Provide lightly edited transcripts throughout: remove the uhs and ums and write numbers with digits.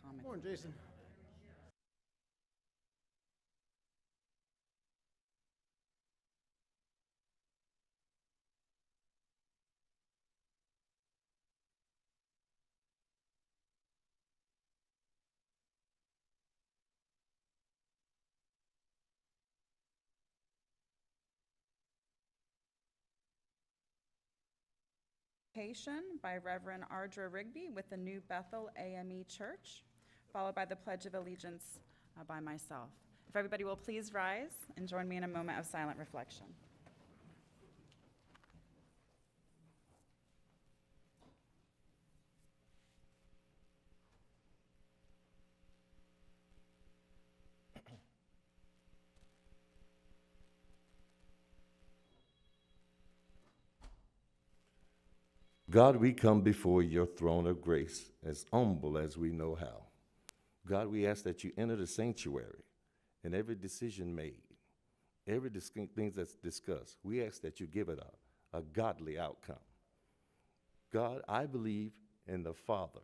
comments. Morning, Jason. By Reverend Ardra Rigby with the New Bethel AME Church, followed by the Pledge of Allegiance by myself. If everybody will please rise and join me in a moment of silent reflection. God, we come before your throne of grace as humble as we know how. God, we ask that you enter the sanctuary and every decision made, every thing that's discussed, we ask that you give it a godly outcome. God, I believe in the Father,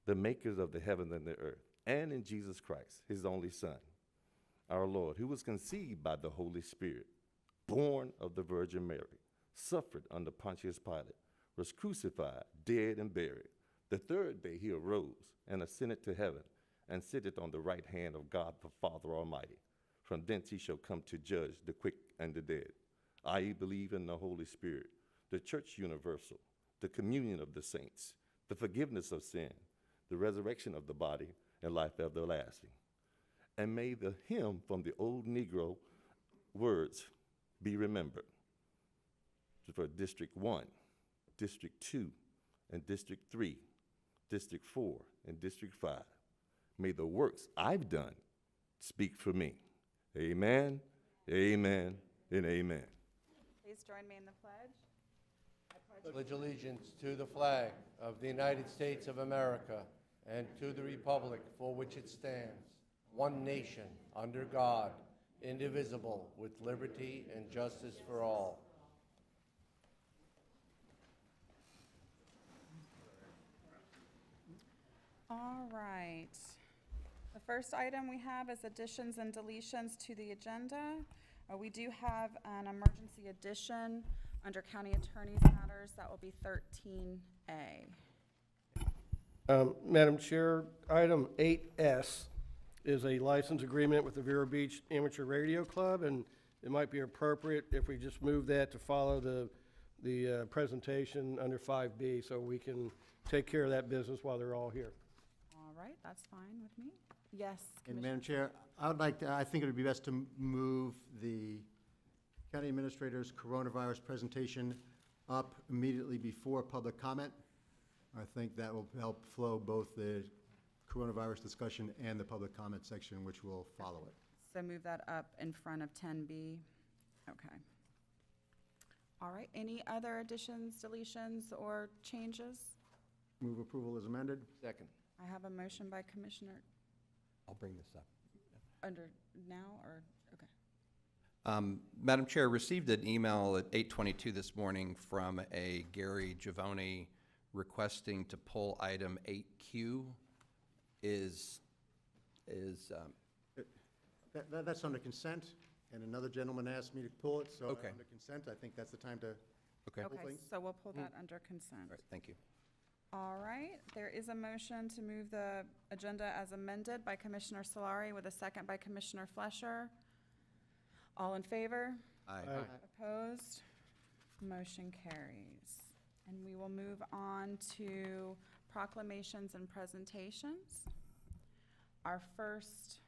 the makers of the heaven and the earth, and in Jesus Christ, his only Son, our Lord, who was conceived by the Holy Spirit, born of the Virgin Mary, suffered under Pontius Pilate, was crucified, dead, and buried. The third day he arose and ascended to heaven and sitteth on the right hand of God the Father Almighty. From thence he shall come to judge the quick and the dead. I believe in the Holy Spirit, the church universal, the communion of the saints, the forgiveness of sin, the resurrection of the body, and life everlasting. And may the hymn from the old Negro words be remembered for District 1, District 2, and District 3, District 4, and District 5. May the works I've done speak for me. Amen, amen, and amen. Please join me in the pledge. Pledge allegiance to the flag of the United States of America and to the republic for which it stands, one nation, under God, indivisible, with liberty and justice for all. All right. The first item we have is additions and deletions to the agenda. We do have an emergency addition under County Attorney's Matters. That will be 13A. Madam Chair, item 8S is a license agreement with the Vero Beach Amateur Radio Club, and it might be appropriate if we just move that to follow the presentation under 5B so we can take care of that business while they're all here. All right, that's fine with me. Yes, And Commissioner. Madam Chair, I think it would be best to move the county administrator's coronavirus presentation up immediately before public comment. I think that will help flow both the coronavirus discussion and the public comment section, which will follow it. So move that up in front of 10B. Okay. All right, any other additions, deletions, or changes? Move approval as amended. Second. I have a motion by Commissioner I'll bring this up. under now, or, okay. Madam Chair, received an email at 8:22 this morning from a Gary Giavone requesting to pull item 8Q. That's under consent, and another gentleman asked me to pull it, so Okay. under consent, I think that's the time to. Okay. Okay, things. so we'll pull that under consent. All right, thank you. All right, there is a motion to move the agenda as amended by Commissioner Solari with a second by Commissioner Flesher. All in favor? Aye. Opposed? Motion carries. And we will move on to proclamations and presentations. Our first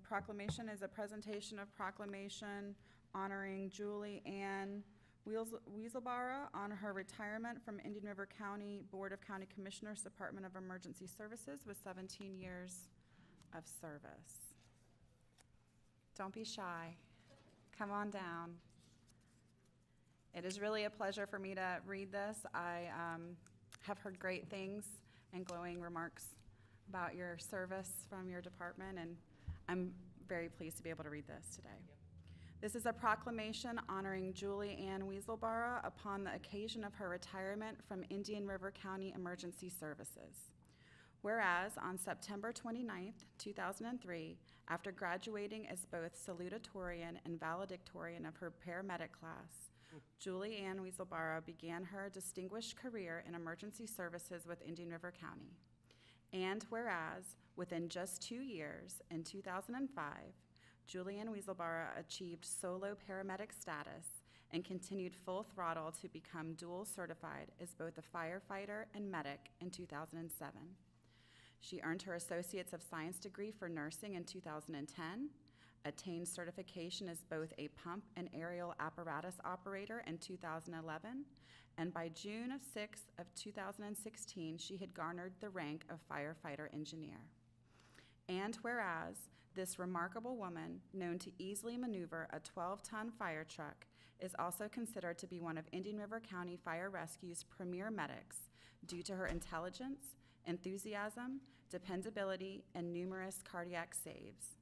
proclamation is a presentation of proclamation honoring Julie Ann Weaselbara on her retirement from Indian River County Board of County Commissioners, Department of Emergency Services, with 17 years of service. Don't be shy. Come on down. It is really a pleasure for me to read this. I have heard great things and glowing remarks about your service from your department, and I'm very pleased to be able to read this today. This is a proclamation honoring Julie Ann Weaselbara upon the occasion of her retirement from Indian River County Emergency Services. Whereas on September 29th, 2003, after graduating as both salutatorian and valedictorian of her paramedic class, Julie Ann Weaselbara began her distinguished career in emergency services with Indian River County. And whereas within just 2 years, in 2005, Julie Ann Weaselbara achieved solo paramedic status and continued full throttle to become dual certified as both a firefighter and medic in 2007. She earned her Associates of Science degree for nursing in 2010, attained certification as both a pump and aerial apparatus operator in 2011, and by June 6th of 2016, she had garnered the rank of firefighter engineer. And whereas this remarkable woman, known to easily maneuver a 12-ton fire truck, is also considered to be one of Indian River County Fire Rescue's premier medics due to her intelligence, enthusiasm, dependability, and numerous cardiac saves.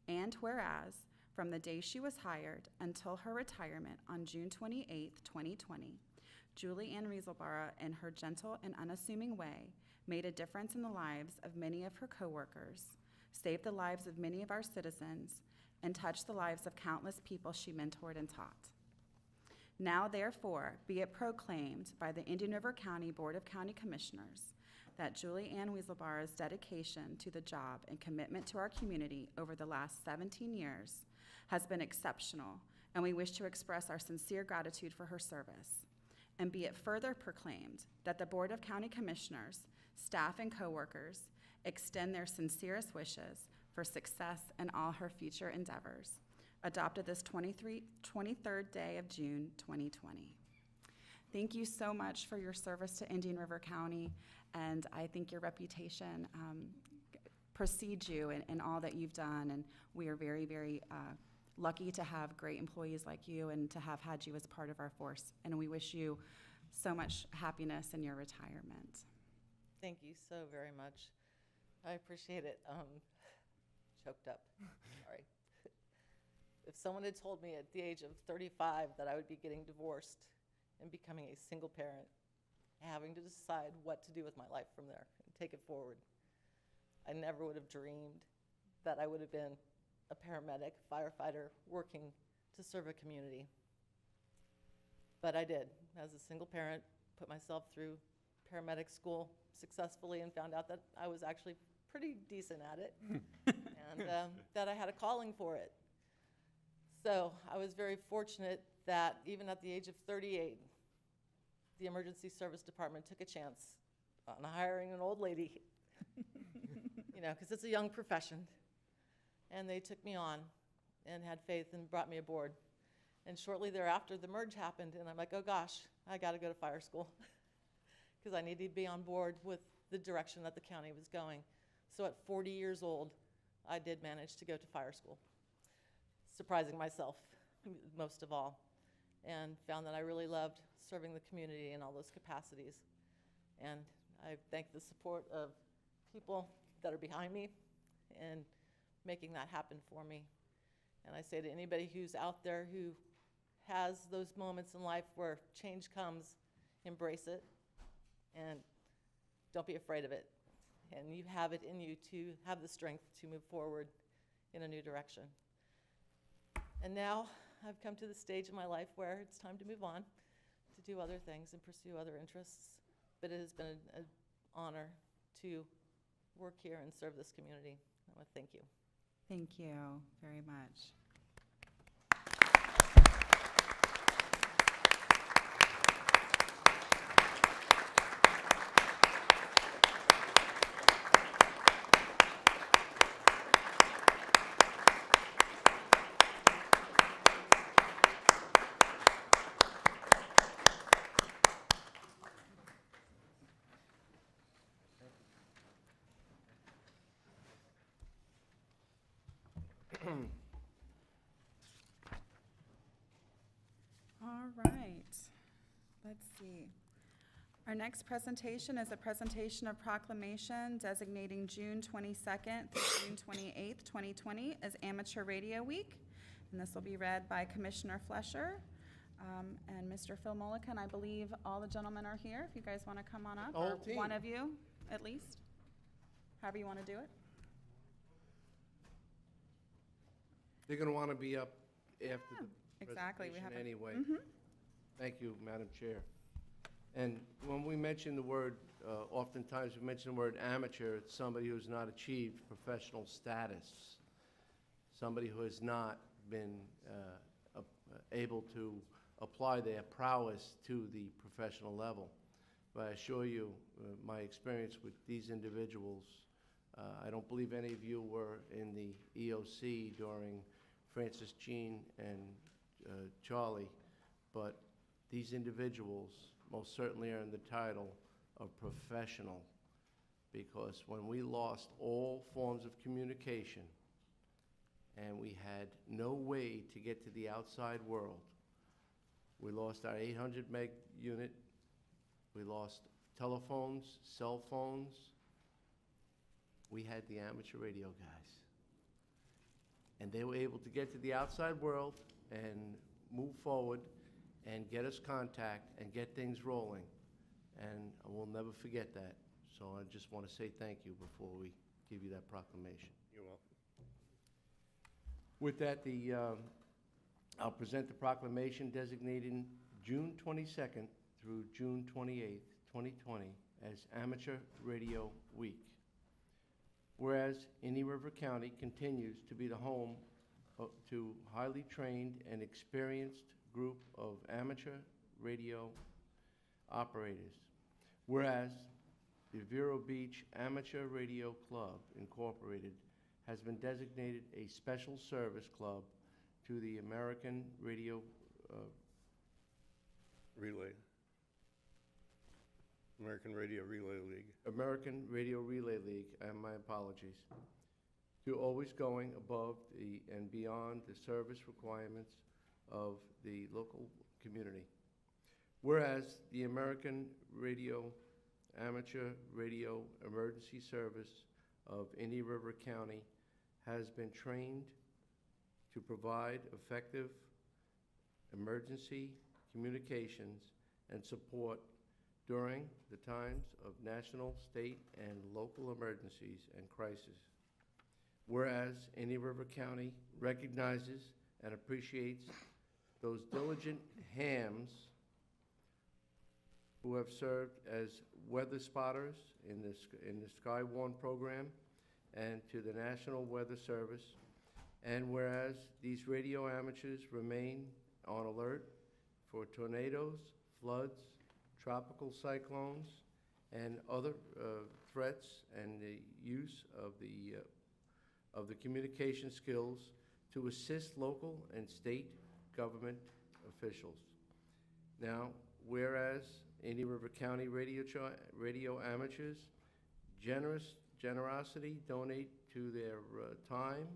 And whereas, from the day she was hired until her retirement on June 28, 2020, Julie Ann Weaselbara, in her gentle and unassuming way, made a difference in the lives of many of her coworkers, saved the lives of many of our citizens, and touched the lives of countless people she mentored and taught. Now, therefore, be it proclaimed by the Indian River County Board of County Commissioners that Julie Ann Weaselbara's dedication to the job and commitment to our community over the last 17 years has been exceptional, and we wish to express our sincere gratitude for her service. And be it further proclaimed that the Board of County Commissioners, staff, and coworkers extend their sincerest wishes for success in all her future endeavors. Adopted this 23rd day of June, 2020. Thank you so much for your service to Indian River County, and I think your reputation precedes you in all that you've done, and we are very, very lucky to have great employees like you and to have had you as part of our force, and we wish you so much happiness in your retirement. Thank you so very much. I appreciate it. Choked up. Sorry. If someone had told me at the age of 35 that I would be getting divorced and becoming a single parent, having to decide what to do with my life from there and take it forward, I never would have dreamed that I would have been a paramedic, firefighter, working to serve a community. But I did. As a single parent, put myself through paramedic school successfully and found out that I was actually pretty decent at it and that I had a calling for it. So I was very fortunate that even at the age of 38, the Emergency Service Department took a chance on hiring an old lady, because it's a young profession. And they took me on and had faith and brought me aboard. And shortly thereafter, the merge happened, and I'm like, oh gosh, I got to go to fire school because I needed to be on board with the direction that the county was going. So at 40 years old, I did manage to go to fire school, surprising myself most of all, and found that I really loved serving the community in all those capacities. And I thank the support of people that are behind me and making that happen for me. And I say to anybody who's out there who has those moments in life where change comes, embrace it and don't be afraid of it. And you have it in you to have the strength to move forward in a new direction. And now I've come to the stage in my life where it's time to move on, to do other things and pursue other interests. But it has been an honor to work here and serve this community. I want to thank you. Thank you very much. All right, let's see. Our next presentation is a presentation of proclamation designating June 22nd through June 28th, 2020 as Amateur Radio Week. And this will be read by Commissioner Flesher and Mr. Phil Mullican. I believe all the gentlemen are here. If you guys want to come on up, The whole or team. one of you at least. however you want to do it. They're going to want to be up after the Exactly, we presentation have anyway. Thank you, Madam Chair. And when we mention the word, oftentimes we mention the word amateur, it's somebody who's not achieved professional status, somebody who has not been able to apply their prowess to the professional level. But I assure you, my experience with these individuals, I don't believe any of you were in the EOC during Francis, Jean, and Charlie, but these individuals most certainly earn the title of professional, because when we lost all forms of communication and we had no way to get to the outside world, we lost our 800 meg unit, we lost telephones, cell phones, we had the amateur radio guys. And they were able to get to the outside world and move forward and get us contact and get things rolling. And I will never forget that. So I just want to say thank you before we give you that proclamation. You're welcome. With that, I'll present the proclamation designating June 22nd through June 28th, 2020 as Amateur Radio Week. Whereas Indian River County continues to be the home to highly trained and experienced group of amateur radio operators. Whereas the Vero Beach Amateur Radio Club Incorporated has been designated a special service club to the American Radio Relay. American Radio Relay League. American Radio Relay League, and my apologies, to always going above and beyond the service requirements of the local community. Whereas the American Radio Amateur Radio Emergency Service of Indian River County has been trained to provide effective emergency communications and support during the times of national, state, and local emergencies and crises. Whereas Indian River County recognizes and appreciates those diligent hams who have served as weather spotters in the Skywarn program and to the National Weather Service. And whereas these radio amateurs remain on alert for tornadoes, floods, tropical cyclones, and other threats, and the use of the communication skills to assist local and state government officials. Now, whereas Indian River County radio amateurs generosity donate to their time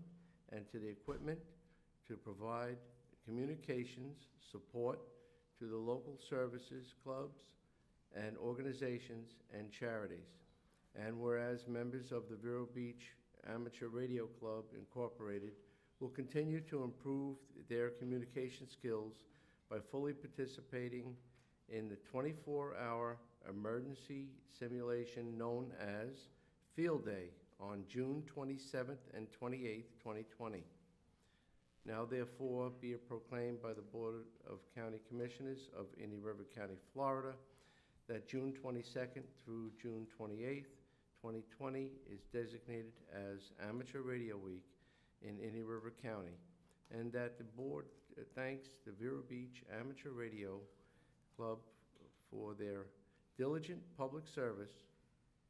and to the equipment to provide communications support to the local services, clubs, and organizations and charities. And whereas members of the Vero Beach Amateur Radio Club Incorporated will continue to improve their communication skills by fully participating in the 24-hour emergency simulation known as Field Day on June 27th and 28th, 2020. Now therefore be it proclaimed by the Board of County Commissioners of Indian River County, Florida, that June 22nd through June 28th, 2020 is designated as Amateur Radio Week in Indian River County, and that the board thanks the Vero Beach Amateur Radio Club for their diligent public service,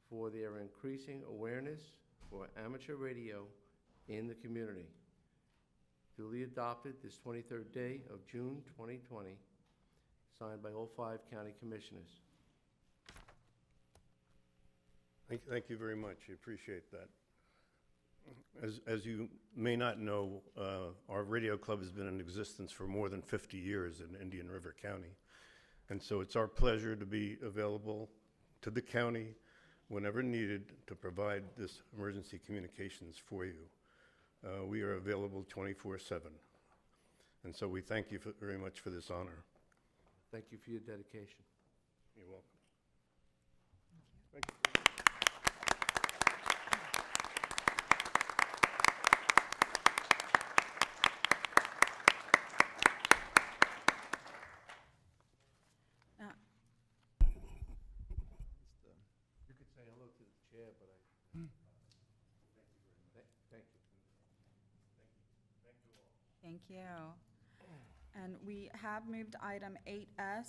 for their increasing awareness for amateur radio in the community. Duly adopted this 23rd day of June 2020, signed by all 5 county commissioners. Thank you very much. I appreciate that. As you may not know, our radio club has been in existence for more than 50 years in Indian River County. And so it's our pleasure to be available to the county whenever needed to provide this emergency communications for you. We are available 24/7. And so we thank you very much for this honor. Thank you for your dedication. You're welcome. Thank you. And we have moved item 8S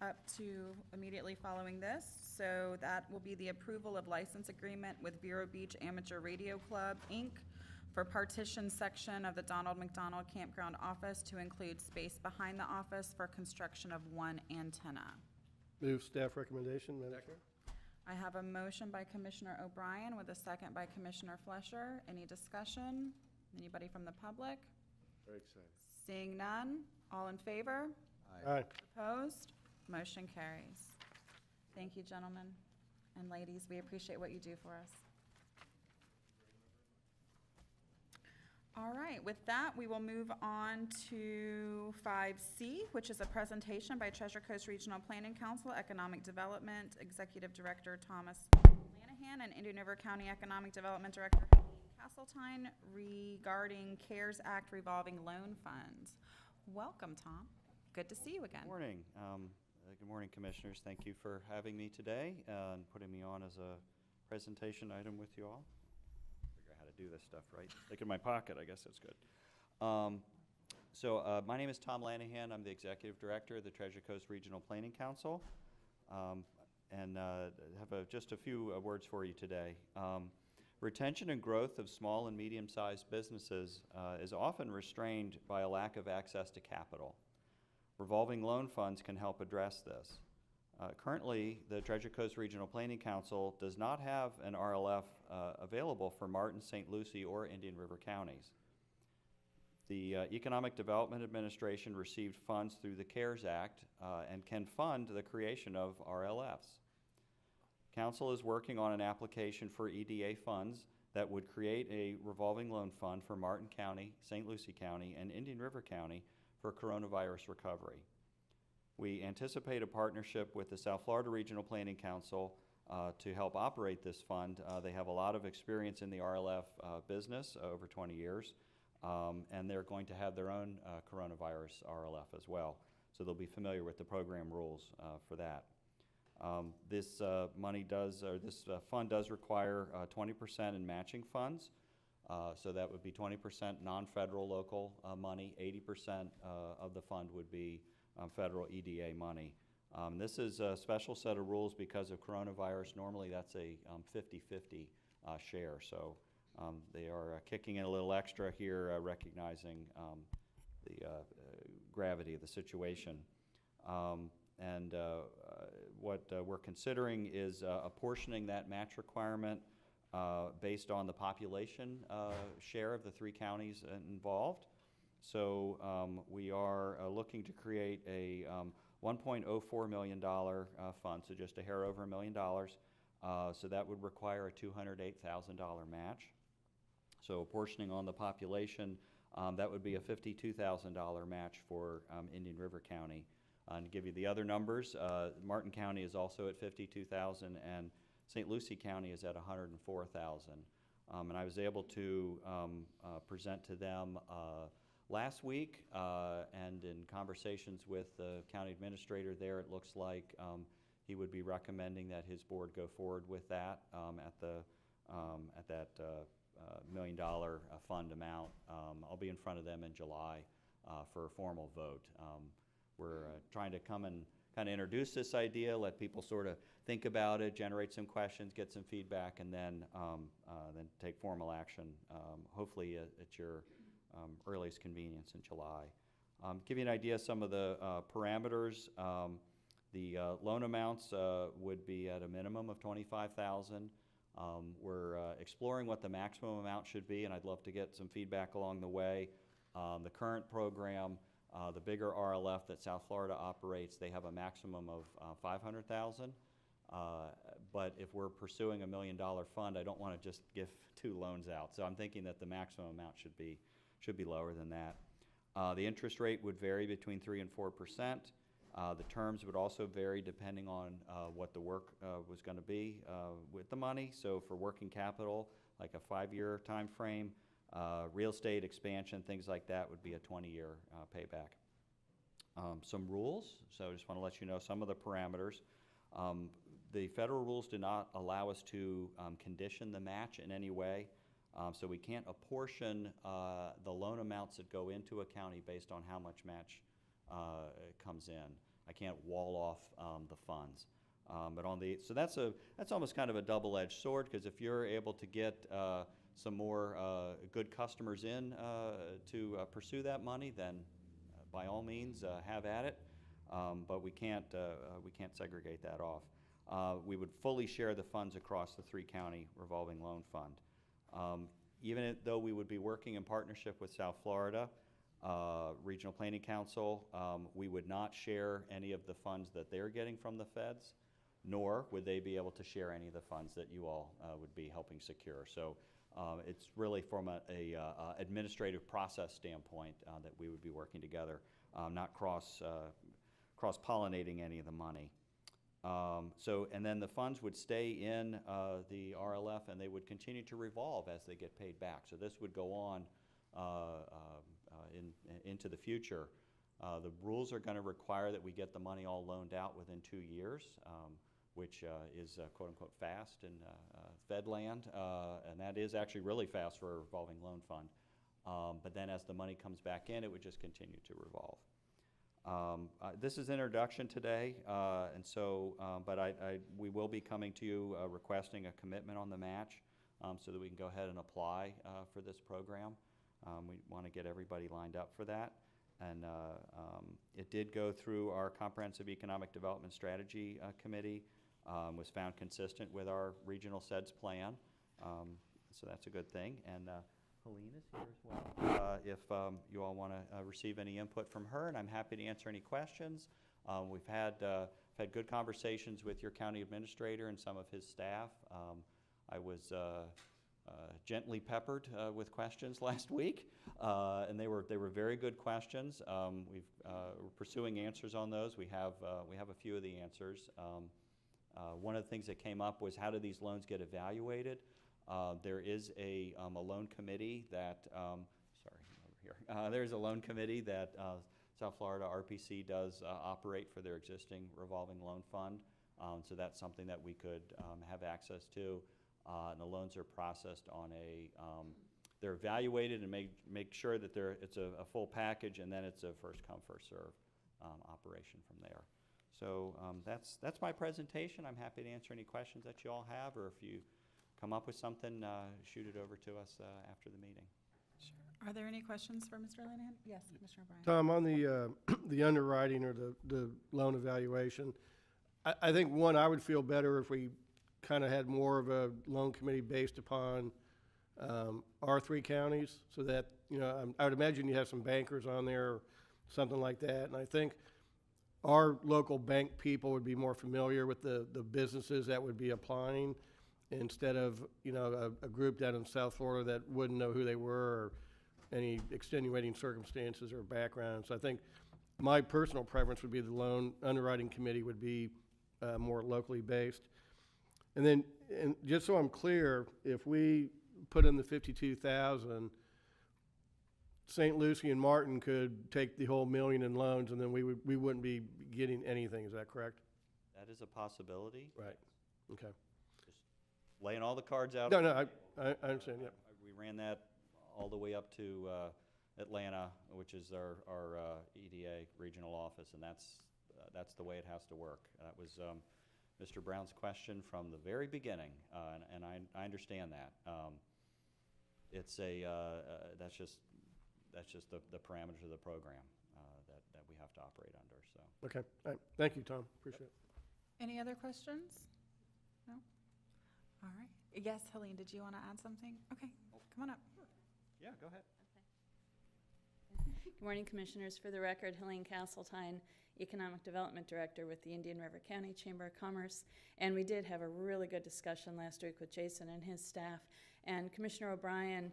up to immediately following this. So that will be the approval of license agreement with Vero Beach Amateur Radio Club, Inc. for partition section of the Donald McDonald Campground office to include space behind the office for construction of one antenna. Move staff recommendation, Madam Chair. I have a motion by Commissioner O'Brien with a second by Commissioner Flesher. Any discussion? Anybody from the public? Very excited. Seeing none, all in favor? Aye. Opposed? Motion carries. Thank you, gentlemen and ladies. We appreciate what you do for us. All right, with that, we will move on to 5C, which is a presentation by Treasure Coast Regional Planning Council, Economic Development Executive Director Thomas Lanahan, and Indian River County Economic Development Director Castletine regarding CARES Act revolving loan funds. Welcome, Tom. Good to see you again. Morning. Good morning, Commissioners. Thank you for having me today and putting me on as a presentation item with you all. Figure out how to do this stuff, right? Look in my pocket, I guess that's good. My name is Tom Lanahan. I'm the Executive Director of the Treasure Coast Regional Planning Council. Have just a few words for you today. Retention and growth of small and medium-sized businesses is often restrained by a lack of access to capital. Revolving loan funds can help address this. Currently, the Treasure Coast Regional Planning Council does not have an RLF available for Martin, St. Lucie, or Indian River counties. The Economic Development Administration received funds through the CARES Act and can fund the creation of RLFs. Council is working on an application for EDA funds that would create a revolving loan fund for Martin County, St. Lucie County, and Indian River County for coronavirus recovery. We anticipate a partnership with the South Florida Regional Planning Council to help operate this fund. They have a lot of experience in the RLF business, over 20 years, and they're going to have their own coronavirus RLF as well. So they'll be familiar with the program rules for that. This fund does require 20% in matching funds. So that would be 20% non-federal local money, 80% of the fund would be federal EDA money. This is a special set of rules because of coronavirus. Normally that's a 50-50 share. So they are kicking in a little extra here, recognizing the gravity of the situation. What we're considering is apportioning that match requirement based on the population share of the 3 counties involved. So we are looking to create a $1.04 million fund, so just a hair over $1 million. So that would require a $208,000 match. So apportioning on the population, that would be a $52,000 match for Indian River County. And to give you the other numbers, Martin County is also at $52,000 and St. Lucie County is at $104,000. And I was able to present to them last week, and in conversations with the county administrator there, it looks like he would be recommending that his board go forward with that at that $1 million fund amount. I'll be in front of them in July for a formal vote. We're trying to come and kind of introduce this idea, let people sort of think about it, generate some questions, get some feedback, and then take formal action, hopefully at your earliest convenience in July. Give you an idea of some of the parameters. The loan amounts would be at a minimum of $25,000. We're exploring what the maximum amount should be, and I'd love to get some feedback along the way. The current program, the bigger RLF that South Florida operates, they have a maximum of $500,000. But if we're pursuing $1 million fund, I don't want to just give 2 loans out. So I'm thinking that the maximum amount should be lower than that. The interest rate would vary between 3% and 4%. The terms would also vary depending on what the work was going to be with the money. So for working capital, like a 5-year time frame, real estate expansion, things like that would be a 20-year payback. Some rules, so I just want to let you know some of the parameters. The federal rules do not allow us to condition the match in any way. So we can't apportion the loan amounts that go into a county based on how much match comes in. I can't wall off the funds. But so that's almost kind of a double-edged sword, because if you're able to get some more good customers in to pursue that money, then by all means have at it. But we can't segregate that off. We would fully share the funds across the 3-county revolving loan fund. Even though we would be working in partnership with South Florida Regional Planning Council, we would not share any of the funds that they're getting from the feds, nor would they be able to share any of the funds that you all would be helping secure. So it's really from a administrative process standpoint that we would be working together, not cross-pollinating any of the money. And then the funds would stay in the RLF, and they would continue to revolve as they get paid back. So this would go on into the future. The rules are going to require that we get the money all loaned out within 2 years, which is quote-unquote fast in Fed land, and that is actually really fast for a revolving loan fund. But then as the money comes back in, it would just continue to revolve. This is introduction today, and so, but we will be coming to you requesting a commitment on the match so that we can go ahead and apply for this program. We want to get everybody lined up for that. And it did go through our Comprehensive Economic Development Strategy Committee, was found consistent with our regional SEDS plan, so that's a good thing. And Helene is here as well, if you all want to receive any input from her, and I'm happy to answer any questions. We've had good conversations with your county administrator and some of his staff. I was gently peppered with questions last week, and they were very good questions. We're pursuing answers on those. We have a few of the answers. One of the things that came up was, how do these loans get evaluated? There is a loan committee that there's a loan committee that South Florida RPC does operate for their existing revolving loan fund. So that's something that we could have access to. And the loans are processed on they're evaluated and make sure that it's a full package, and then it's a first come, first serve operation from there. So that's my presentation. I'm happy to answer any questions that you all have, or if you come up with something, shoot it over to us after the meeting. Sure. Are there any questions for Mr. Linehan? Yes, Commissioner O'Brien. Tom, on the underwriting or the loan evaluation, I think, one, I would feel better if we kind of had more of a loan committee based upon our 3 counties, so that, I would imagine you have some bankers on there or something like that. And I think our local bank people would be more familiar with the businesses that would be applying, instead of, a group down in South Florida that wouldn't know who they were or any extenuating circumstances or backgrounds. So I think my personal preference would be the loan underwriting committee would be more locally based. And then, just so I'm clear, if we put in the 52,000, St. Lucie and Martin could take the whole $1 million in loans, and then we wouldn't be getting anything. Is that correct? That is a possibility. Right. Okay. Just laying all the cards out. No, I understand. Yeah. We ran that all the way up to Atlanta, which is our EDA regional office, and that's the way it has to work. That was Mr. Brown's question from the very beginning, and I understand that. It's that's just the parameters of the program that we have to operate under. So. Okay. All right. Thank you, Tom. Appreciate it. Any other questions? No? All right. Yes, Helene, did you want to add something? Okay, come on up. Yeah, go ahead. Good morning, Commissioners. For the record, Helene Castletine, Economic Development Director with the Indian River County Chamber of Commerce. And we did have a really good discussion last week with Jason and his staff. And Commissioner O'Brien,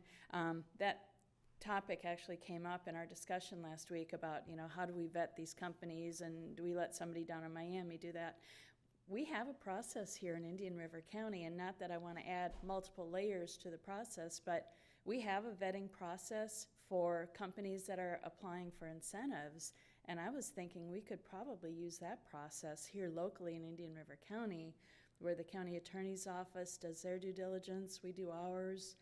that topic actually came up in our discussion last week about, how do we vet these companies, and do we let somebody down in Miami do that? We have a process here in Indian River County, and not that I want to add multiple layers to the process, but we have a vetting process for companies that are applying for incentives. And I was thinking we could probably use that process here locally in Indian River County, where the county attorney's office does their due diligence, we do ours.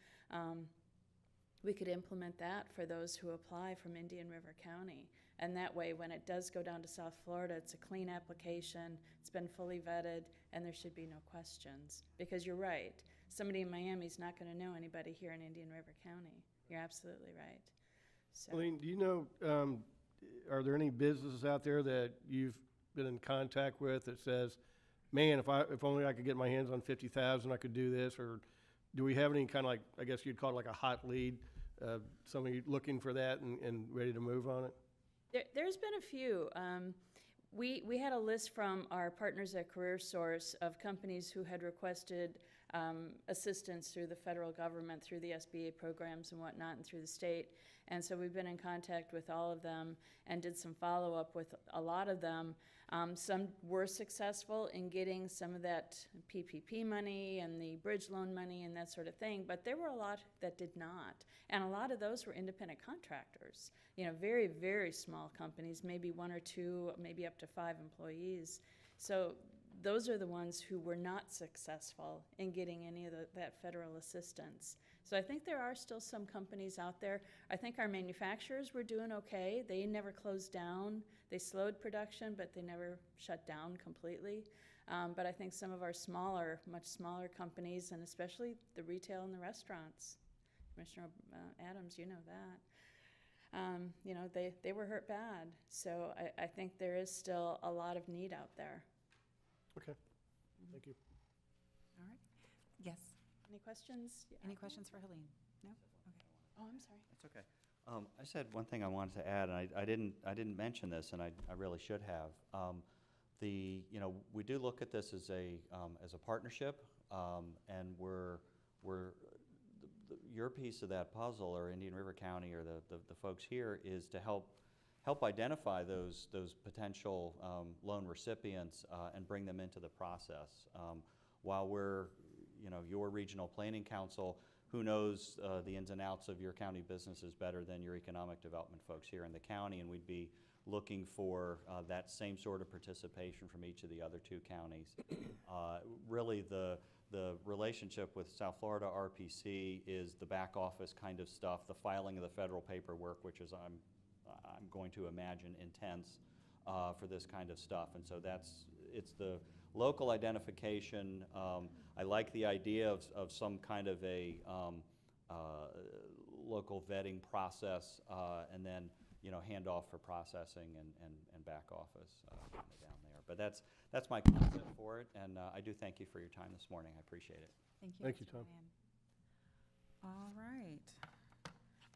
we could implement that for those who apply from Indian River County. And that way, when it does go down to South Florida, it's a clean application, it's been fully vetted, and there should be no questions. Because you're right, somebody in Miami's not gonna know anybody here in Indian River County. You're absolutely right. So, Helene, do you know, are there any businesses out there that you've been in contact with that says, man, if only I could get my hands on 50,000, I could do this? Or do we have any kind of, like, I guess you'd call it like a hot lead, somebody looking for that and ready to move on it? There's been a few. We had a list from our partners at CareerSource of companies who had requested assistance through the federal government, through the SBA programs and whatnot, and through the state. And so we've been in contact with all of them and did some follow-up with a lot of them. Some were successful in getting some of that PPP money and the bridge loan money and that sort of thing, but there were a lot that did not. And a lot of those were independent contractors, very, very small companies, maybe 1 or 2, maybe up to 5 employees. So those are the ones who were not successful in getting any of that federal assistance. So I think there are still some companies out there. I think our manufacturers were doing okay. They never closed down. They slowed production, but they never shut down completely. But I think some of our much smaller companies, and especially the retail and the restaurants, Commissioner Adams, you know that, they were hurt bad. So I think there is still a lot of need out there. Okay, thank you. All right. Yes. Any questions? Any questions for Helene? No? Okay. Oh, I'm sorry. That's okay. I said one thing I wanted to add, and I didn't mention this, and I really should have. We do look at this as a partnership, and your piece of that puzzle, or Indian River County, or the folks here, is to help identify those potential loan recipients and bring them into the process. While we're, your regional planning council, who knows the ins and outs of your county businesses better than your economic development folks here in the county, and we'd be looking for that same sort of participation from each of the other 2 counties. Really, the relationship with South Florida RPC is the back office kind of stuff, the filing of the federal paperwork, which is, I'm going to imagine, intense for this kind of stuff. And so it's the local identification. I like the idea of some kind of a local vetting process, and then handoff for processing and back office down there. But that's my concept for it, and I do thank you for your time this morning. I appreciate it. Thank you. Thank you, Mr. Tom. Ryan. All right.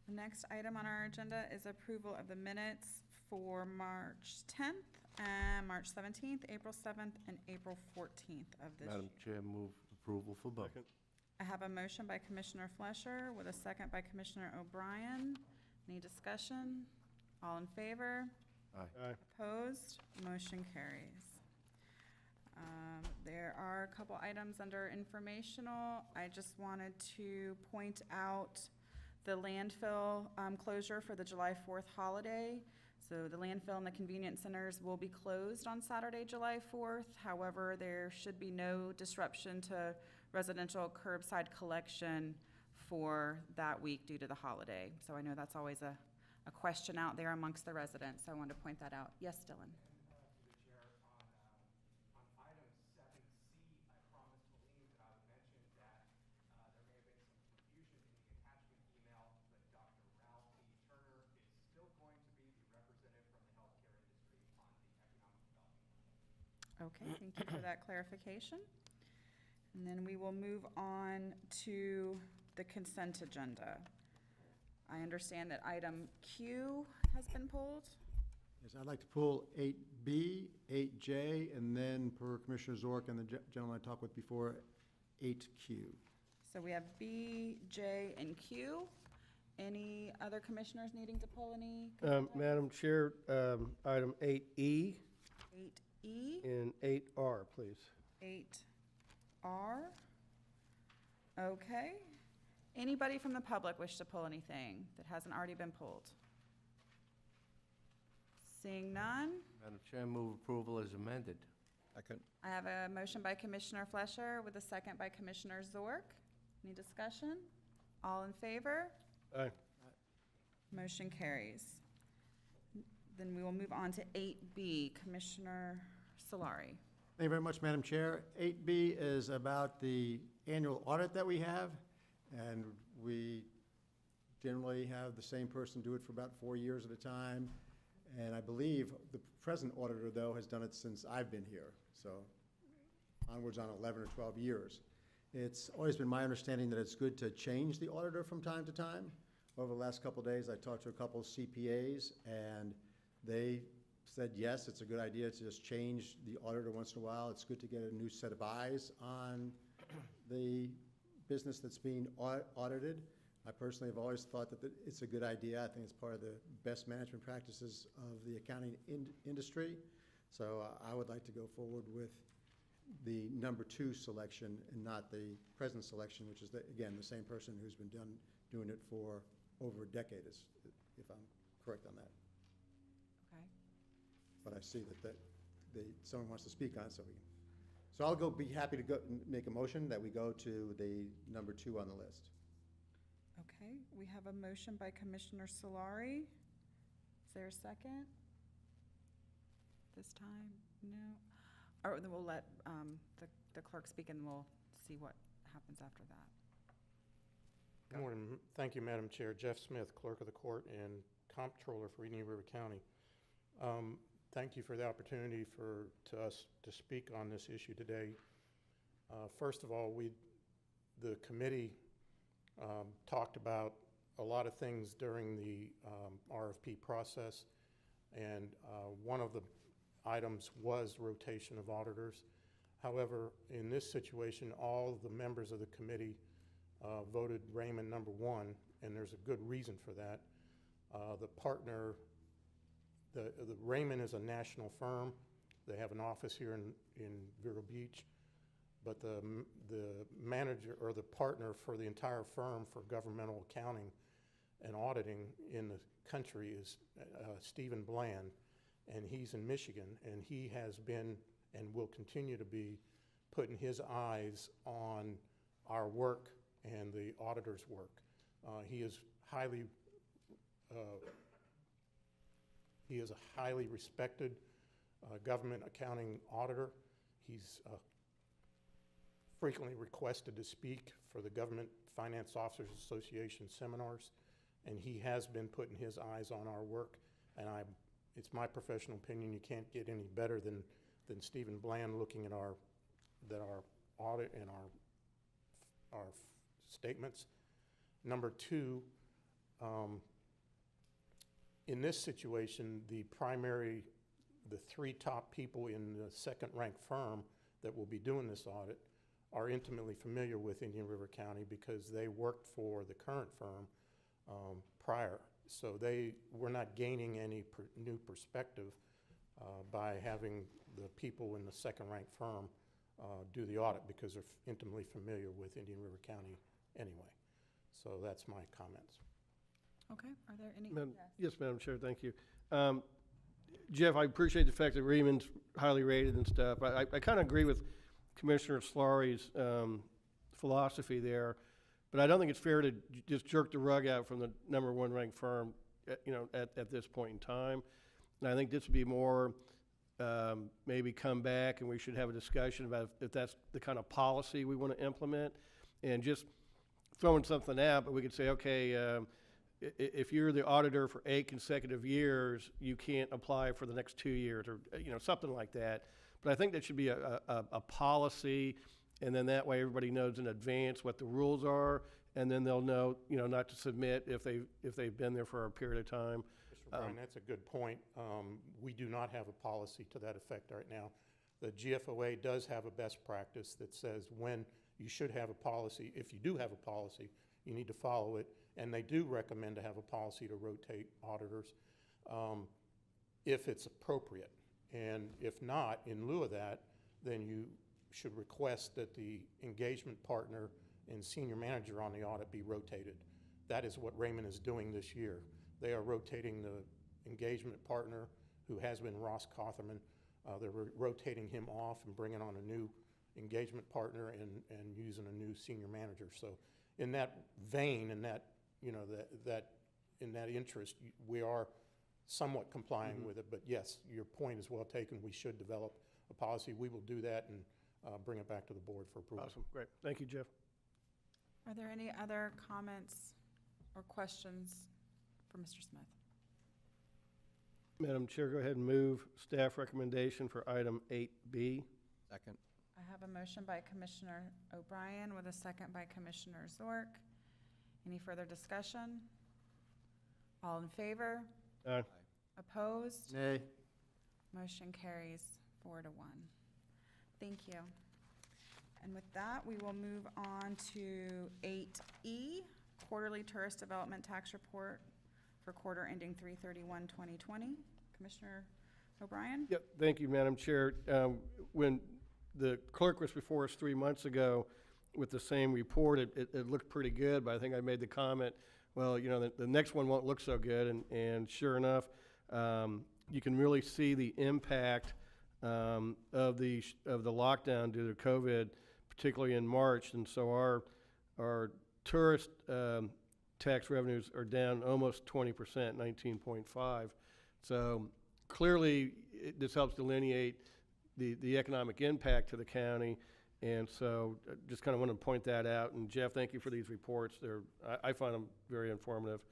The next item on our agenda is approval of the minutes for March 10th and March 17th, April 7th, and April 14th of this year. Madam Chair, move approval for both. Second. I have a motion by Commissioner Flesher with a second by Commissioner O'Brien. Any discussion? All in favor? Aye. Opposed? Motion carries. There are a couple items under informational. I just wanted to point out the landfill closure for the July 4th holiday. So the landfill and the convenience centers will be closed on Saturday, July 4th. However, there should be no disruption to residential curbside collection for that week due to the holiday. So I know that's always a question out there amongst the residents, so I wanted to point that out. Yes, Dylan? Okay, thank you for that clarification. And then we will move on to the consent agenda. I understand that item Q has been pulled. Yes, I'd like to pull 8B, 8J, and then per Commissioner Zork and the gentleman I talked with before, 8Q. So we have B, J, and Q. Any other commissioners needing to pull any? Madam Chair, item 8E 8E, and 8R, please. 8R. Okay. Anybody from the public wish to pull anything that hasn't already been pulled? Seeing none, Madam Chair, move approval as amended. Second. I have a motion by Commissioner Flesher with a second by Commissioner Zork. Any discussion? All in favor? Aye. Motion carries. Then we will move on to 8B, Commissioner Solari. Thank you very much, Madam Chair. 8B is about the annual audit that we have, and we generally have the same person do it for about 4 years at a time. And I believe the present auditor, though, has done it since I've been here, so onwards on 11 or 12 years. It's always been my understanding that it's good to change the auditor from time to time. Over the last couple of days, I talked to a couple of CPAs, and they said, yes, it's a good idea to just change the auditor once in a while. It's good to get a new set of eyes on the business that's being audited. I personally have always thought that it's a good idea. I think it's part of the best management practices of the accounting industry. So I would like to go forward with the number 2 selection and not the present selection, which is, again, the same person who's been doing it for over a decade, if I'm correct on that. Okay. But I see that someone wants to speak on it, so I'll be happy to go make a motion that we go to the number 2 on the list. Okay, we have a motion by Commissioner Solari. Is there a second? This time? No? Or then we'll let the clerk speak and we'll see what happens after that. Good morning. Thank you, Madam Chair. Jeff Smith, Clerk of the Court and Comptroller for Indian River County. Thank you for the opportunity to us to speak on this issue today. First of all, the committee talked about a lot of things during the RFP process, and one of the items was rotation of auditors. However, in this situation, all the members of the committee voted Raymond number 1, and there's a good reason for that. The partner, the Raymond is a national firm. They have an office here in Vero Beach, but the manager or the partner for the entire firm for governmental accounting and auditing in the country is Stephen Bland, and he's in Michigan, and he has been and will continue to be putting his eyes on our work and the auditor's work. He is a highly respected government accounting auditor. He's frequently requested to speak for the Government Finance Officers Association seminars, and he has been putting his eyes on our work, and it's my professional opinion you can't get any better than Stephen Bland looking at our audit and our statements. Number 2, in this situation, the 3 top people in the second-ranked firm that will be doing this audit are intimately familiar with Indian River County because they worked for the current firm prior. So we're not gaining any new perspective by having the people in the second-ranked firm do the audit because they're intimately familiar with Indian River County anyway. So that's my comments. Okay, are there any? Yes, Madam Chair, thank you. Jeff, I appreciate the fact that Raymond's highly rated and stuff. I kind of agree with Commissioner Solari's philosophy there, but I don't think it's fair to just jerk the rug out from the number 1 ranked firm, at this point in time. And I think this would be more maybe come back and we should have a discussion about if that's the kind of policy we want to implement, and just throwing something out, but we could say, okay, if you're the auditor for 8 consecutive years, you can't apply for the next 2 years, or something like that. But I think that should be a policy, and then that way everybody knows in advance what the rules are, and then they'll know, not to submit if they've been there for a period of time. Mr. Bryan, that's a good point. We do not have a policy to that effect right now. The GFOA does have a best practice that says when you should have a policy. If you do have a policy, you need to follow it, and they do recommend to have a policy to rotate auditors if it's appropriate. And if not, in lieu of that, then you should request that the engagement partner and senior manager on the audit be rotated. That is what Raymond is doing this year. They are rotating the engagement partner, who has been Ross Cotherman. They're rotating him off and bringing on a new engagement partner and using a new senior manager. So in that vein, in that, you know, in that interest, we are somewhat complying with it. But yes, your point is well taken. We should develop a policy. We will do that and bring it back to the board for approval. Awesome, great. Thank you, Jeff. Are there any other comments or questions for Mr. Smith? Madam Chair, go ahead and move staff recommendation for item 8B. Second. I have a motion by Commissioner O'Brien with a second by Commissioner Zork. Any further discussion? All in favor? Aye. Opposed? Nay. Motion carries 4-1. Thank you. And with that, we will move on to 8E, Quarterly Tourist Development Tax Report for quarter ending 3/31/2020. Commissioner O'Brien? Yep, thank you, Madam Chair. When the clerk was before us 3 months ago with the same report, it looked pretty good, but I think I made the comment, well, you know, the next one won't look so good, and sure enough, you can really see the impact of the lockdown due to COVID, particularly in March, and so our tourist tax revenues are down almost 20%, 19.5. So clearly, this helps delineate the economic impact to the county, and so just kind of want to point that out. And Jeff, thank you for these reports. I find them very informative.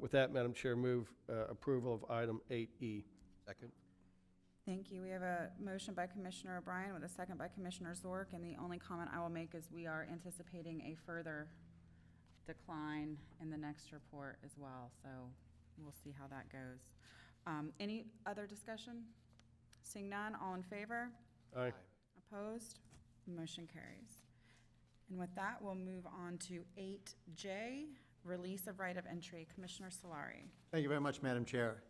With that, Madam Chair, move approval of item 8E. Second. Thank you. We have a motion by Commissioner O'Brien with a second by Commissioner Zork, and the only comment I will make is we are anticipating a further decline in the next report as well, so we'll see how that goes. Any other discussion? Seeing none, all in favor? Aye. Opposed? Motion carries. And with that, we'll move on to 8J, Release of Right of Entry. Commissioner Solari. Thank you very much, Madam Chair.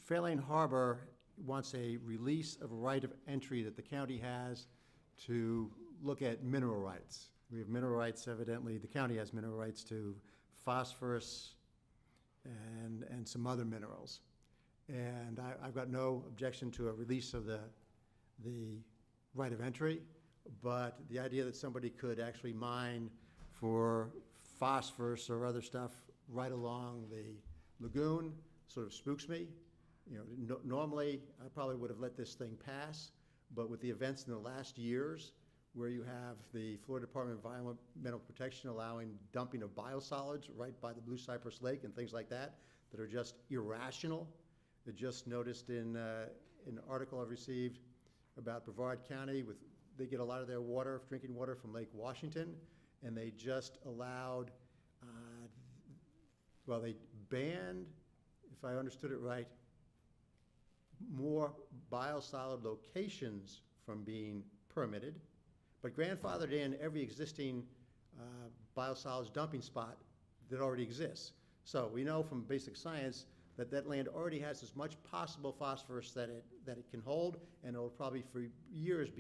Fairlane Harbor wants a release of right of entry that the county has to look at mineral rights. We have mineral rights, evidently, the county has mineral rights to phosphorus and some other minerals. And I've got no objection to a release of the right of entry, but the idea that somebody could actually mine for phosphorus or other stuff right along the lagoon sort of spooks me. You know, normally, I probably would have let this thing pass, but with the events in the last years, where you have the Florida Department of Environmental Protection allowing dumping of biosolids right by the Blue Cypress Lake and things like that are just irrational. I just noticed in an article I've received about Brevard County, they get a lot of their water, drinking water, from Lake Washington, and they just allowed, they banned, if I understood it right, more biosolid locations from being permitted, but grandfathered in every existing biosolids dumping spot that already exists. So we know from basic science that that land already has as much possible phosphorus that it can hold, and it'll probably for years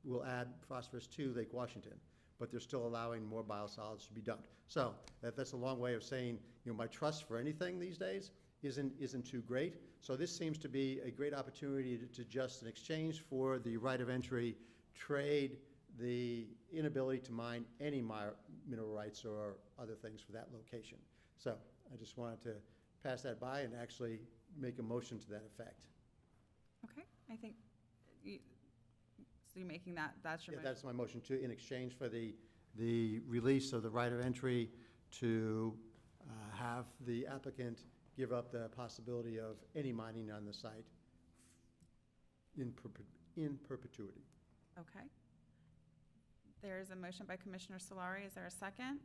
will add phosphorus to Lake Washington, but they're still allowing more biosolids to be dumped. So that's a long way of saying, you know, my trust for anything these days isn't too great. So this seems to be a great opportunity to just, in exchange for the right of entry, trade the inability to mine any mineral rights or other things for that location. So I just wanted to pass that by and actually make a motion to that effect. Okay, I think, so you're making that's your Yeah, motion? that's my motion to, in exchange for the release of the right of entry, to have the applicant give up the possibility of any mining on the site in perpetuity. Okay. There is a motion by Commissioner Solari. Is there a second?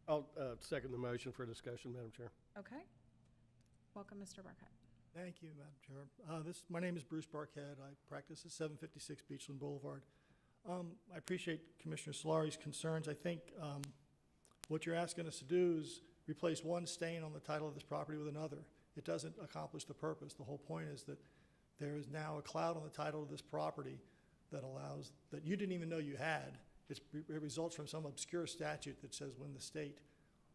I'll second the motion for discussion, Madam Chair. Okay. Welcome, Mr. Barkett. Thank you, Madam Chair. My name is Bruce Barkett. I practice at 756 Beachland Boulevard. I appreciate Commissioner Solari's concerns. I think what you're asking us to do is replace one stain on the title of this property with another. It doesn't accomplish the purpose. The whole point is that there is now a cloud on the title of this property that you didn't even know you had. It results from some obscure statute that says when the state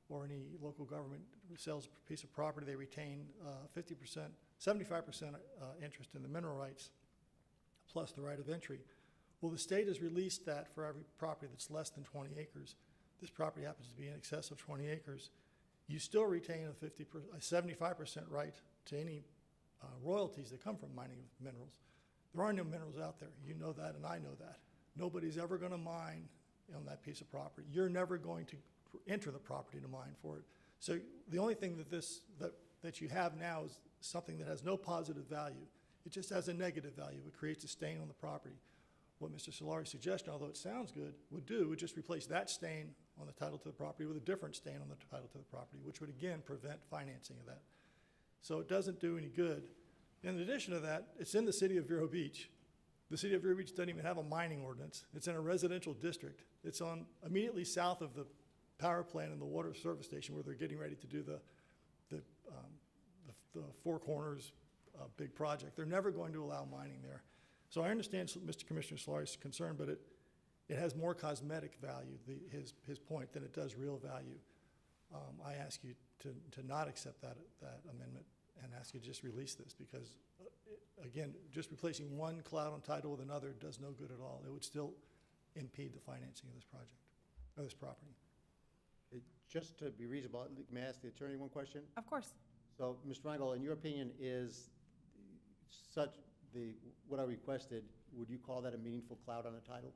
or any local government sells a piece of property, they retain 50%, 75% interest in the mineral rights plus the right of entry. Well, the state has released that for every property that's less than 20 acres. this property happens to be in excess of 20 acres, you still retain a 75% right to any royalties that come from mining of minerals. There are no minerals out there. You know that, and I know that. Nobody's ever going to mine on that piece of property. You're never going to enter the property to mine for it. So the only thing that you have now is something that has no positive value. It just has a negative value. It creates a stain on the property. What Mr. Solari's suggestion, although it sounds good, would just replace that stain on the title to the property with a different stain on the title to the property, which would again prevent financing of that. So it doesn't do any good. In addition to that, it's in the city of Vero Beach. The city of Vero Beach doesn't even have a mining ordinance. It's in a residential district. It's on immediately south of the power plant and the water service station where they're getting ready to do the Four Corners big project. They're never going to allow mining there. So I understand Mr. Commissioner Solari's concern, but it has more cosmetic value, his point, than it does real value. I ask you to not accept that amendment and ask you to just release this because, again, just replacing one cloud on title with another does no good at all. It would still impede the financing of this project, or this property. Just to be reasonable, may I ask the attorney one question? Of course. So, Mr. Reingold, in your opinion, is what I requested, would you call that a meaningful cloud on a title?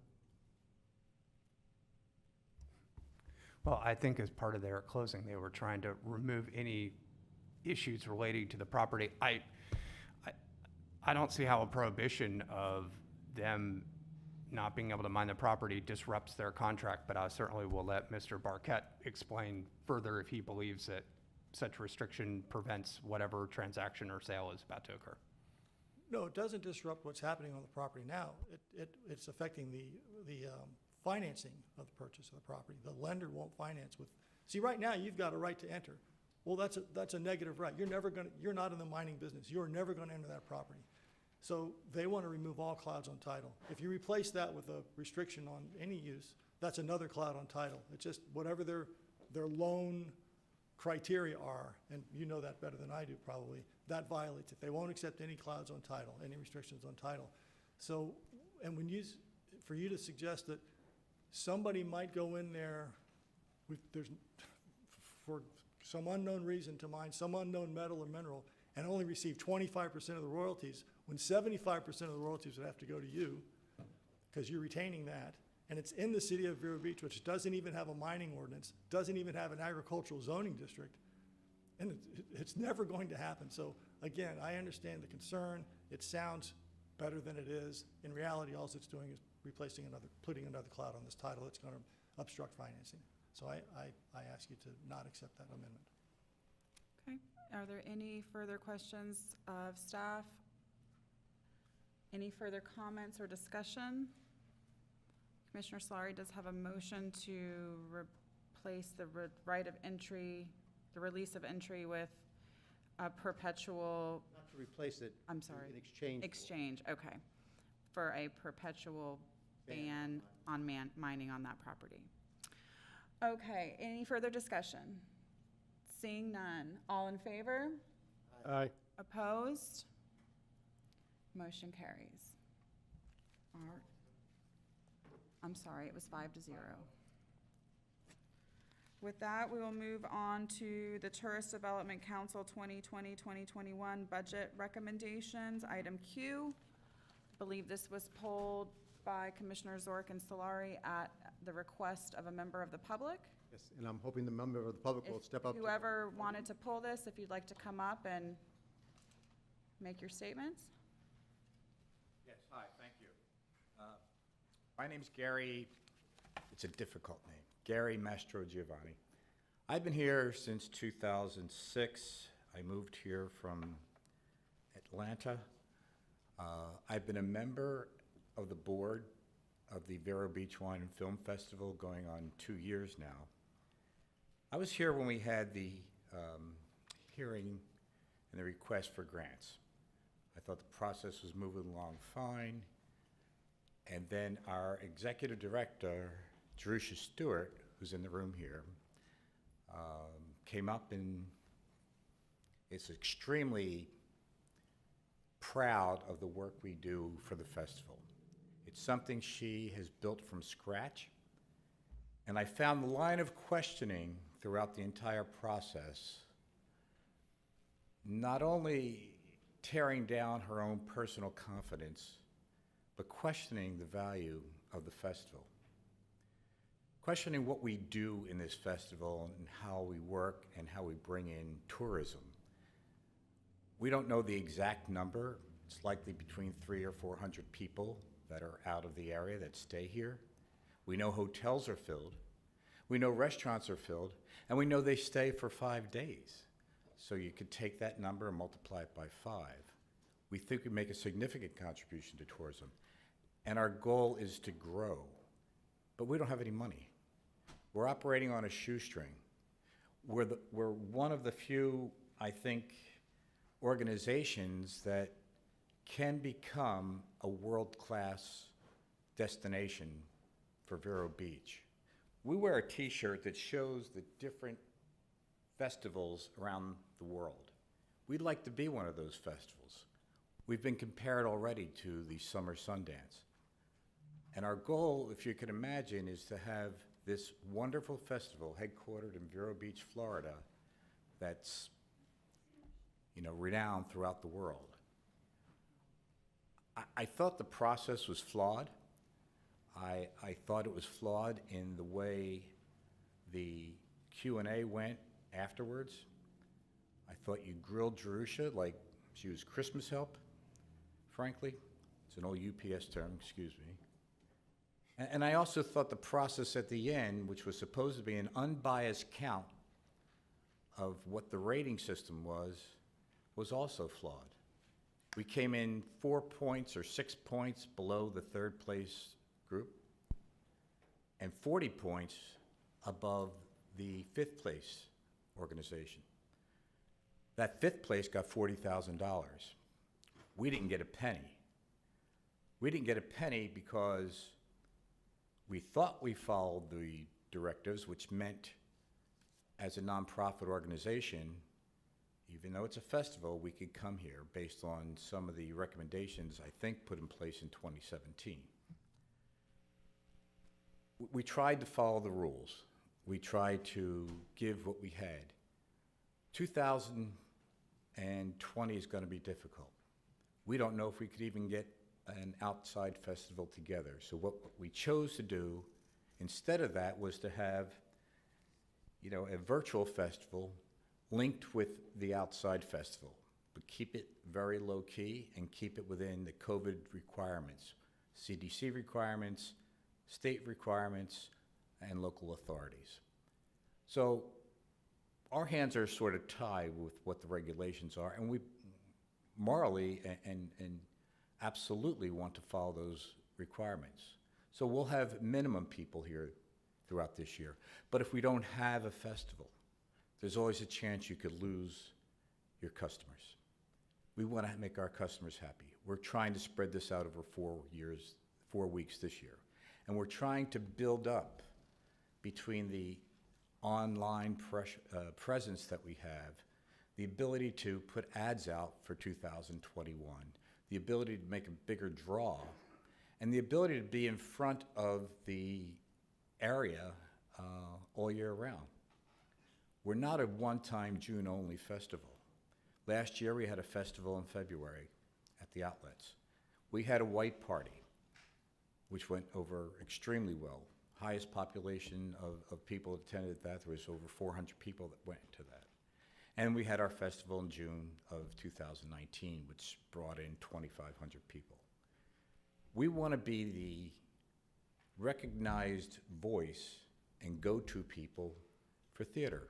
Well, I think as part of their closing, they were trying to remove any issues relating to the property. I don't see how a prohibition of them not being able to mine the property disrupts their contract, but I certainly will let Mr. Barquette explain further if he believes that such restriction prevents whatever transaction or sale is about to occur. No, it doesn't disrupt what's happening on the property now. It's affecting the financing of the purchase of the property. The lender won't finance with, see, right now you've got a right to enter. Well, that's a negative right. You're not in the mining business. You're never gonna enter that property. So they want to remove all clouds on title. If you replace that with a restriction on any use, that's another cloud on title. It's just whatever their loan criteria are, and you know that better than I do probably, that violates it. They won't accept any clouds on title, any restrictions on title. So, and for you to suggest that somebody might go in there for some unknown reason to mine some unknown metal or mineral and only receive 25% of the royalties, when 75% of the royalties would have to go to you, because you're retaining that, and it's in the city of Vero Beach, which doesn't even have a mining ordinance, doesn't even have an agricultural zoning district, and it's never going to happen. So again, I understand the concern. It sounds better than it is. In reality, all it's doing is putting another cloud on this title. It's going to obstruct financing. So I ask you to not accept that amendment. Okay. Are there any further questions of staff? Any further comments or discussion? Commissioner Solari does have a motion to replace the right of entry, the release of entry with a perpetual. Not to replace it. I'm sorry. In exchange. Exchange, okay. For a perpetual ban on mining on that property. Okay, any further discussion? Seeing none. All in favor? Aye. Opposed? Motion carries. All right. I'm sorry, it was 5-0. With that, we will move on to the Tourist Development Council 2020-2021 budget recommendations. Item Q. I believe this was pulled by Commissioner Zork and Solari at the request of a member of the public. Yes, and I'm hoping the member of the public will step up. Whoever wanted to pull this, if you'd like to come up and make your statements. Yes, hi, thank you. My name's Gary, it's a difficult name, Gary Mastro Giovanni. I've been here since 2006. I moved here from Atlanta. I've been a member of the board of the Vero Beach Wine and Film Festival going on 2 years now. I was here when we had the hearing and the request for grants. I thought the process was moving along fine. And then our executive director, Jerusha Stewart, who's in the room here, came up and is extremely proud of the work we do for the festival. It's something she has built from scratch, And I found the line of questioning throughout the entire process not only tearing down her own personal confidence, but questioning the value of the festival. Questioning what we do in this festival and how we work and how we bring in tourism. We don't know the exact number. It's likely between 300 or 400 people that are out of the area that stay here. We know hotels are filled. We know restaurants are filled. And we know they stay for 5 days. So you could take that number and multiply it by 5. We think we make a significant contribution to tourism. And our goal is to grow. But we don't have any money. We're operating on a shoestring. We're one of the few, I think, organizations that can become a world-class destination for Vero Beach. We wear a t-shirt that shows the different festivals around the world. We'd like to be one of those festivals. We've been compared already to the Summer Sundance. And our goal, if you can imagine, is to have this wonderful festival headquartered in Vero Beach, Florida, that's, renowned throughout the world. I thought the process was flawed. I thought it was flawed in the way the Q&A went afterwards. I thought you grilled Jerusha like she was Christmas help, frankly. It's an old UPS term, excuse me. And I also thought the process at the end, which was supposed to be an unbiased count of what the rating system was also flawed. We came in 4 points or 6 points below the third place group and 40 points above the fifth place organization. That fifth place got $40,000. We didn't get a penny. We didn't get a penny because we thought we followed the directives, which meant as a nonprofit organization, even though it's a festival, we could come here based on some of the recommendations, I think, put in place in 2017. We tried to follow the rules. We tried to give what we had. 2020 is going to be difficult. We don't know if we could even get an outside festival together. So what we chose to do instead of that was to have, a virtual festival linked with the outside festival, but keep it very low key and keep it within the COVID requirements, CDC requirements, state requirements, and local authorities. So our hands are sort of tied with what the regulations are, and we morally and absolutely want to follow those requirements. So we'll have minimum people here throughout this year. But if we don't have a festival, there's always a chance you could lose your customers. We want to make our customers happy. We're trying to spread this out over 4 weeks this year. And we're trying to build up between the online presence that we have, the ability to put ads out for 2021, the ability to make a bigger draw, and the ability to be in front of the area all year round. We're not a one-time June-only festival. Last year we had a festival in February at the outlets. We had a white party, which went over extremely well. Highest population of people attended that. There was over 400 people that went to that. And we had our festival in June of 2019, which brought in 2,500 people. We want to be the recognized voice and go-to people for theater.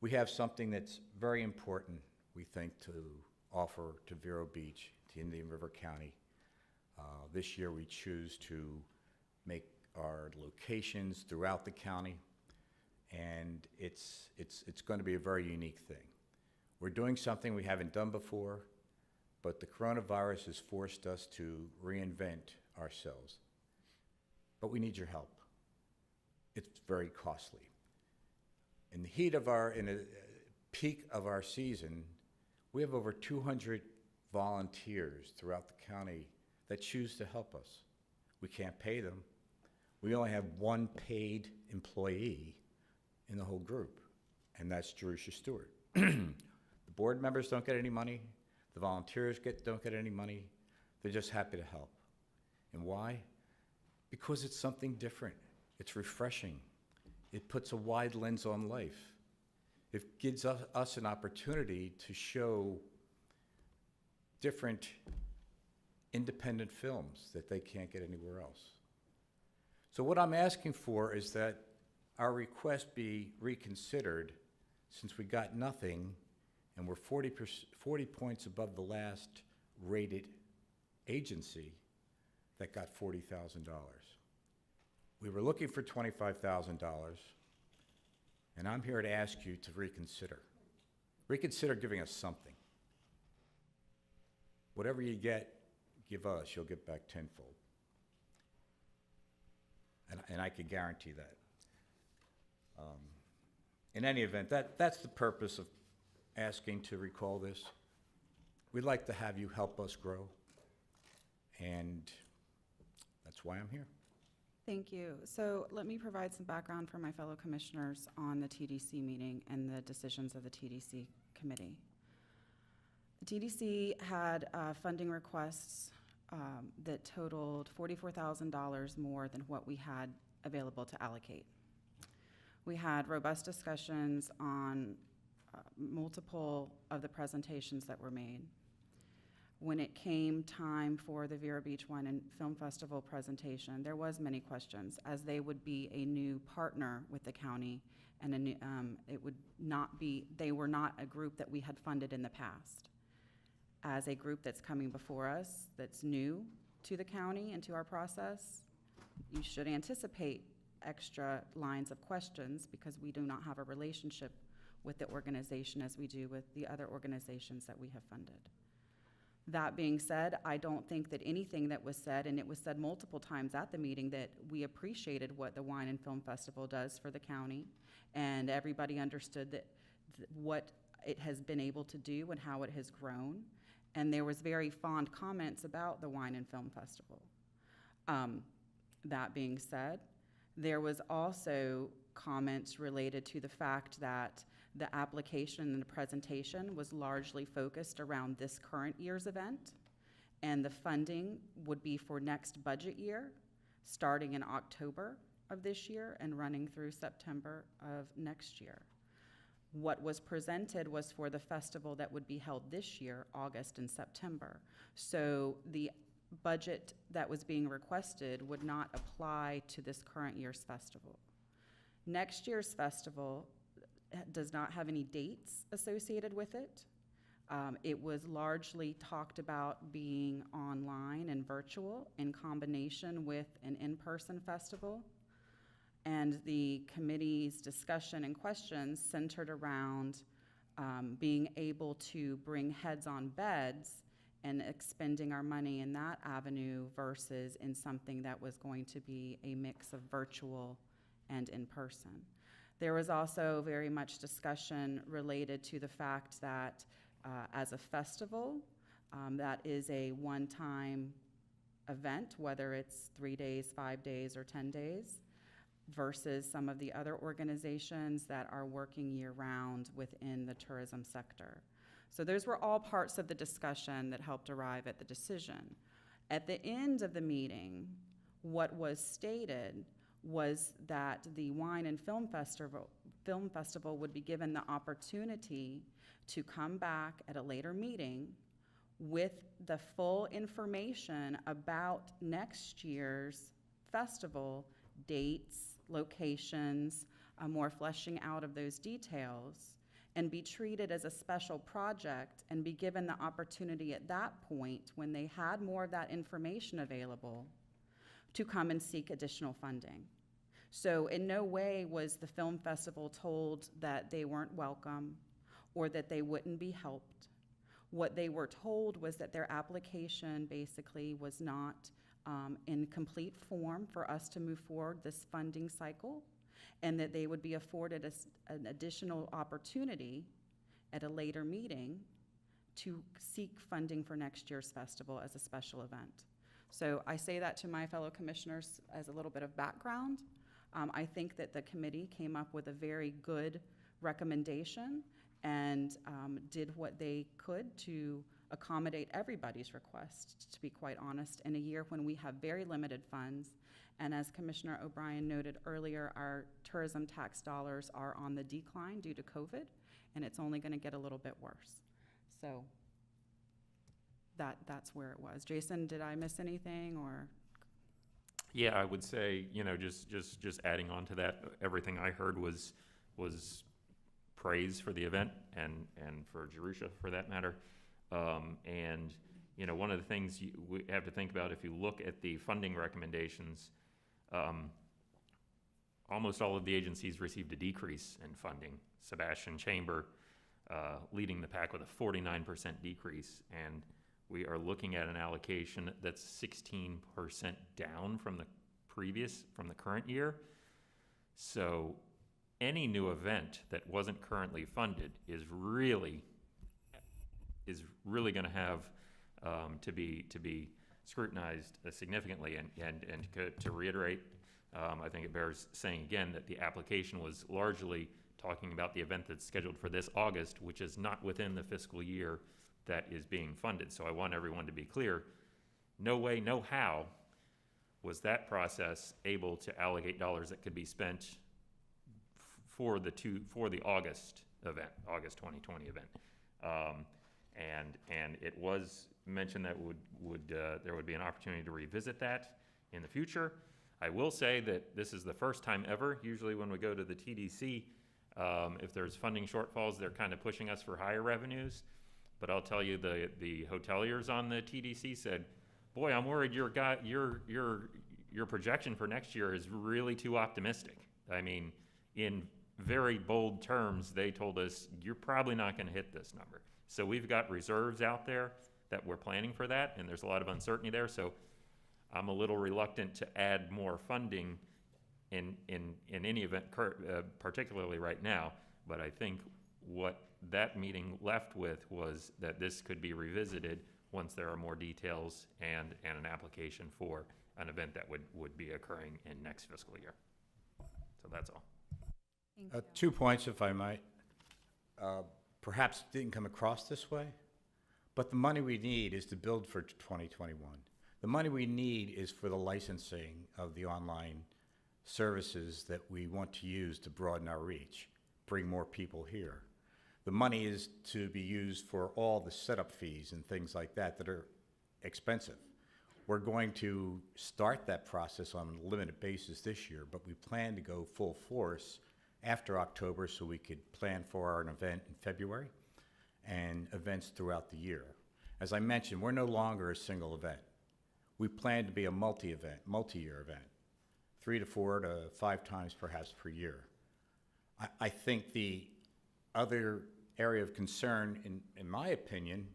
We have something that's very important, we think, to offer to Vero Beach, to Indian River County. This year we choose to make our locations throughout the county, and it's going to be a very unique thing. We're doing something we haven't done before, but the coronavirus has forced us to reinvent ourselves. But we need your help. It's very costly. In the heat of in a peak of our season, we have over 200 volunteers throughout the county that choose to help us. We can't pay them. we only have one paid employee in the whole group, and that's Jerusha Stewart. The board members don't get any money. The volunteers don't get any money. They're just happy to help. And why? Because it's something different. It's refreshing. It puts a wide lens on life. It gives us an opportunity to show different independent films that they can't get anywhere else. So what I'm asking for is that our request be reconsidered, since we got nothing and we're 40 points above the last rated agency that got $40,000. We were looking for $25,000, and I'm here to ask you to reconsider. Reconsider giving us something. Whatever you get, give us, you'll get back tenfold. And I can guarantee that. In any event, that's the purpose of asking to recall this. We'd like to have you help us grow, and that's why I'm here. Thank you. So let me provide some background for my fellow commissioners on the TDC meeting and the decisions of the TDC committee. The TDC had funding requests that totaled $44,000 more than what we had available to allocate. We had robust discussions on multiple of the presentations that were made. When it came time for the Vero Beach Wine and Film Festival presentation, there was many questions, as they would be a new partner with the county, and they were not a group that we had funded in the past. As a group that's coming before us, that's new to the county and to our process, you should anticipate extra lines of questions, because we do not have a relationship with the organization as we do with the other organizations that we have funded. That being said, I don't think that anything that was said, and it was said multiple times at the meeting, that we appreciated what the Wine and Film Festival does for the county, and everybody understood that what it has been able to do and how it has grown. And there was very fond comments about the Wine and Film Festival. That being said, there was also comments related to the fact that the application and the presentation was largely focused around this current year's event, and the funding would be for next budget year, starting in October of this year and running through September of next year. What was presented was for the festival that would be held this year, August and September. So the budget that was being requested would not apply to this current year's festival. Next year's festival does not have any dates associated with it. It was largely talked about being online and virtual in combination with an in-person festival. And the committee's discussion and questions centered around being able to bring heads on beds and expending our money in that avenue versus in something that was going to be a mix of virtual and in-person. There was also very much discussion related to the fact that as a festival, that is a one-time event, whether it's 3 days, 5 days, or 10 days, versus some of the other organizations that are working year-round within the tourism sector. So those were all parts of the discussion that helped arrive at the decision. At the end of the meeting, what was stated was that the Wine and Film Festival would be given the opportunity to come back at a later meeting with the full information about next year's festival, dates, locations, more fleshing out of those details, and be treated as a special project and be given the opportunity at that point, when they had more of that information available, to come and seek additional funding. So in no way was the film festival told that they weren't welcome or that they wouldn't be helped. What they were told was that their application basically was not in complete form for us to move forward this funding cycle, and that they would be afforded an additional opportunity at a later meeting to seek funding for next year's festival as a special event. So I say that to my fellow commissioners as a little bit of background. I think that the committee came up with a very good recommendation and did what they could to accommodate everybody's request, to be quite honest, in a year when we have very limited funds. And as Commissioner O'Brien noted earlier, our tourism tax dollars are on the decline due to COVID, and it's only going to get a little bit worse. So that's where it was. Jason, did I miss anything, or? Yeah, I would say, you know, just adding on to that, everything I heard was praise for the event and for Jerusha for that matter. And, you know, one of the things we have to think about, if you look at the funding recommendations, almost all of the agencies received a decrease in funding. Sebastian Chamber leading the pack with a 49% decrease, and we are looking at an allocation that's 16% down from the current year. So any new event that wasn't currently funded is really going to have to be scrutinized significantly. And to reiterate, I think it bears saying again that the application was largely talking about the event that's scheduled for this August, which is not within the fiscal year that is being funded. So I want everyone to be clear, no way, no how was that process able to allocate dollars that could be spent for the August event, August 2020 event. And it was mentioned that there would be an opportunity to revisit that in the future. I will say that this is the first time ever. Usually when we go to the TDC, if there's funding shortfalls, they're kind of pushing us for higher revenues. But I'll tell you, the hoteliers on the TDC said, "Boy, I'm worried your projection for next year is really too optimistic." I mean, in very bold terms, they told us, "You're probably not going to hit this number." So we've got reserves out there that we're planning for that, and there's a lot of uncertainty there. So I'm a little reluctant to add more funding in any event, particularly right now. But I think what that meeting left with was that this could be revisited once there are more details and an application for an event that would be occurring in next fiscal year. So that's all. Thank you. 2 points, if I might. Perhaps didn't come across this way, but the money we need is to build for 2021. The money we need is for the licensing of the online services that we want to use to broaden our reach, bring more people here. The money is to be used for all the setup fees and things like that that are expensive. We're going to start that process on a limited basis this year, but we plan to go full force after October so we could plan for an event in February and events throughout the year. As I mentioned, we're no longer a single event. We plan to be a multi-year event, 3 to 4 to 5 times perhaps per year. I think the other area of concern, in my opinion,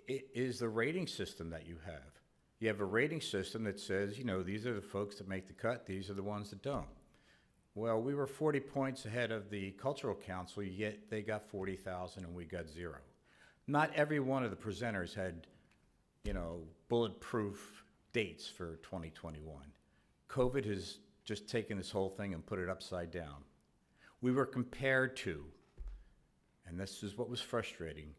is the rating system that you have. You have a rating system that says, you know, these are the folks that make the cut, these are the ones that don't. Well, we were 40 points ahead of the Cultural Council, yet they got 40,000 and we got 0. Not every one of the presenters had, you know, bulletproof dates for 2021. COVID has just taken this whole thing and put it upside down. We were compared to, and this is what was frustrating,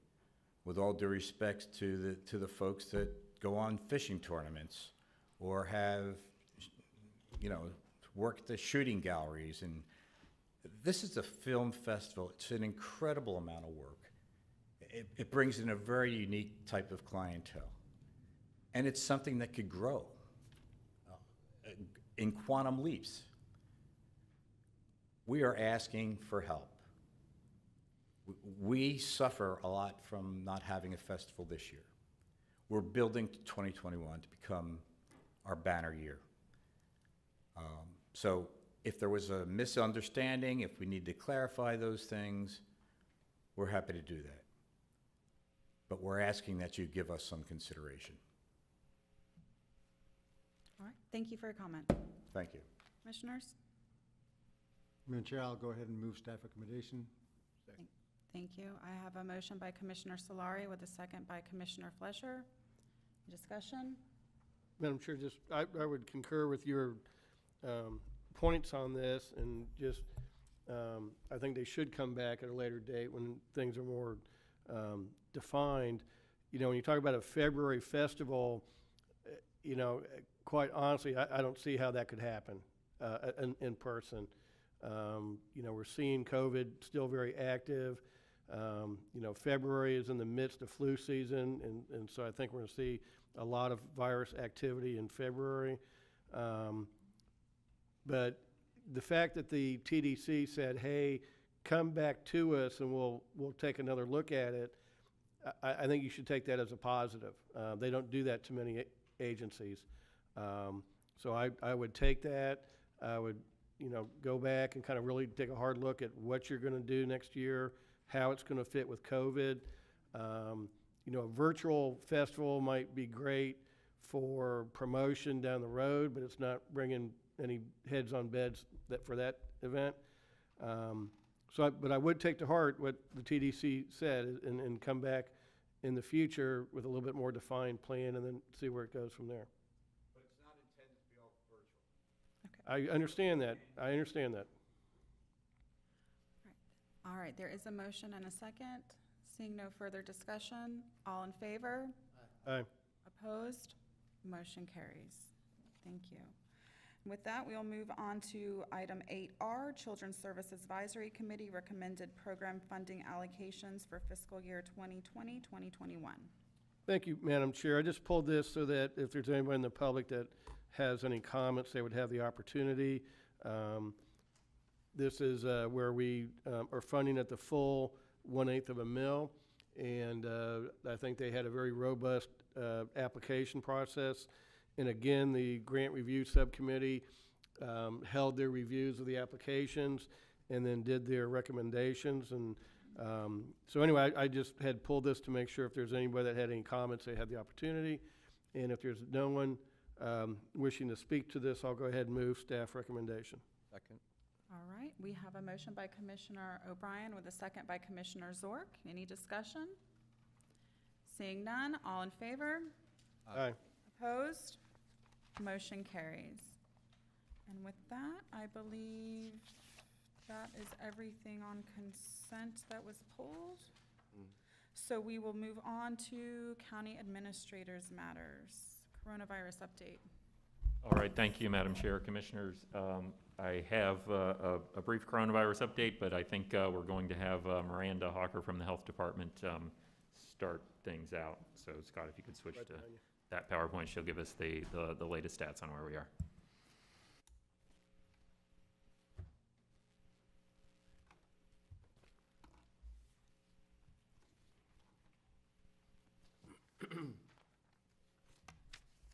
with all due respect to the folks that go on fishing tournaments or have, you know, work at the shooting galleries. And this is a film festival. It's an incredible amount of work. It brings in a very unique type of clientele. And it's something that could grow in quantum leaps. We are asking for help. We suffer a lot from not having a festival this year. We're building to 2021 to become our banner year. So if there was a misunderstanding, if we need to clarify those things, we're happy to do that. But we're asking that you give us some consideration. All right, thank you for your comment. Thank you. Commissioners? Madam Chair, I'll go ahead and move staff recommendation. Thank you. I have a motion by Commissioner Solari with a second by Commissioner Flesher. Discussion? Madam Chair, just, I would concur with your points on this, and just, I think they should come back at a later date when things are more defined. You know, when you talk about a February festival, you know, quite honestly, I don't see how that could happen in person. You know, we're seeing COVID still very active. You know, February is in the midst of flu season, and so I think we're going to see a lot of virus activity in February. But the fact that the TDC said, hey, come back to us and we'll take another look at it, I think you should take that as a positive. They don't do that to many agencies. So I would take that. I would, you know, go back and kind of really take a hard look at what you're going to do next year, how it's going to fit with COVID. You know, a virtual festival might be great for promotion down the road, but it's not bringing any heads on beds for that event. But I would take to heart what the TDC said and come back in the future with a little bit more defined plan and then see where it goes from there. But it's not intended to be all virtual. I understand that. I understand that. All right, there is a motion and a second. Seeing no further discussion, all in favor? Aye. Opposed? Motion carries. Thank you. With that, we'll move on to item 8R, Children's Services Advisory Committee recommended program funding allocations for fiscal year 2020-2021. Thank you, Madam Chair. I just pulled this so that if there's anyone in the public that has any comments, they would have the opportunity. This is where we are funding at the full 1/8 of a mil, and I think they had a very robust application process. And again, the grant review subcommittee held their reviews of the applications and then did their recommendations. And so anyway, I just had pulled this to make sure if there's anybody that had any comments, they had the opportunity. And if there's no one wishing to speak to this, I'll go ahead and move staff recommendation. Second. All right, we have a motion by Commissioner O'Brien with a second by Commissioner Zork. Any discussion? Seeing none, all in favor? Aye. Opposed? Motion carries. And with that, I believe that is everything on consent that was pulled. So we will move on to county administrators matters. Coronavirus update. All right, thank you, Madam Chair, Commissioners. I have a brief coronavirus update, but I think we're going to have Miranda Hawker from the Health Department start things out. So Scott, if you could switch to that PowerPoint, she'll give us the latest stats on where we are.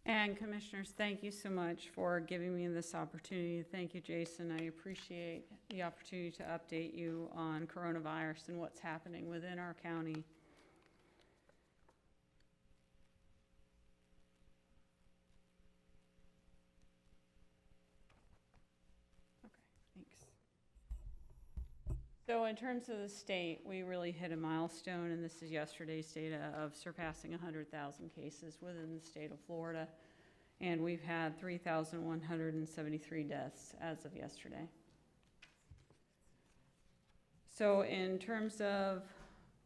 And Commissioners, thank you so much for giving me this opportunity. Thank you, Jason. I appreciate the opportunity to update you on coronavirus and what's happening within our county. Okay, thanks. So in terms of the state, we really hit a milestone, and this is yesterday's data, of surpassing 100,000 cases within the state of Florida. And we've had 3,173 deaths as of yesterday. So in terms of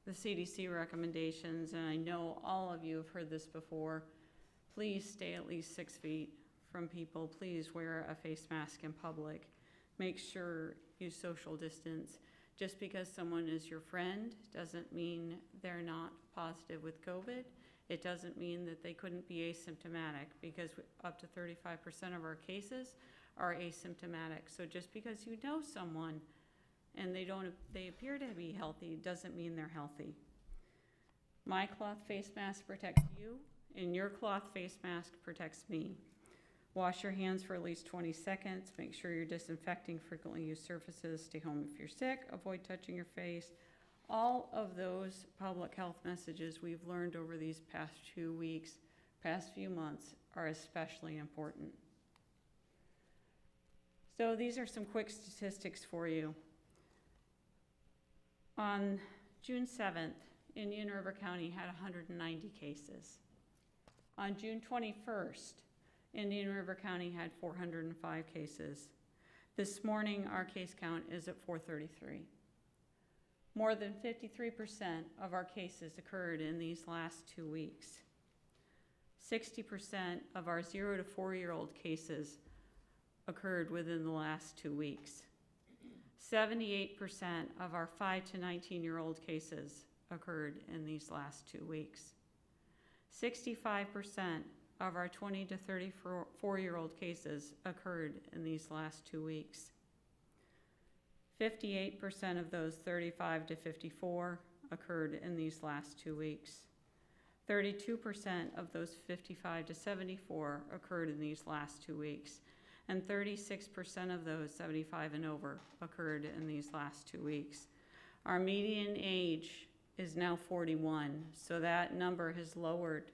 the CDC recommendations, and I know all of you have heard this before, please stay at least 6 feet from people. Please wear a face mask in public. Make sure you social distance. Just because someone is your friend doesn't mean they're not positive with COVID. It doesn't mean that they couldn't be asymptomatic, because up to 35% of our cases are asymptomatic. So just because you know someone and they appear to be healthy doesn't mean they're healthy. My cloth face mask protects you, and your cloth face mask protects me. Wash your hands for at least 20 seconds. Make sure you're disinfecting frequently used surfaces. Stay home if you're sick. Avoid touching your face. All of those public health messages we've learned over these past 2 weeks, past few months, are especially important. So these are some quick statistics for you. On June 7th, Indian River County had 190 cases. On June 21st, Indian River County had 405 cases. This morning, our case count is at 433. More than 53% of our cases occurred in these last 2 weeks. 60% of our 0 to 4-year-old cases occurred within the last 2 weeks. 78% of our 5 to 19-year-old cases occurred in these last 2 weeks. 65% of our 20 to 34-year-old cases occurred in these last 2 weeks. 58% of those 35 to 54 occurred in these last 2 weeks. 32% of those 55 to 74 occurred in these last 2 weeks. And 36% of those 75 and over occurred in these last 2 weeks. Our median age is now 41, so that number has lowered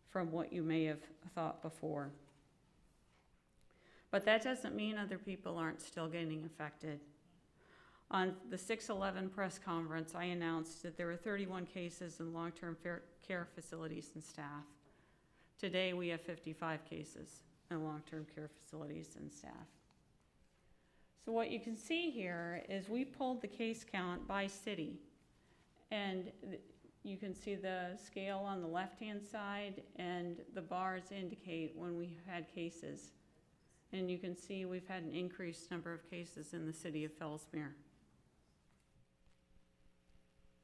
from what you may have thought before. But that doesn't mean other people aren't still getting affected. On the 6/11 press conference, I announced that there were 31 cases in long-term care facilities and staff. Today, we have 55 cases in long-term care facilities and staff. So what you can see here is we pulled the case count by city, and you can see the scale on the left-hand side, and the bars indicate when we had cases. And you can see we've had an increased number of cases in the city of Fellsmere.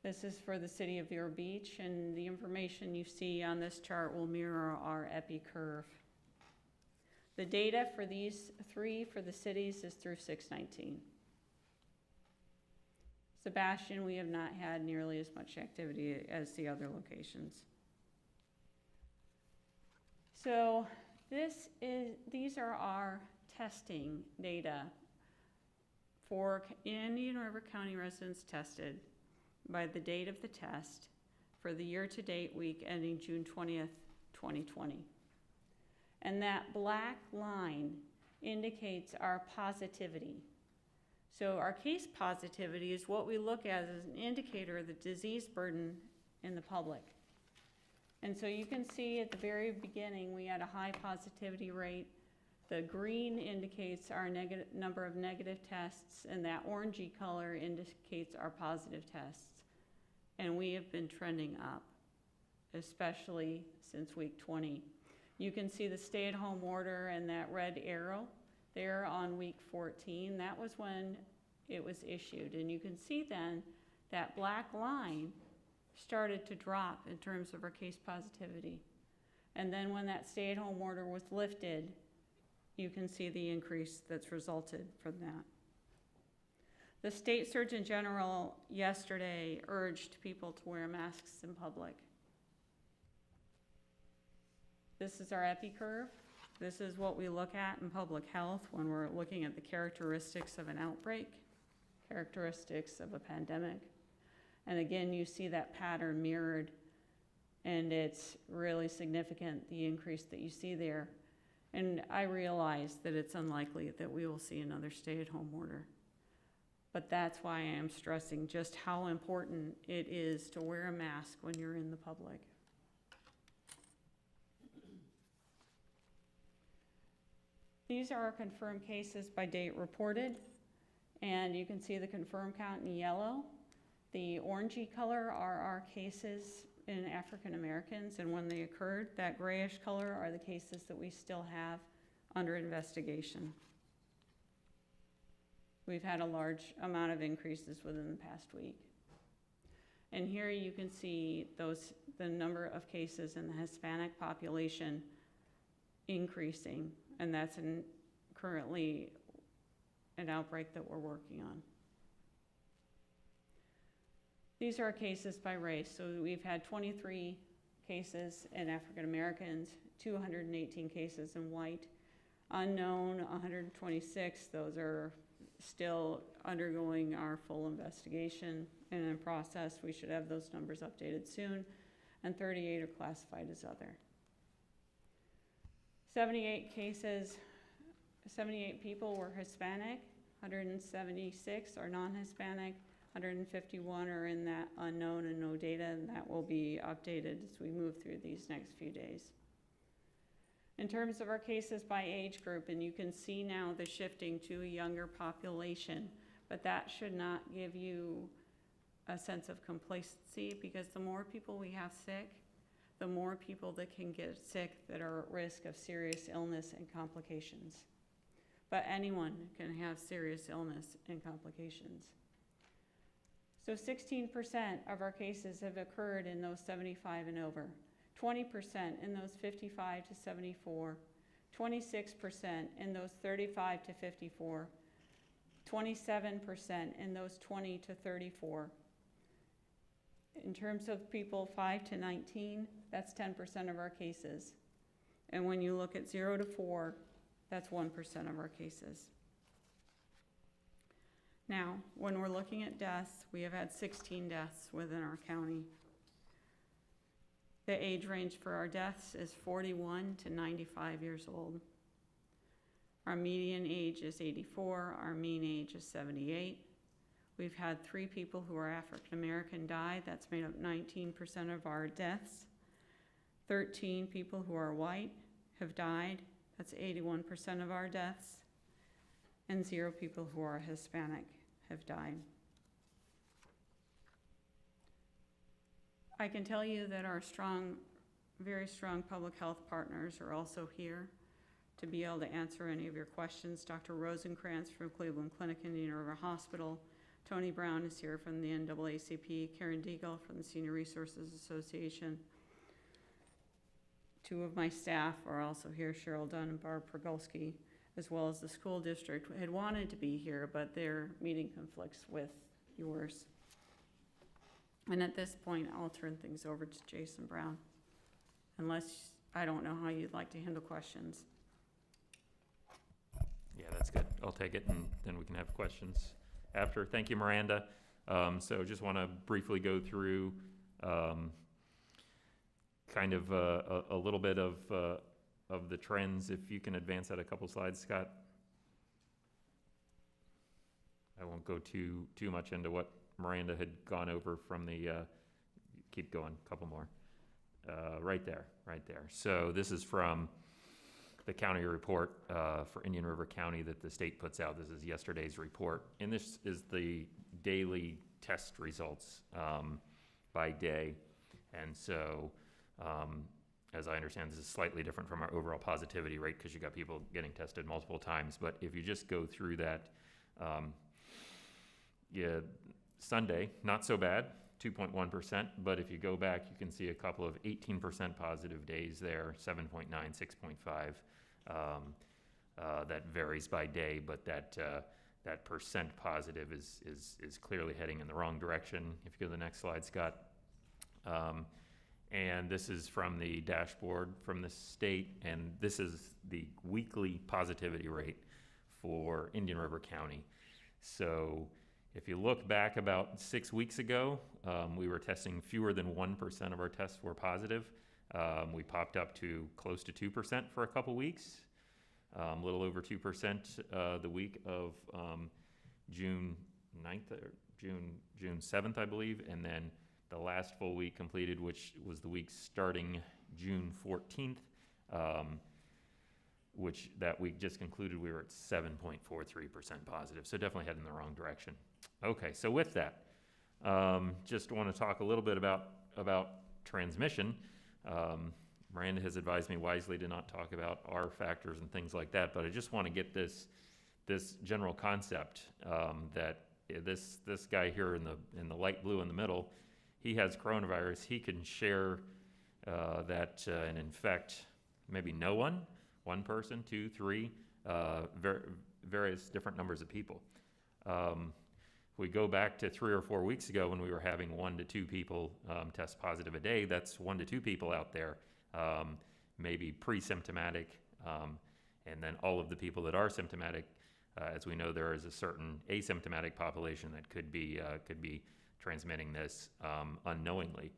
This is for the city of Vero Beach, and the information you see on this chart will mirror our EPI curve. The data for these three for the cities is through 6/19. Sebastian, we have not had nearly as much activity as the other locations. So these are our testing data for Indian River County residents tested by the date of the test for the year-to-date week ending June 20th, 2020. And that black line indicates our positivity. So our case positivity is what we look at as an indicator of the disease burden in the public. And so you can see at the very beginning, we had a high positivity rate. The green indicates our number of negative tests, and that orangey color indicates our positive tests. And we have been trending up, especially since week 20. You can see the stay-at-home order and that red arrow there on week 14. That was when it was issued. And you can see then that black line started to drop in terms of our case positivity. And then when that stay-at-home order was lifted, you can see the increase that's resulted from that. The State Surgeon General yesterday urged people to wear masks in public. This is our EPI curve. This is what we look at in public health when we're looking at the characteristics of an outbreak, characteristics of a pandemic. And again, you see that pattern mirrored, and it's really significant, the increase that you see there. And I realize that it's unlikely that we will see another stay-at-home order. But that's why I am stressing just how important it is to wear a mask when you're in the public. These are our confirmed cases by date reported, and you can see the confirmed count in yellow. The orangey color are our cases in African Americans and when they occurred. That grayish color are the cases that we still have under investigation. We've had a large amount of increases within the past week. And here you can see the number of cases in the Hispanic population increasing, and that's currently an outbreak that we're working on. These are cases by race. So we've had 23 cases in African Americans, 218 cases in white, unknown 126. Those are still undergoing our full investigation and in process. We should have those numbers updated soon. And 38 are classified as other. 78 cases, 78 people were Hispanic, 176 are non-Hispanic, 151 are in that unknown and no data, and that will be updated as we move through these next few days. In terms of our cases by age group, and you can see now the shifting to a younger population, but that should not give you a sense of complacency, because the more people we have sick, the more people that can get sick that are at risk of serious illness and complications. But anyone can have serious illness and complications. So 16% of our cases have occurred in those 75 and over, 20% in those 55 to 74, 26% in those 35 to 54, 27% in those 20 to 34. In terms of people 5 to 19, that's 10% of our cases. And when you look at 0 to 4, that's 1% of our cases. Now, when we're looking at deaths, we have had 16 deaths within our county. The age range for our deaths is 41 to 95 years old. Our median age is 84, our mean age is 78. We've had 3 people who are African American die. That's made up 19% of our deaths. 13 people who are white have died. That's 81% of our deaths. And 0 people who are Hispanic have died. I can tell you that our very strong public health partners are also here to be able to answer any of your questions. Dr. Rosenkrantz from Cleveland Clinic and Indian River Hospital. Tony Brown is here from the NAACP. Karen Deagle from the Senior Resources Association. 2 of my staff are also here, Cheryl Dunn and Barb Progolski, as well as the school district had wanted to be here, but their meeting conflicts with yours. And at this point, I'll turn things over to Jason Brown, unless, I don't know how you'd like to handle questions. Yeah, that's good. I'll take it, and then we can have questions after. Thank you, Miranda. So just want to briefly go through kind of a little bit of the trends. If you can advance that a couple slides, Scott. I won't go too much into what Miranda had gone over from the, keep going, a couple more. Right there. So this is from the county report for Indian River County that the state puts out. This is yesterday's report. And this is the daily test results by day. And so, as I understand, this is slightly different from our overall positivity rate because you got people getting tested multiple times. But if you just go through that, yeah, Sunday, not so bad, 2.1%. But if you go back, you can see a couple of 18% positive days there, 7.9, 6.5. That varies by day, but that percent positive is clearly heading in the wrong direction. If you go to the next slide, Scott. And this is from the dashboard from the state, and this is the weekly positivity rate for Indian River County. So if you look back about 6 weeks ago, we were testing fewer than 1% of our tests were positive. We popped up to close to 2% for a couple weeks, a little over 2% the week of June 9th or June 7th, I believe, and then the last full week completed, which was the week starting June 14th, which that week just concluded, we were at 7.43% positive. So definitely heading in the wrong direction. Okay, so with that, just want to talk a little bit about transmission. Miranda has advised me wisely to not talk about R factors and things like that, but I just want to get this general concept that this guy here in the light blue in the middle, he has coronavirus. He can share that and infect maybe no one person, 2, 3, various different numbers of people. We go back to 3 or 4 weeks ago when we were having 1 to 2 people test positive a day. That's 1 to 2 people out there, maybe pre-symptomatic, and then all of the people that are symptomatic. As we know, there is a certain asymptomatic population that could be transmitting this unknowingly.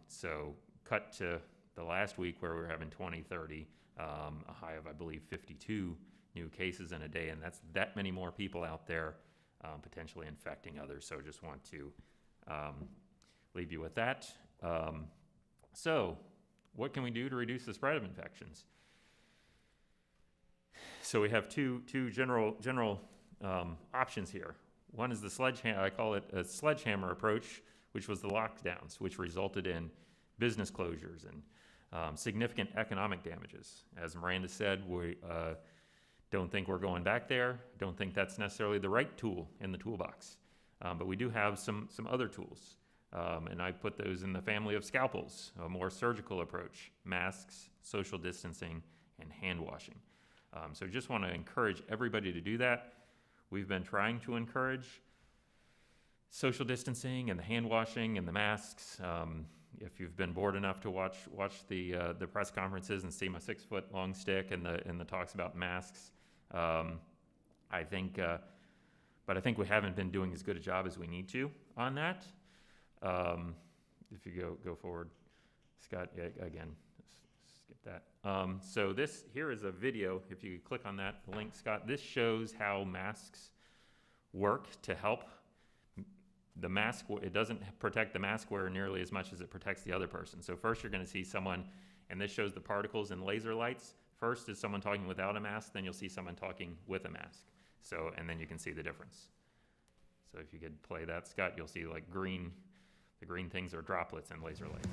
So cut to the last week where we were having 20, 30, a high of, I believe, 52 new cases in a day, and that's that many more people out there potentially infecting others. So just want to leave you with that. So what can we do to reduce the spread of infections? So we have two general options here. One is the sledgehammer, I call it a sledgehammer approach, which was the lockdowns, which resulted in business closures and significant economic damages. As Miranda said, we don't think we're going back there, don't think that's necessarily the right tool in the toolbox. But we do have some other tools, and I put those in the family of scalpels, a more surgical approach, masks, social distancing, and hand washing. So just want to encourage everybody to do that. We've been trying to encourage social distancing and the hand washing and the masks. If you've been bored enough to watch the press conferences and see my 6-foot long stick and the talks about masks, I think we haven't been doing as good a job as we need to on that. If you go forward, Scott, again, skip that. So this here is a video. If you click on that link, Scott, this shows how masks work to help the mask. It doesn't protect the mask wearer nearly as much as it protects the other person. So first you're going to see someone, and this shows the particles and laser lights. First is someone talking without a mask, then you'll see someone talking with a mask. So, and then you can see the difference. So if you could play that, Scott, you'll see like green, the green things are droplets and laser lights.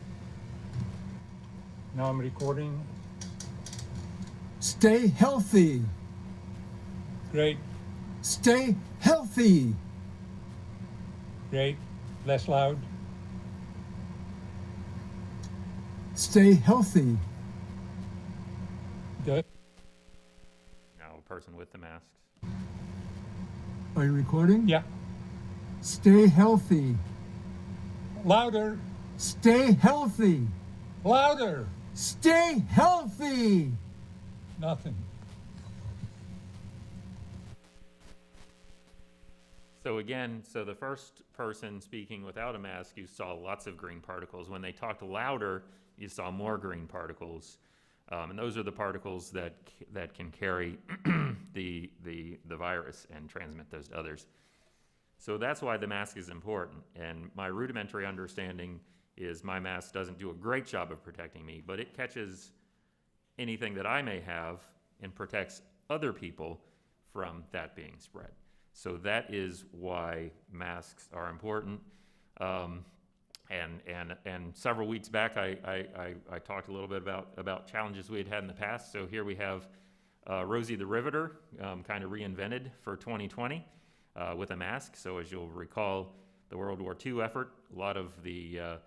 Now I'm recording. Stay healthy. Great, Stay healthy. great. Less loud. Stay healthy. Good. Now a person with the masks. Are you recording? Yeah. Stay healthy. Louder. Stay healthy. Louder. Stay healthy. Nothing. So again, so the first person speaking without a mask, you saw lots of green particles. When they talked louder, you saw more green particles. And those are the particles that can carry the virus and transmit those to others. So that's why the mask is important. And my rudimentary understanding is my mask doesn't do a great job of protecting me, but it catches anything that I may have and protects other people from that being spread. So that is why masks are important. And several weeks back, I talked a little bit about challenges we had in the past. So here we have Rosie the Riveter, kind of reinvented for 2020 with a mask. So as you'll recall, the World War II effort, a lot of the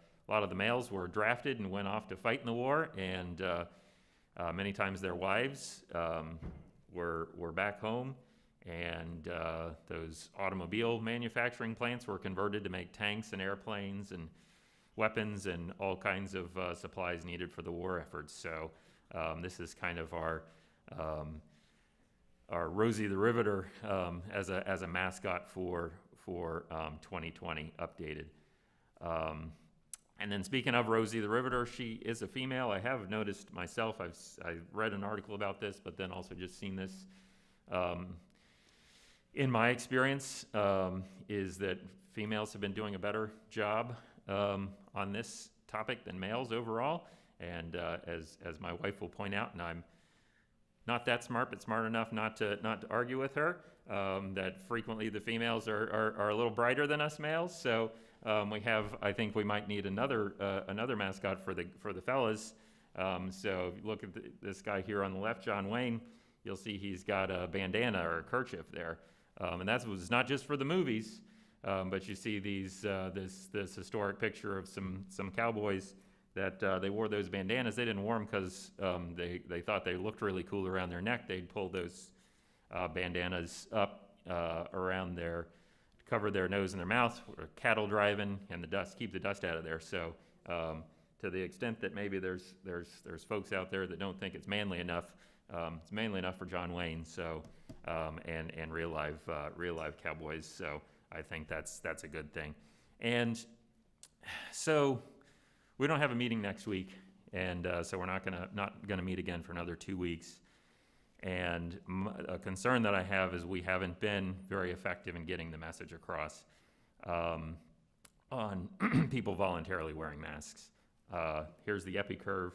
males were drafted and went off to fight in the war, and many times their wives were back home. And those automobile manufacturing plants were converted to make tanks and airplanes and weapons and all kinds of supplies needed for the war efforts. So this is kind of our Rosie the Riveter as a mascot for 2020 updated. And then speaking of Rosie the Riveter, she is a female. I have noticed myself, I read an article about this, but then also just seen this. In my experience, is that females have been doing a better job on this topic than males overall. And as my wife will point out, and I'm not that smart, but smart enough not to argue with her, that frequently the females are a little brighter than us males. So I think we might need another mascot for the fellas. So if you look at this guy here on the left, John Wayne, you'll see he's got a bandana or a kerchief there. And that was not just for the movies, but you see this historic picture of some cowboys that they wore those bandanas. They didn't wear them because they thought they looked really cool around their neck. They'd pull those bandanas up around to cover their nose and their mouth, or cattle driving, and keep the dust out of there. So to the extent that maybe there's folks out there that don't think it's manly enough, it's manly enough for John Wayne. So and real live cowboys. So I think that's a good thing. And so we don't have a meeting next week, and so we're not gonna meet again for another 2 weeks. And a concern that I have is we haven't been very effective in getting the message across on people voluntarily wearing masks. Here's the epi curve.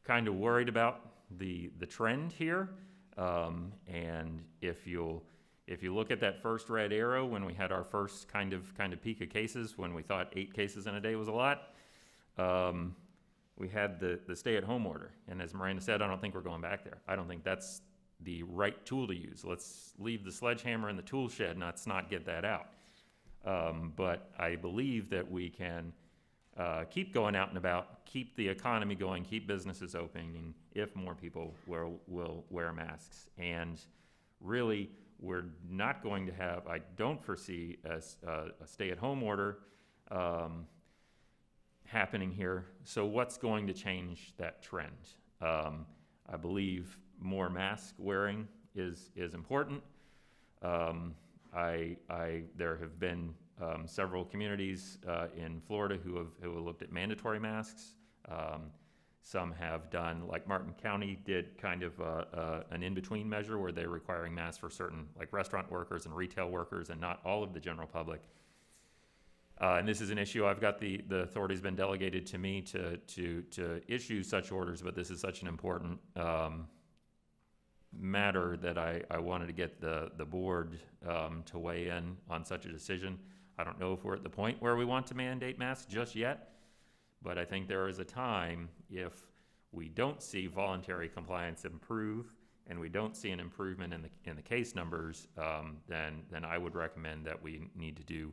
Kind of worried about the trend here. And if you look at that first red arrow, when we had our first kind of peak of cases, when we thought 8 cases in a day was a lot, we had the stay-at-home order. And as Miranda said, I don't think we're going back there. I don't think that's the right tool to use. Let's leave the sledgehammer in the tool shed, not get that out. But I believe that we can keep going out and about, keep the economy going, keep businesses opening if more people will wear masks. And really, we're not going to have, I don't foresee a stay-at-home order happening here. So what's going to change that trend? I believe more mask wearing is important. There have been several communities in Florida who have looked at mandatory masks. Some have done, like Martin County did, kind of an in-between measure where they're requiring masks for certain, like restaurant workers and retail workers, and not all of the general public. And this is an issue. I've got the authority's been delegated to me to issue such orders, but this is such an important matter that I wanted to get the board to weigh in on such a decision. I don't know if we're at the point where we want to mandate masks just yet, but I think there is a time, if we don't see voluntary compliance improve and we don't see an improvement in the case numbers, then I would recommend that we need to do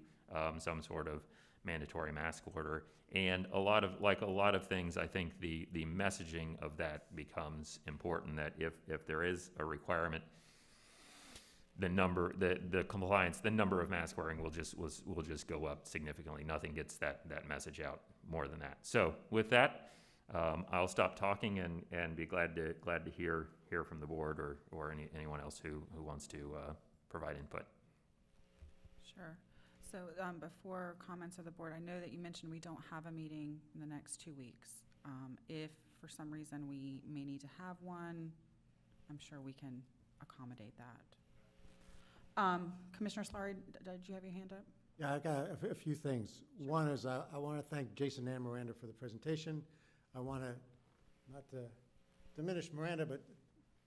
some sort of mandatory mask order. And a lot of things, I think the messaging of that becomes important, that if there is a requirement, the number of mask wearing will just go up significantly. Nothing gets that message out more than that. So with that, I'll stop talking and be glad to hear from the board or anyone else who wants to provide input. Sure. So before comments of the board, I know that you mentioned we don't have a meeting in the next 2 weeks. If for some reason we may need to have one, I'm sure we can accommodate that. Commissioner Solari, did you have your hand up? Yeah, I got a few things. One is I want to thank Jason and Miranda for the presentation. I want to, not to diminish Miranda, but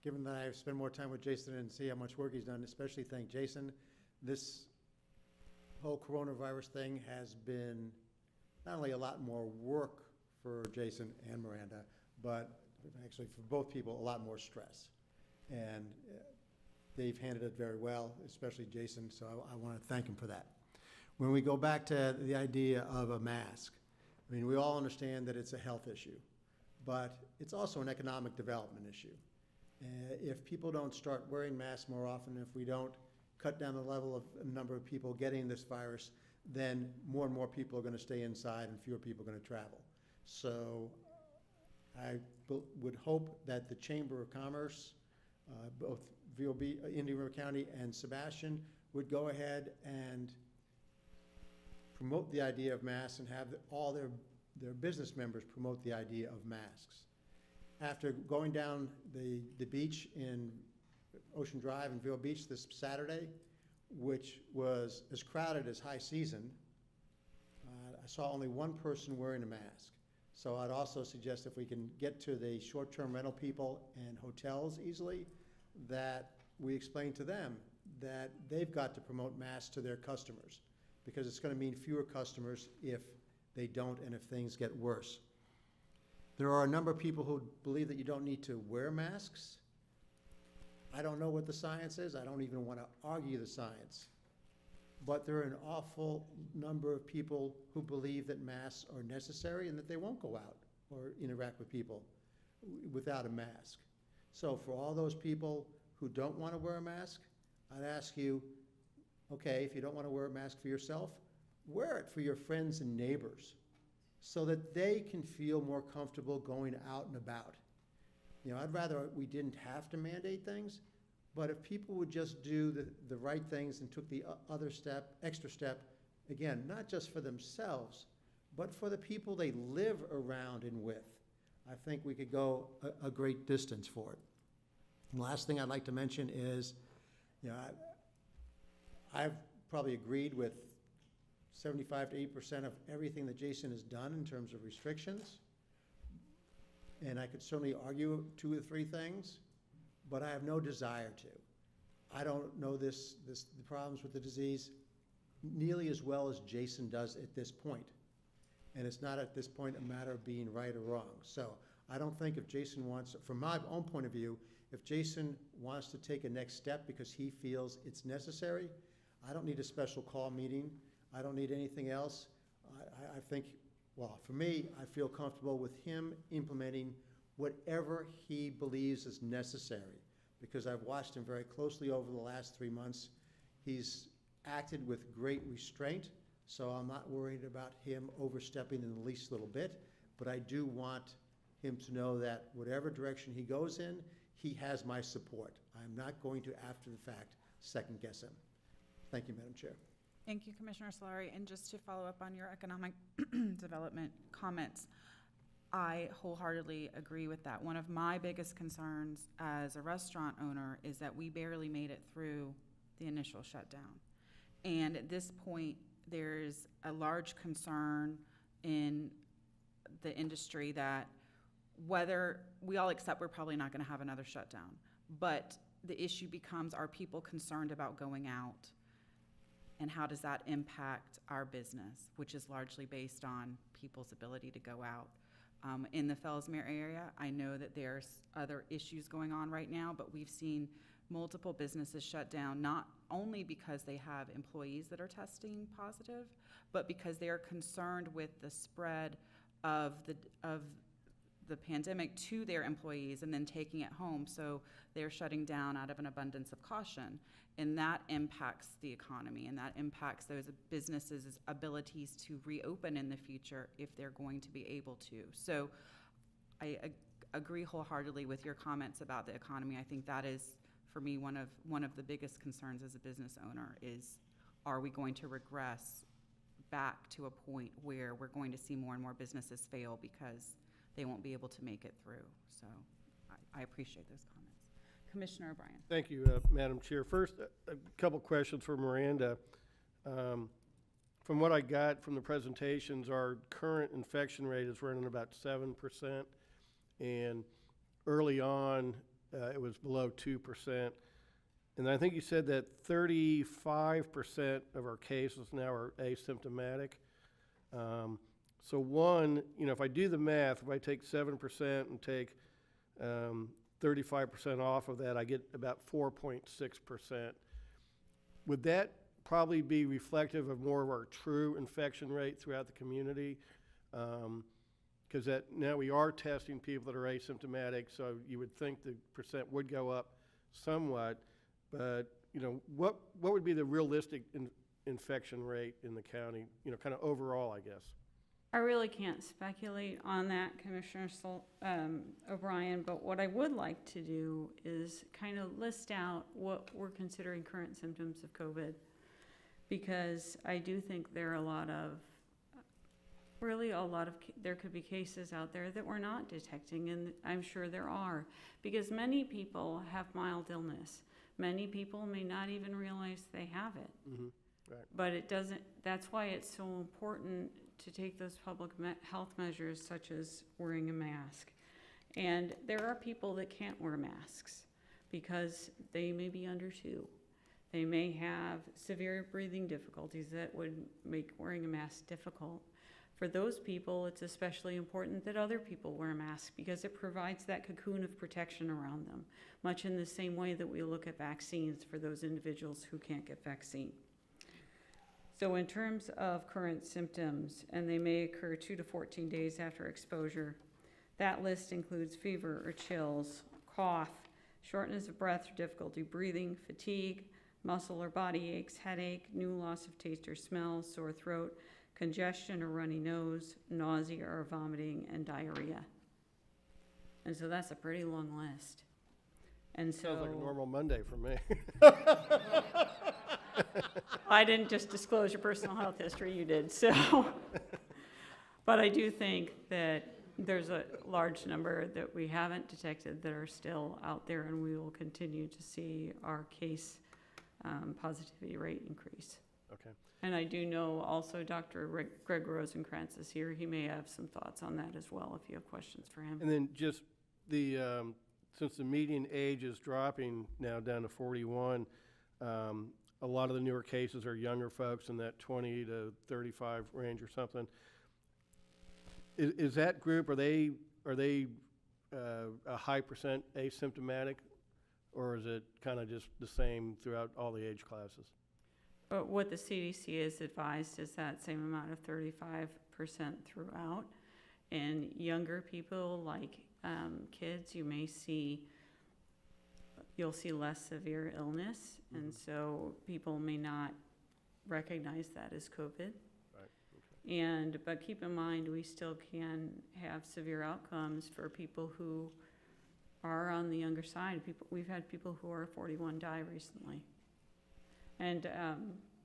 given that I've spent more time with Jason and see how much work he's done, especially thank Jason. This whole coronavirus thing has been not only a lot more work for Jason and Miranda, but actually for both people, a lot more stress. And they've handled it very well, especially Jason, so I want to thank him for that. When we go back to the idea of a mask, I mean, we all understand that it's a health issue, but it's also an economic development issue. If people don't start wearing masks more often, if we don't cut down the level of number of people getting this virus, then more and more people are going to stay inside and fewer people are going to travel. So I would hope that the Chamber of Commerce, both VOB, Indian River County and Sebastian, would go ahead and promote the idea of masks and have all their business members promote the idea of masks. After going down the beach in Ocean Drive and Vero Beach this Saturday, which was as crowded as high season, I saw only one person wearing a mask. So I'd also suggest if we can get to the short-term rental people and hotels easily, that we explain to them that they've got to promote masks to their customers, because it's going to mean fewer customers if they don't and if things get worse. There are a number of people who believe that you don't need to wear masks. I don't know what the science is. I don't even want to argue the science. But there are an awful number of people who believe that masks are necessary and that they won't go out or interact with people without a mask. So for all those people who don't want to wear a mask, I'd ask you, okay, if you don't want to wear a mask for yourself, wear it for your friends and neighbors so that they can feel more comfortable going out and about. You know, I'd rather we didn't have to mandate things, but if people would just do the right things and took the extra step, again, not just for themselves, but for the people they live around and with, I think we could go a great distance for it. And the last thing I'd like to mention is, you know, I've probably agreed with 75 to 80% of everything that Jason has done in terms of restrictions. And I could certainly argue 2 or 3 things, but I have no desire to. I don't know the problems with the disease nearly as well as Jason does at this point. And it's not at this point a matter of being right or wrong. So I don't think if Jason wants, from my own point of view, if Jason wants to take a next step because he feels it's necessary, I don't need a special call meeting. I don't need anything else. I think, well, for me, I feel comfortable with him implementing whatever he believes is necessary, because I've watched him very closely over the last 3 months. He's acted with great restraint, so I'm not worried about him overstepping in the least little bit, but I do want him to know that whatever direction he goes in, he has my support. I'm not going to, after the fact, second guess him. Thank you, Madam Chair. Thank you, Commissioner Solari. And just to follow up on your economic development comments, I wholeheartely agree with that. One of my biggest concerns as a restaurant owner is that we barely made it through the initial shutdown. And at this point, there's a large concern in the industry that whether we all accept we're probably not going to have another shutdown, but the issue becomes, are people concerned about going out? And how does that impact our business, which is largely based on people's ability to go out? In the Fellsmere area, I know that there's other issues going on right now, but we've seen multiple businesses shut down, not only because they have employees that are testing positive, but because they are concerned with the spread of the pandemic to their employees and then taking it home. So they're shutting down out of an abundance of caution. And that impacts the economy, and that impacts those businesses' abilities to reopen in the future if they're going to be able to. So I agree wholeheartedly with your comments about the economy. I think that is, for me, one of the biggest concerns as a business owner is, are we going to regress back to a point where we're going to see more and more businesses fail because they won't be able to make it through? So I appreciate those comments. Commissioner O'Brien. Thank you, Madam Chair. First, a couple questions for Miranda. From what I got from the presentations, our current infection rate is running about 7%, and early on, it was below 2%. And I think you said that 35% of our cases now are asymptomatic. So one, if I do the math, if I take 7% and take 35% off of that, I get about 4.6%. Would that probably be reflective of more of our true infection rate throughout the community? Because that now we are testing people that are asymptomatic, so you would think the percent would go up somewhat. But what would be the realistic infection rate in the county? Kind of overall, I guess. I really can't speculate on that, Commissioner O'Brien, but what I would like to do is kind of list out what we're considering current symptoms of COVID, because I do think there are there could be cases out there that we're not detecting, and I'm sure there are, because many people have mild illness. Many people may not even realize they have it. Mm-hmm. Right. But it doesn't, that's why it's so important to take those public health measures such as wearing a mask. And there are people that can't wear masks because they may be under 2. They may have severe breathing difficulties that would make wearing a mask difficult. For those people, it's especially important that other people wear masks because it provides that cocoon of protection around them, much in the same way that we look at vaccines for those individuals who can't get vaccine. So in terms of current symptoms, and they may occur 2 to 14 days after exposure, that list includes fever or chills, cough, shortness of breath or difficulty breathing, fatigue, muscle or body aches, headache, new loss of taste or smell, sore throat, congestion or runny nose, nausea or vomiting, and diarrhea. And so that's a pretty long list. And so sounds like a normal Monday for me. I didn't just disclose your personal health history, you did, so. But I do think that there's a large number that we haven't detected that are still out there, and we will continue to see our case positivity rate increase. Okay. And I do know also Dr. Greg Rosenkrantz is here. He may have some thoughts on that as well if you have questions for him. And then just the since the median age is dropping now down to 41, a lot of the newer cases are younger folks in that 20 to 35 range or something. Is that group, are they a high percent asymptomatic, or is it kind of just the same throughout all the age classes? But what the CDC has advised is that same amount of 35% throughout. And younger people, like kids, you'll see less severe illness, and so people may not recognize that as COVID. Right. But keep in mind, we still can have severe outcomes for people who are on the younger side. We've had people who are 41 die recently. And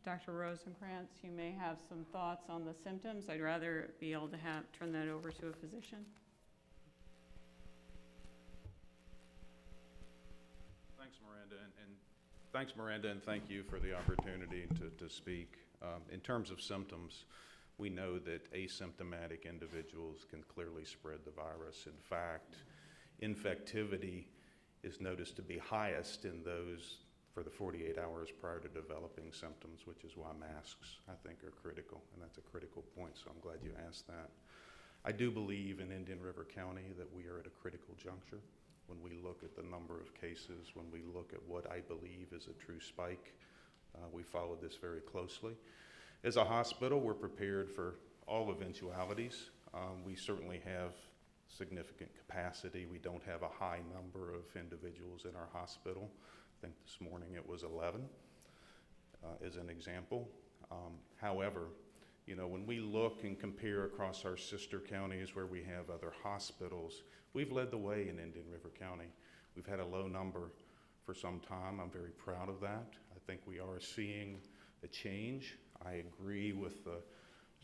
Dr. Rosenkrantz, you may have some thoughts on the symptoms. I'd rather be able to turn that over to a physician. Thanks, Miranda, and thank you for the opportunity to speak. In terms of symptoms, we know that asymptomatic individuals can clearly spread the virus. In fact, infectivity is noticed to be highest in those for the 48 hours prior to developing symptoms, which is why masks, I think, are critical, and that's a critical point, so I'm glad you asked that. I do believe in Indian River County that we are at a critical juncture when we look at the number of cases, when we look at what I believe is a true spike. We followed this very closely. As a hospital, we're prepared for all eventualities. We certainly have significant capacity. We don't have a high number of individuals in our hospital. I think this morning it was 11, as an example. However, when we look and compare across our sister counties where we have other hospitals, we've led the way in Indian River County. We've had a low number for some time. I'm very proud of that. I think we are seeing a change. I agree with the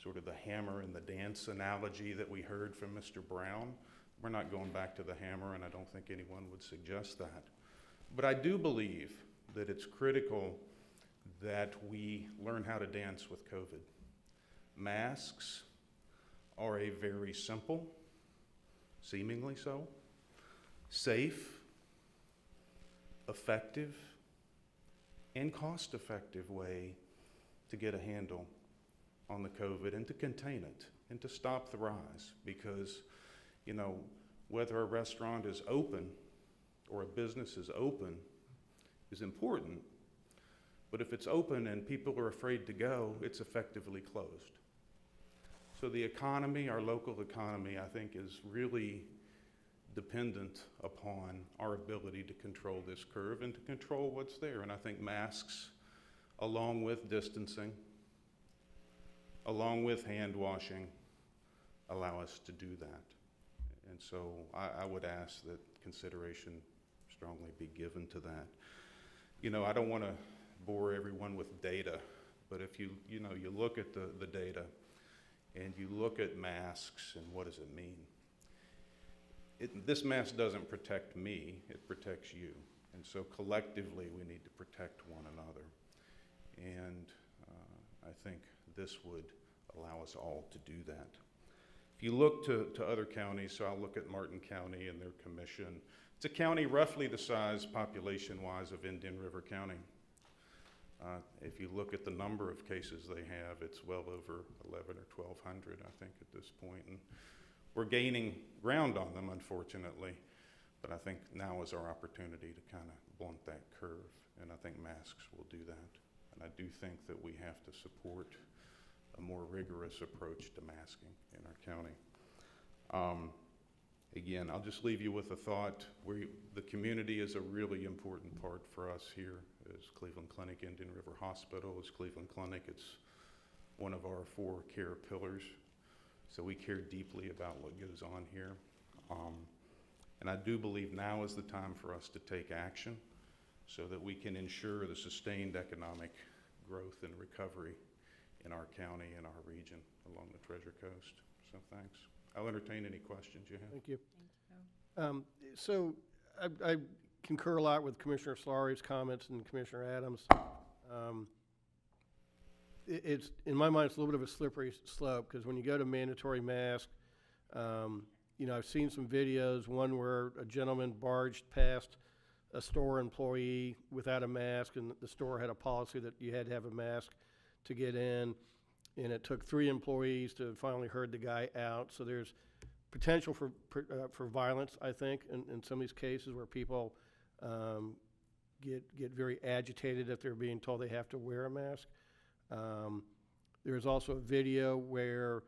sort of the hammer and the dance analogy that we heard from Mr. Brown. We're not going back to the hammer, and I don't think anyone would suggest that. But I do believe that it's critical that we learn how to dance with COVID. Masks are a very simple, seemingly so, safe, effective, and cost-effective way to get a handle on the COVID and to contain it and to stop the rise. Because, whether a restaurant is open or a business is open is important, but if it's open and people are afraid to go, it's effectively closed. So the economy, our local economy, I think is really dependent upon our ability to control this curve and to control what's there. And I think masks, along with distancing, along with hand washing, allow us to do that. And so I would ask that consideration strongly be given to that. I don't want to bore everyone with data, but if you look at the data and you look at masks and what does it mean? This mask doesn't protect me, it protects you. And so collectively we need to protect one another. And I think this would allow us all to do that. If you look to other counties, so I'll look at Martin County and their commission. It's a county roughly the size population-wise of Indian River County. If you look at the number of cases they have, it's well over 11 or 1,200, I think, at this point. And we're gaining ground on them, unfortunately, but I think now is our opportunity to kind of blunt that curve, and I think masks will do that. And I do think that we have to support a more rigorous approach to masking in our county. Again, I'll just leave you with a thought. The community is a really important part for us here as Cleveland Clinic, Indian River Hospital, as Cleveland Clinic. It's one of our 4 care pillars. So we care deeply about what goes on here. And I do believe now is the time for us to take action so that we can ensure the sustained economic growth and recovery in our county and our region along the Treasure Coast. So thanks. I'll entertain any questions you have. Thank you. So I concur a lot with Commissioner Solari's comments and Commissioner Adams. It's in my mind, it's a little bit of a slippery slope because when you go to mandatory mask, You know, I've seen some videos, one where a gentleman barged past a store employee without a mask, and the store had a policy that you had to have a mask to get in, and it took 3 employees to finally herd the guy out. So there's potential for violence, I think, in some of these cases where people get very agitated if they're being told they have to wear a mask. There's also a video where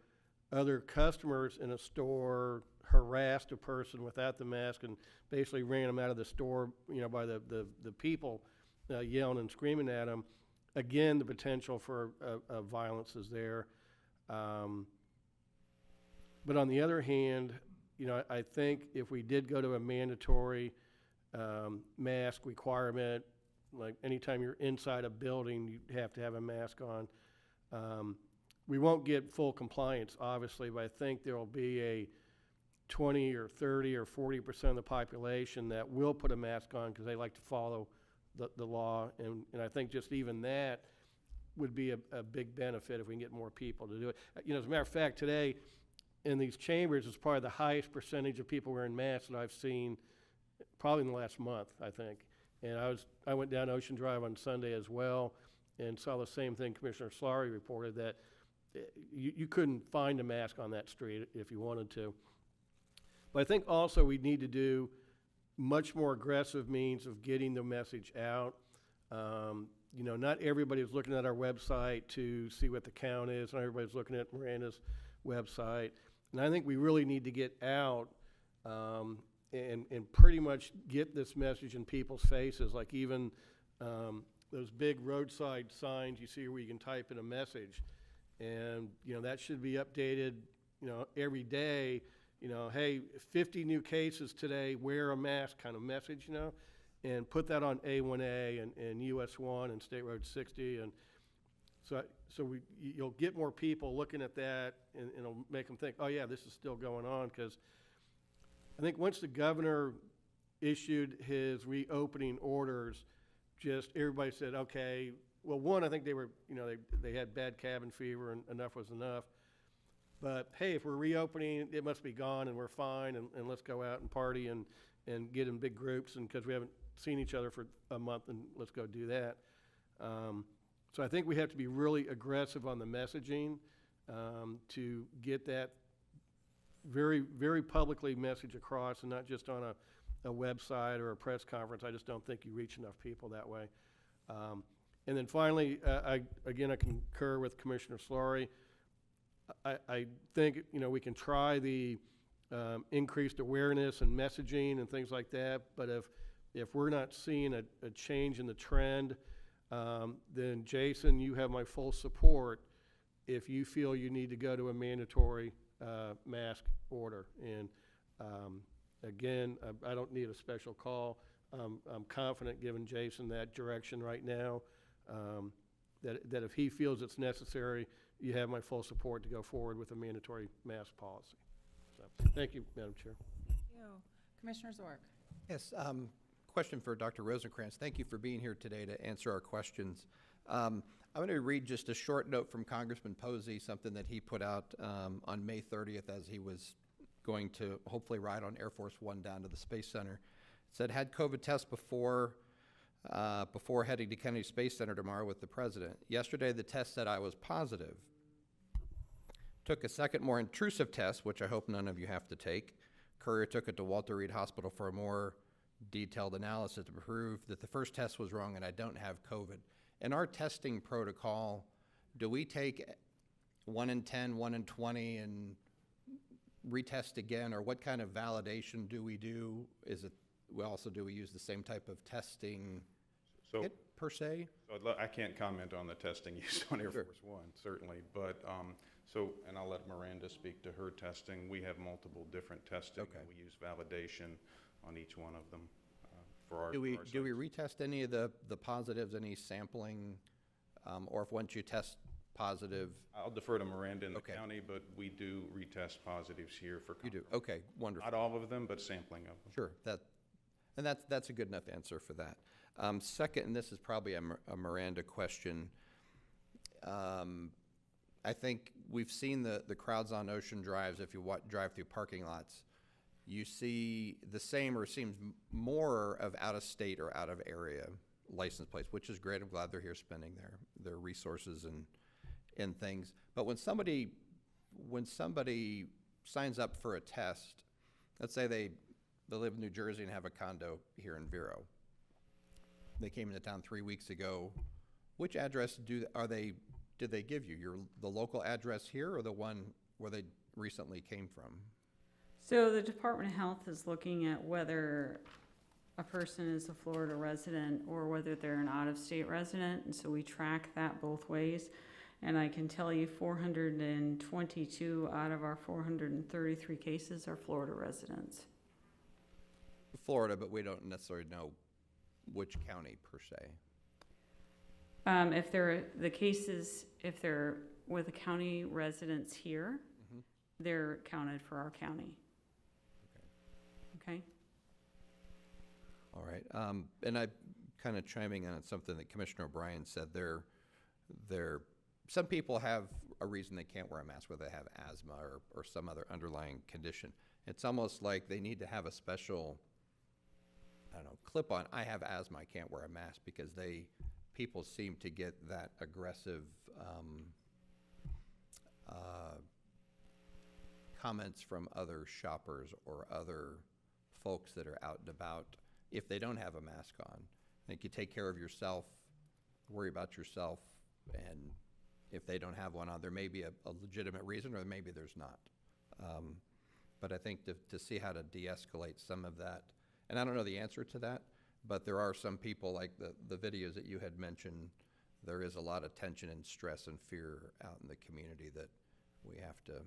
other customers in a store harassed a person without the mask and basically ran him out of the store, you know, by the people yelling and screaming at him. Again, the potential for violence is there. But on the other hand, you know, I think if we did go to a mandatory mask requirement, like anytime you're inside a building, you have to have a mask on. We won't get full compliance, obviously, but I think there will be a 20 or 30 or 40% of the population that will put a mask on because they like to follow the law. And I think just even that would be a big benefit if we can get more people to do it. You know, as a matter of fact, today in these chambers, it's probably the highest percentage of people wearing masks that I've seen probably in the last month, I think. And I went down Ocean Drive on Sunday as well and saw the same thing Commissioner Solari reported, that you couldn't find a mask on that street if you wanted to. But I think also we need to do much more aggressive means of getting the message out. You know, not everybody's looking at our website to see what the count is. Not everybody's looking at Miranda's website. And I think we really need to get out and pretty much get this message in people's faces, like even those big roadside signs you see where you can type in a message. And, you know, that should be updated, you know, every day. You know, hey, 50 new cases today, wear a mask kind of message, you know, and put that on A1A and US 1 and State Road 60. And so you'll get more people looking at that, and it'll make them think, oh yeah, this is still going on. Because I think once the governor issued his reopening orders, just everybody said, okay, well, one, I think they were, you know, they had bad cabin fever and enough was enough. But hey, if we're reopening, it must be gone and we're fine, and let's go out and party and get in big groups, and because we haven't seen each other for a month, and let's go do that. So I think we have to be really aggressive on the messaging to get that very, very publicly message across, and not just on a website or a press conference. I just don't think you reach enough people that way. And then finally, I concur with Commissioner Solari. I think, you know, we can try the increased awareness and messaging and things like that, but if we're not seeing a change in the trend, then Jason, you have my full support if you feel you need to go to a mandatory mask order. And again, I don't need a special call. I'm confident giving Jason that direction right now, that if he feels it's necessary, you have my full support to go forward with a mandatory mask policy. So, thank you, Madam Chair. Thank you. Commissioner Zork. Yes, question for Dr. Rosencrantz. Thank you for being here today to answer our questions. I'm going to read just a short note from Congressman Posey, something that he put out on May 30th as he was going to hopefully ride on Air Force One down to the Space Center. It said, had COVID test before heading to Kennedy Space Center tomorrow with the president. Yesterday, the test said I was positive. Took a second, more intrusive test, which I hope none of you have to take. Courier took it to Walter Reed Hospital for a more detailed analysis to prove that the first test was wrong and I don't have COVID. In our testing protocol, do we take 1 in 10, 1 in 20 and retest again, or what kind of validation do we do? Is it, do we use the same type of testing kit per se? So I can't comment on the testing used on Air Force One, certainly, but and I'll let Miranda speak to her testing. We have multiple different testing. Okay. We use validation on each one of them for our. Do we sites. retest any of the positives, any sampling, or if once you test positive? I'll defer to Miranda in the Okay. county, but we do retest positives here for. You do, okay, wonderful. Not all of them, but sampling of them. Sure, that's a good enough answer for that. Second, and this is probably a Miranda question. I think we've seen the crowds on Ocean Drives if you drive through parking lots. you see the same or seems more of out-of-state or out-of-area license plates, which is great. I'm glad they're here spending their resources and things. But when somebody signs up for a test, let's say they live in New Jersey and have a condo here in Vero. They came into town 3 weeks ago. Which address did they give you? The local address here or the one where they recently came from? So the Department of Health is looking at whether a person is a Florida resident or whether they're an out-of-state resident, and so we track that both ways. And I can tell you 422 out of our 433 cases are Florida residents. Florida, but we don't necessarily know which county per se. If they're with the county residents here, they're counted for our county. Okay? All right. And I kind of chiming in on something that Commissioner O'Brien said. Some people have a reason they can't wear a mask, whether they have asthma or some other underlying condition. It's almost like they need to have a special, I don't know, clip-on. I have asthma, I can't wear a mask, because people seem to get that aggressive comments from other shoppers or other folks that are out and about if they don't have a mask on. I think you take care of yourself, worry about yourself, and if they don't have one on, there may be a legitimate reason, or maybe there's not. But I think to see how to de-escalate some of that, and I don't know the answer to that, but there are some people, like the videos that you had mentioned, there is a lot of tension and stress and fear out in the community that we have to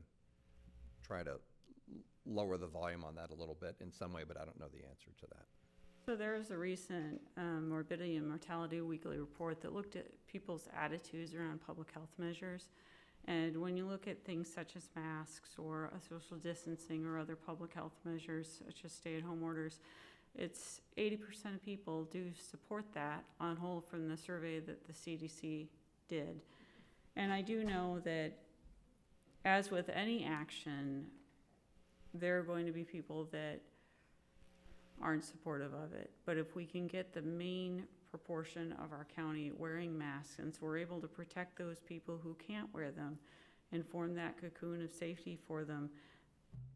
try to lower the volume on that a little bit in some way, but I don't know the answer to that. So there was a recent morbidity and mortality weekly report that looked at people's attitudes around public health measures. And when you look at things such as masks or social distancing or other public health measures such as stay-at-home orders, it's 80% of people do support that on whole from the survey that the CDC did. And I do know that as with any action, there are going to be people that aren't supportive of it. But if we can get the main proportion of our county wearing masks, and so we're able to protect those people who can't wear them and form that cocoon of safety for them,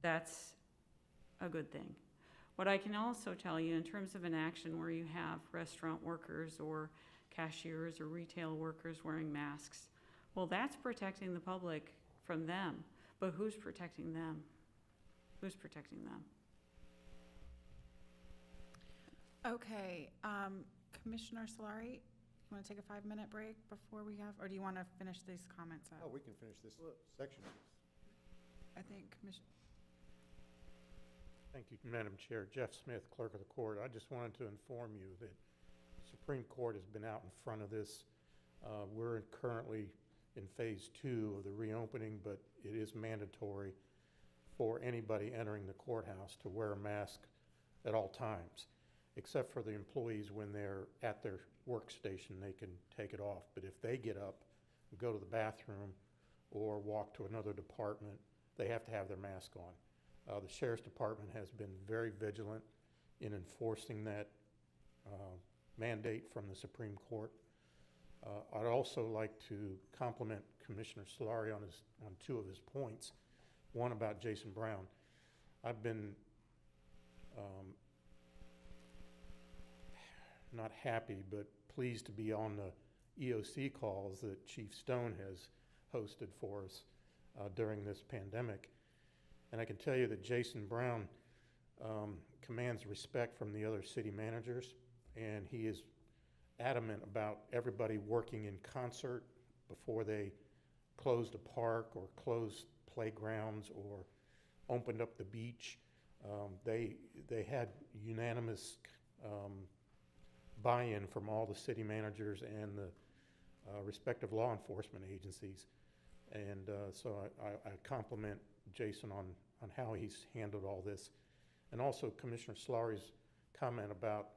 that's a good thing. What I can also tell you in terms of an action where you have restaurant workers or cashiers or retail workers wearing masks, well, that's protecting the public from them. But who's protecting them? Who's protecting them? Okay, Commissioner Solari, you want to take a 5-minute break before we have, or do you want to finish these comments up? Oh, we can finish this section. I think Thank you, Madam Chair. Jeff Smith, Clerk of the Court. I just wanted to inform you that the Supreme Court has been out in front of this. We're currently in phase 2 of the reopening, but it is mandatory for anybody entering the courthouse to wear a mask at all times, except for the employees when they're at their workstation, they can take it off. But if they get up and go to the bathroom or walk to another department, they have to have their mask on. The Sheriff's Department has been very vigilant in enforcing that mandate from the Supreme Court. I'd also like to compliment Commissioner Solari on 2 of his points. One about Jason Brown. I've been not happy, but pleased to be on the EOC calls that Chief Stone has hosted for us during this pandemic. And I can tell you that Jason Brown commands respect from the other city managers, and he is adamant about everybody working in concert before they closed a park or closed playgrounds or opened up the beach. They had unanimous buy-in from all the city managers and the respective law enforcement agencies. And so I compliment Jason on how he's handled all this. And also Commissioner Solari's comment about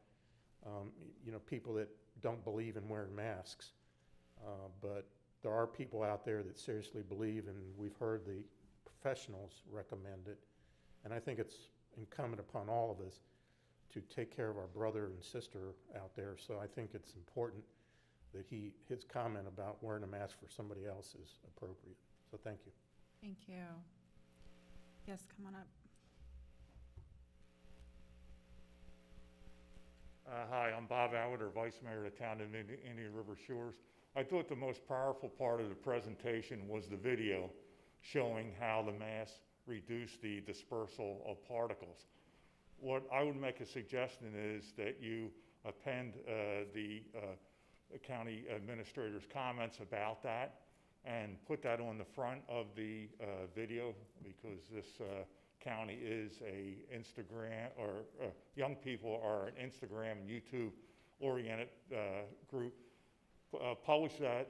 people that don't believe in wearing masks. But there are people out there that seriously believe, and we've heard the professionals recommend it. And I think it's incumbent upon all of us to take care of our brother and sister out there. So I think it's important that his comment about wearing a mask for somebody else is appropriate. So thank you. Thank you. Yes, come on up. Hi, I'm Bob Atwater, Vice Mayor of the town of Indian River Shores. I thought the most powerful part of the presentation was the video showing how the mask reduced the dispersal of particles. What I would make a suggestion is that you append the county administrator's comments about that and put that on the front of the video, because this county is a Instagram, or young people are an Instagram and YouTube oriented group. Publish that,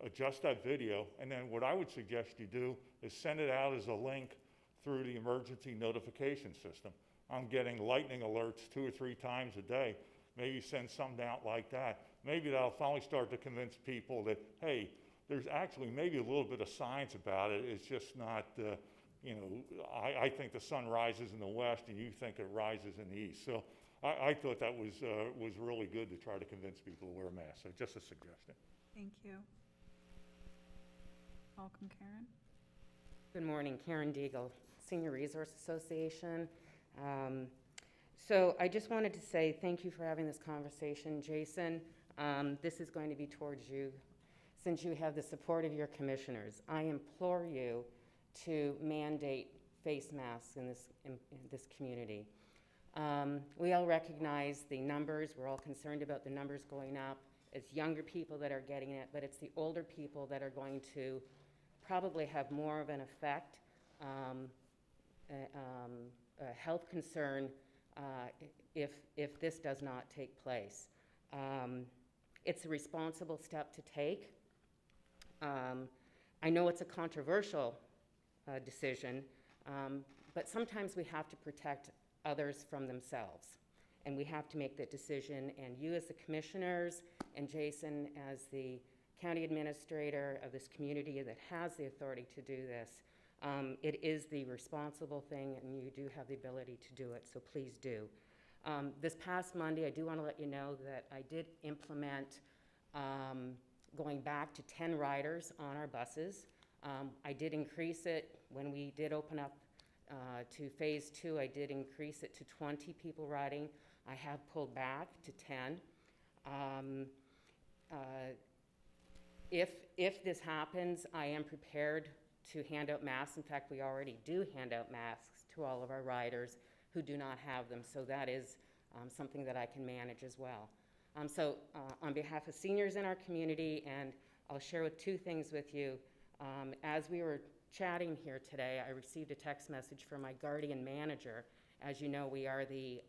adjust that video, and then what I would suggest you do is send it out as a link through the emergency notification system. I'm getting lightning alerts 2 or 3 times a day. Maybe send something out like that. Maybe that'll finally start to convince people that, hey, there's actually maybe a little bit of science about it. It's just not, you know, I think the sun rises in the west and you think it rises in the east. So I thought that was really good to try to convince people to wear a mask. So just a suggestion. Thank you. Welcome, Karen. Good morning, Karen Deagle, Senior Resource Association. So I just wanted to say thank you for having this conversation. Jason, this is going to be towards you, since you have the support of your commissioners. I implore you to mandate face masks in this community. We all recognize the numbers. We're all concerned about the numbers going up. It's younger people that are getting it, but it's the older people that are going to probably have more of an effect, a health concern, if this does not take place. It's a responsible step to take. I know it's a controversial decision, but sometimes we have to protect others from themselves. And we have to make that decision, and you as the commissioners and Jason as the county administrator of this community that has the authority to do this, it is the responsible thing, and you do have the ability to do it, so please do. This past Monday, I do want to let you know that I did implement going back to 10 riders on our buses. I did increase it when we did open up to phase 2. I did increase it to 20 people riding. I have pulled back to 10. If this happens, I am prepared to hand out masks. In fact, we already do hand out masks to all of our riders who do not have them, so that is something that I can manage as well. So on behalf of seniors in our community, and I'll share 2 things with you. As we were chatting here today, I received a text message from my guardian manager. As you know, we are the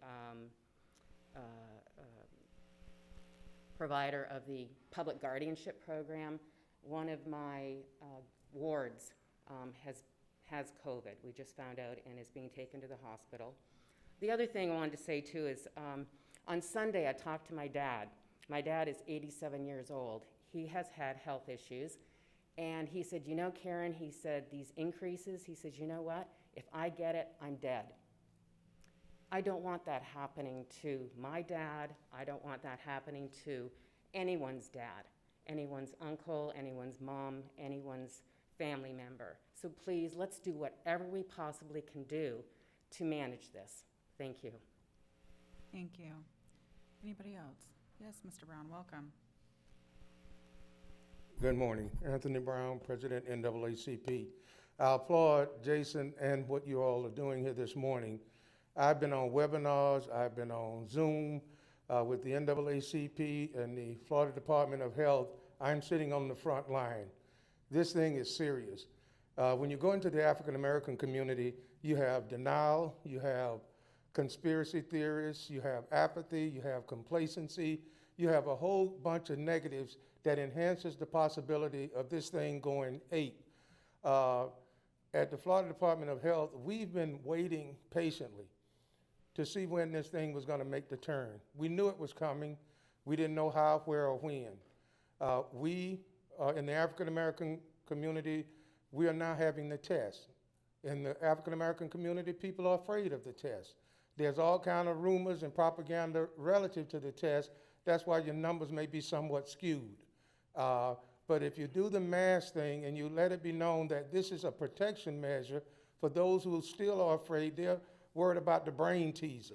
provider of the public guardianship program. One of my wards has COVID. We just found out, and is being taken to the hospital. The other thing I wanted to say too is on Sunday I talked to my dad. My dad is 87 years old. He has had health issues. And he said, you know, Karen, he said, these increases, he says, you know what? If I get it, I'm dead. I don't want that happening to my dad. I don't want that happening to anyone's dad, anyone's uncle, anyone's mom, anyone's family member. So please, let's do whatever we possibly can do to manage this. Thank you. Thank you. Anybody else? Yes, Mr. Brown, welcome. Good morning. Anthony Brown, President, NAACP. I applaud Jason and what you all are doing here this morning. I've been on webinars, I've been on Zoom with the NAACP and the Florida Department of Health. I'm sitting on the front line. This thing is serious. When you go into the African American community, you have denial, you have conspiracy theorists, you have apathy, you have complacency, you have a whole bunch of negatives that enhances the possibility of this thing going ape. At the Florida Department of Health, we've been waiting patiently to see when this thing was going to make the turn. We knew it was coming. We didn't know how, where, or when. We, in the African American community, we are now having the test. In the African-American community, people are afraid of the test. There's all kind of rumors and propaganda relative to the test. That's why your numbers may be somewhat skewed. But if you do the mask thing and you let it be known that this is a protection measure for those who still are afraid, they're worried about the brain teaser.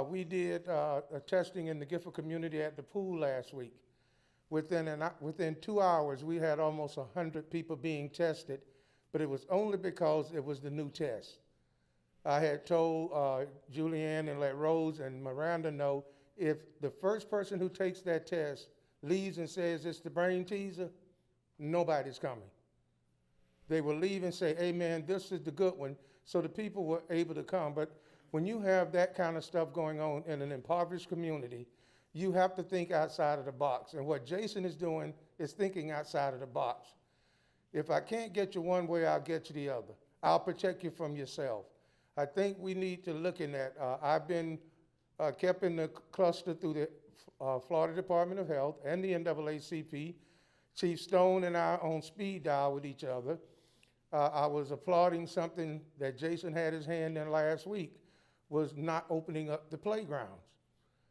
We did a testing in the Gifford community at the pool last week. Within 2 hours, we had almost 100 people being tested, but it was only because it was the new test. I had told Julianne and let Rose and Miranda know, if the first person who takes that test leaves and says it's the brain teaser, nobody's coming. They will leave and say, amen, this is the good one, so the people were able to come. But when you have that kind of stuff going on in an impoverished community, you have to think outside of the box. And what Jason is doing is thinking outside of the box. If I can't get you one way, I'll get you the other. I'll protect you from yourself. I think we need to look in that. I've been kept in the cluster through the Florida Department of Health and the NAACP. Chief Stone and I on speed dial with each other. I was applauding something that Jason had his hand in last week, was not opening up the playgrounds.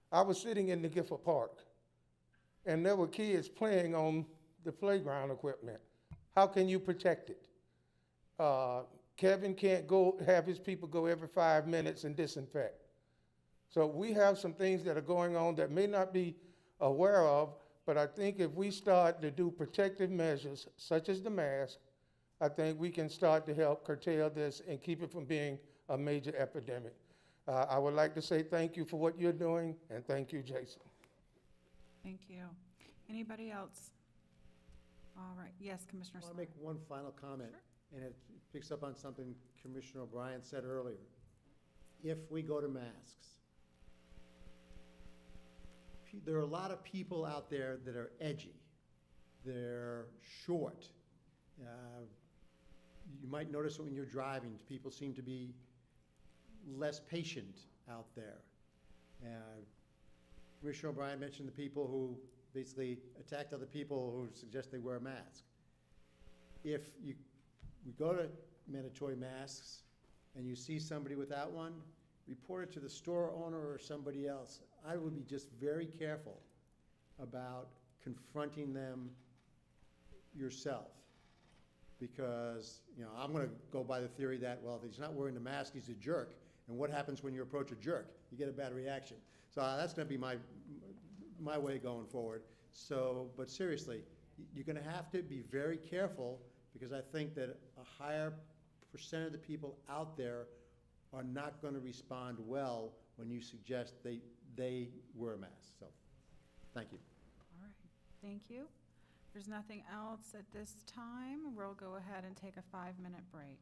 I was sitting in the Gifford Park, and there were kids playing on the playground equipment. How can you protect it? Kevin can't go have his people go every 5 minutes and disinfect. So we have some things that are going on that may not be aware of, but I think if we start to do protective measures, such as the mask, I think we can start to help curtail this and keep it from being a major epidemic. I would like to say thank you for what you're doing, and thank you, Jason. Thank you. Anybody else? All right, yes, Commissioner I want to Slaughter. make one final comment, and it picks up on something Commissioner O'Brien said earlier. If we go to masks, there are a lot of people out there that are edgy. They're short. You might notice when you're driving, people seem to be less patient out there. Commissioner O'Brien mentioned the people who basically attacked other people who suggest they wear a mask. If we go to mandatory masks and you see somebody without one, report it to the store owner or somebody else. I would be just very careful about confronting them yourself. Because, I'm going to go by the theory that, well, if he's not wearing the mask, he's a jerk. And what happens when you approach a jerk? You get a bad reaction. So that's going to be my way going forward. So, but seriously, you're going to have to be very careful, because I think that a higher percent of the people out there are not going to respond well when you suggest they wear a mask. So, thank you. All right, thank you. If there's nothing else at this time, we'll go ahead and take a 5-minute break.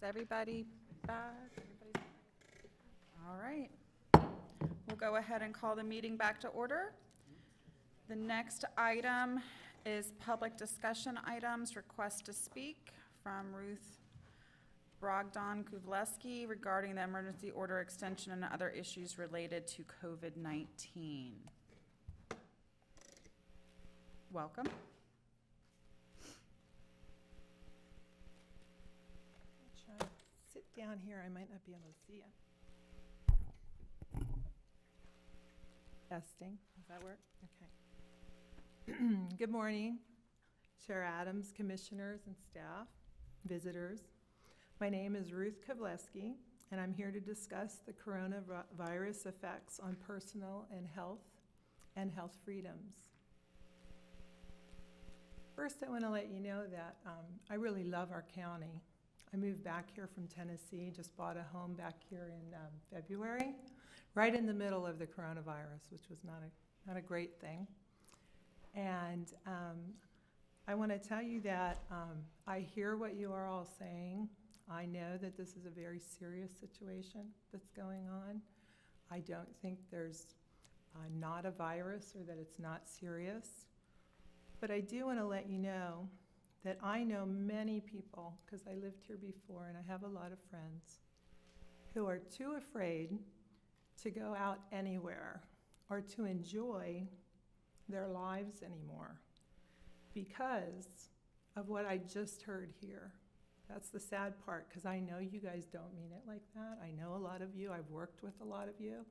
everybody back? All right. We'll go ahead and call the meeting back to order. The next item is public discussion items, request to speak from Ruth Brogdon-Kuvleski regarding the emergency order extension and other issues related to COVID-19. Welcome. Try to sit down here, I might not be able to see it. Testing, does that work? Okay. Good morning, Chair Adams, commissioners and staff, visitors. My name is Ruth Kuvleski, and I'm here to discuss the coronavirus effects on personal and health freedoms. First, I want to let you know that I really love our county. I moved back here from Tennessee, just bought a home back here in February, right in the middle of the coronavirus, which was not a great thing. And I want to tell you that I hear what you are all saying. I know that this is a very serious situation that's going on. I don't think there's not a virus or that it's not serious. But I do want to let you know that I know many people, because I lived here before and I have a lot of friends, who are too afraid to go out anywhere or to enjoy their lives anymore because of what I just heard here. That's the sad part, because I know you guys don't mean it like that. I know a lot of you. I've worked with a lot of you.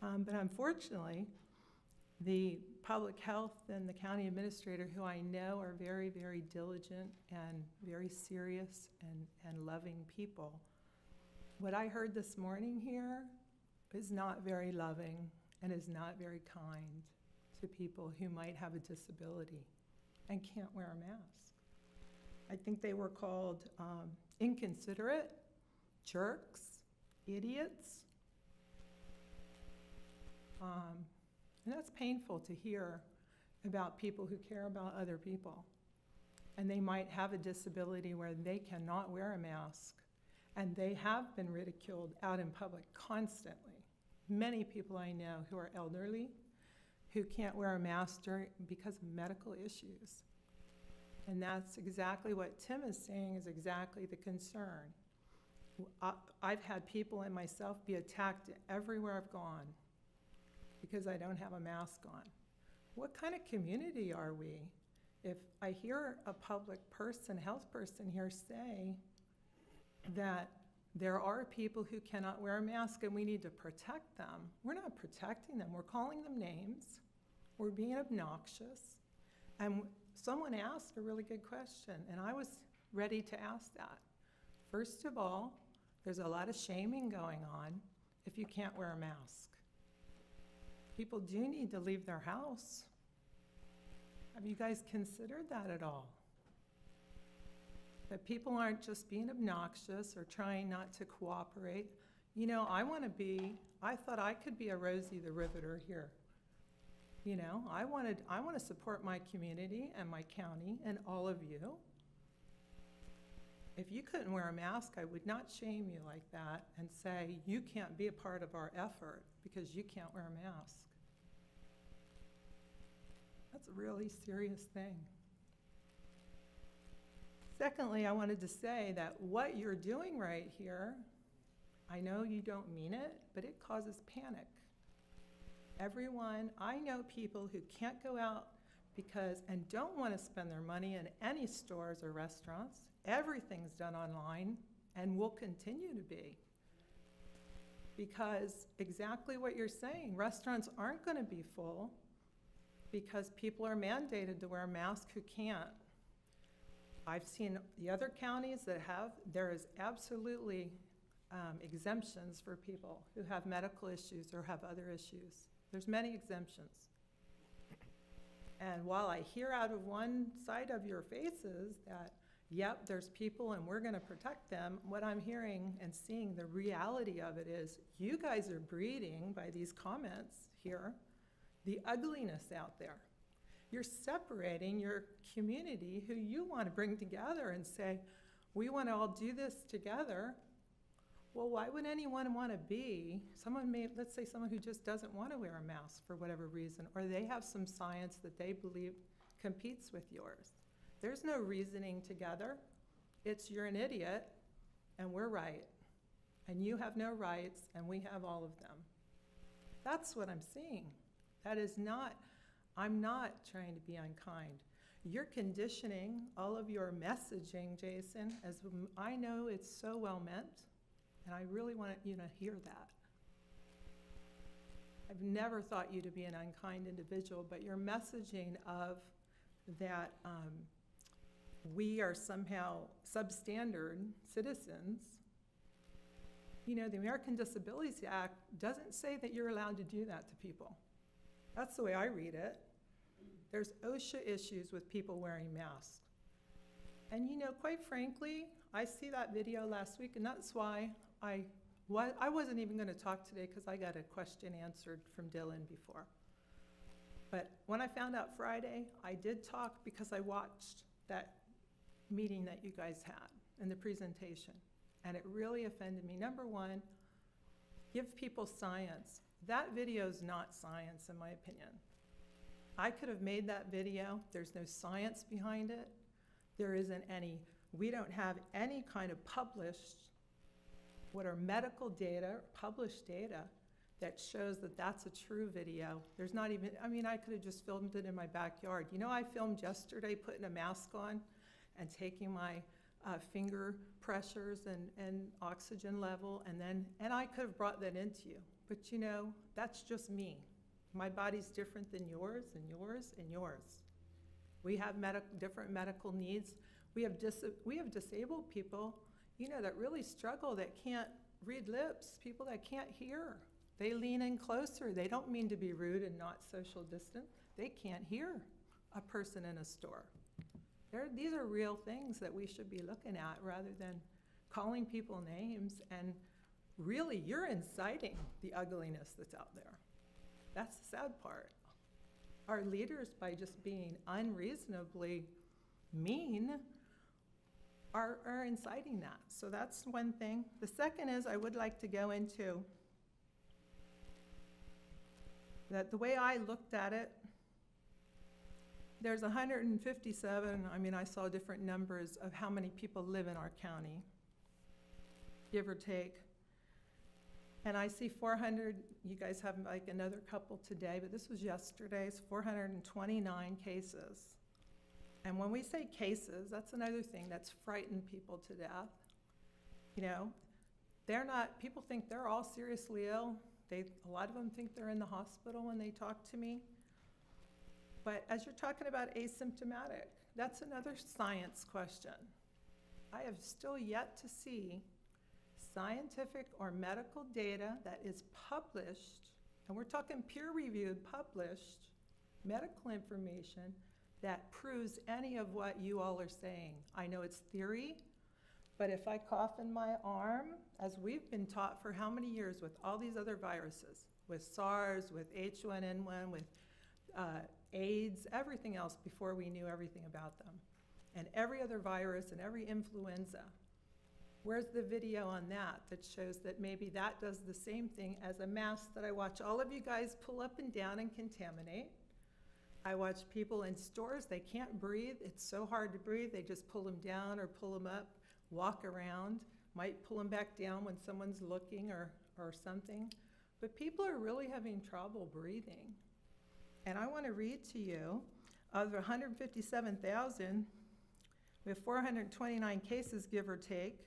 But unfortunately, the public health and the county administrator, who I know are very, very diligent and very serious and loving people, what I heard this morning here is not very loving and is not very kind to people who might have a disability and can't wear a mask. I think they were called inconsiderate, jerks, idiots. And that's painful to hear about people who care about other people. And they might have a disability where they cannot wear a mask. And they have been ridiculed out in public constantly. Many people I know who are elderly, who can't wear a mask because of medical issues. And that's exactly what Tim is saying is exactly the concern. I've had people and myself be attacked everywhere I've gone because I don't have a mask on. What kind of community are we? If I hear a public person, health person here say that there are people who cannot wear a mask and we need to protect them, we're not protecting them. We're calling them names. We're being obnoxious. And someone asked a really good question, and I was ready to ask that. First of all, there's a lot of shaming going on if you can't wear a mask. People do need to leave their house. Have you guys considered that at all? That people aren't just being obnoxious or trying not to cooperate. You know, I thought I could be a Rosie the Riveter here. You know, I want to support my community and my county and all of you. If you couldn't wear a mask, I would not shame you like that and say you can't be a part of our effort because you can't wear a mask. That's a really serious thing. Secondly, I wanted to say that what you're doing right here, I know you don't mean it, but it causes panic. Everyone, I know people who can't go out and don't want to spend their money in any stores or restaurants. Everything's done online and will continue to be. Because exactly what you're saying, restaurants aren't going to be full because people are mandated to wear a mask who can't. I've seen the other counties that have, there is absolutely exemptions for people who have medical issues or have other issues. There's many exemptions. And while I hear out of one side of your faces that, yep, there's people and we're going to protect them, what I'm hearing and seeing, the reality of it is you guys are breeding, by these comments here, the ugliness out there. You're separating your community who you want to bring together and say, we want to all do this together. Well, why would anyone want to be, let's say someone who just doesn't want to wear a mask for whatever reason, or they have some science that they believe competes with yours. There's no reasoning together. It's you're an idiot and we're right. And you have no rights and we have all of them. That's what I'm seeing. I'm not trying to be unkind. You're conditioning all of your messaging, Jason, as I know it's so well meant, and I really want you to hear that. I've never thought you to be an unkind individual, but your messaging of that we are somehow substandard citizens. You know, the American Disabilities Act doesn't say that you're allowed to do that to people. That's the way I read it. There's OSHA issues with people wearing masks. And you know, quite frankly, I see that video last week, and that's why I wasn't even going to talk today, because I got a question answered from Dylan before. But when I found out Friday, I did talk because I watched that meeting that you guys had and the presentation, and it really offended me. Number one, give people science. That video is not science, in my opinion. I could have made that video. There's no science behind it. There isn't any, we don't have any kind of published, what are medical data, published data, that shows that that's a true video. There's not even, I mean, I could have just filmed it in my backyard. You know, I filmed yesterday putting a mask on and taking my finger pressures and oxygen level, and I could have brought that into you. But you know, that's just me. My body's different than yours and yours and yours. We have different medical needs. We have disabled people, you know, that really struggle, that can't read lips, people that can't hear. They lean in closer. They don't mean to be rude and not social distant. They can't hear a person in a store. These are real things that we should be looking at, rather than calling people names. And really, you're inciting the ugliness that's out there. That's the sad part. Our leaders, by just being unreasonably mean, are inciting that. So that's one thing. The second is, I would like to go into that the way I looked at it, there's 157, I mean, I saw different numbers of how many people live in our county, give or take. And I see 400, you guys have like another couple today, but this was yesterday's, 429 cases. And when we say cases, that's another thing that's frightened people to death. You know, people think they're all seriously ill. A lot of them think they're in the hospital when they talk to me. But as you're talking about asymptomatic, that's another science question. I have still yet to see scientific or medical data that is published, and we're talking peer-reviewed, published medical information that proves any of what you all are saying. I know it's theory, but if I cough in my arm, as we've been taught for how many years with all these other viruses, with SARS, with H1N1, with AIDS, everything else before we knew everything about them, and every other virus and every influenza. Where's the video on that shows that maybe that does the same thing as a mask that I watch all of you guys pull up and down and contaminate? I watch people in stores, they can't breathe. It's so hard to breathe. They just pull them down or pull them up, walk around, might pull them back down when someone's looking or something. But people are really having trouble breathing. And I want to read to you, of 157,000, we have 429 cases, give or take.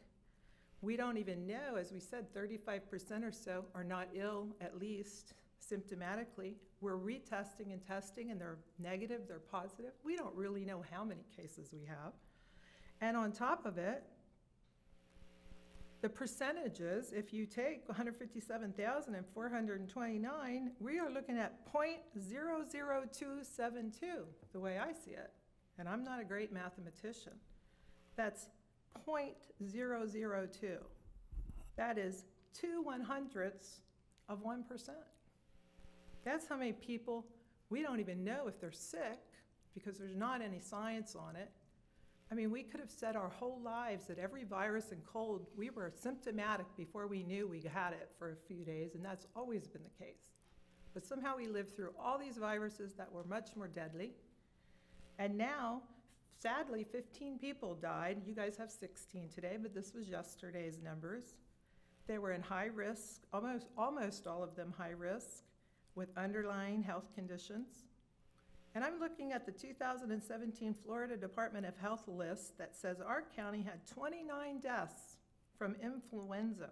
We don't even know, as we said, 35% or so are not ill, at least symptomatically. We're retesting and testing, and they're negative, they're positive. We don't really know how many cases we have. And on top of it, the percentages, if you take 157,000 and 429, we are looking at 0.00272, the way I see it. And I'm not a great mathematician. That's 0.002. That is 2/100ths of 1%. That's how many people, we don't even know if they're sick because there's not any science on it. I mean, we could have said our whole lives that every virus and cold, we were symptomatic before we knew we had it for a few days, and that's always been the case. But somehow we lived through all these viruses that were much more deadly. And now, sadly, 15 people died. You guys have 16 today, but this was yesterday's numbers. They were in high risk, almost all of them high risk, with underlying health conditions. And I'm looking at the 2017 Florida Department of Health list that says our county had 29 deaths from influenza.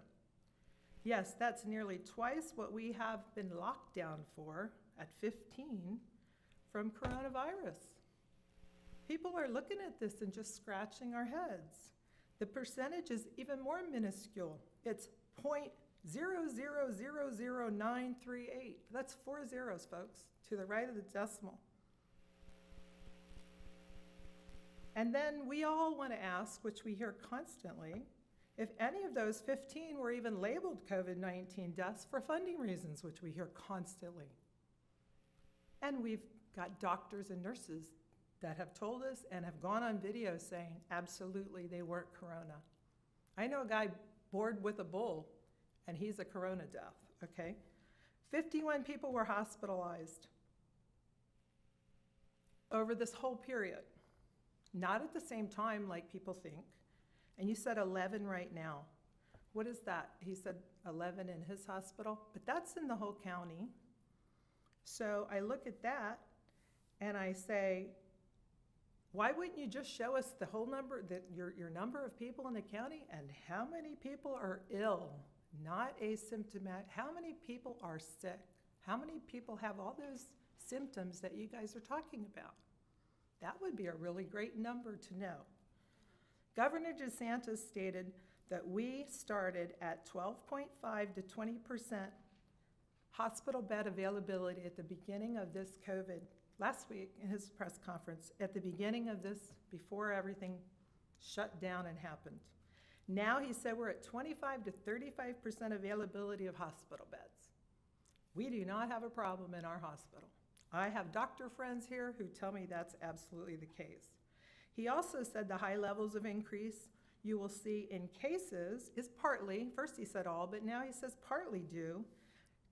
Yes, that's nearly twice what we have been locked down for at 15 from coronavirus. People are looking at this and just scratching our heads. The percentage is even more minuscule. It's 0.0000938. That's 4 zeros, folks, to the right of the decimal. And then we all want to ask, which we hear constantly, if any of those 15 were even labeled COVID-19 deaths for funding reasons, which we hear constantly. And we've got doctors and nurses that have told us and have gone on video saying, absolutely, they weren't corona. I know a guy bored with a bull, and he's a corona death, okay? 51 people were hospitalized over this whole period. Not at the same time like people think. And you said 11 right now. What is that? He said 11 in his hospital, but that's in the whole county. So I look at that and I say, why wouldn't you just show us the whole number, your number of people in the county and how many people are ill, not asymptomatic, how many people are sick, how many people have all those symptoms that you guys are talking about? That would be a really great number to know. Governor DeSantis stated that we started at 12.5 to 20% hospital bed availability at the beginning of this COVID, last week in his press conference, at the beginning of this, before everything shut down and happened. Now he said we're at 25 to 35% availability of hospital beds. We do not have a problem in our hospital. I have doctor friends here who tell me that's absolutely the case. He also said the high levels of increase you will see in cases is partly, first he said all, but now he says partly due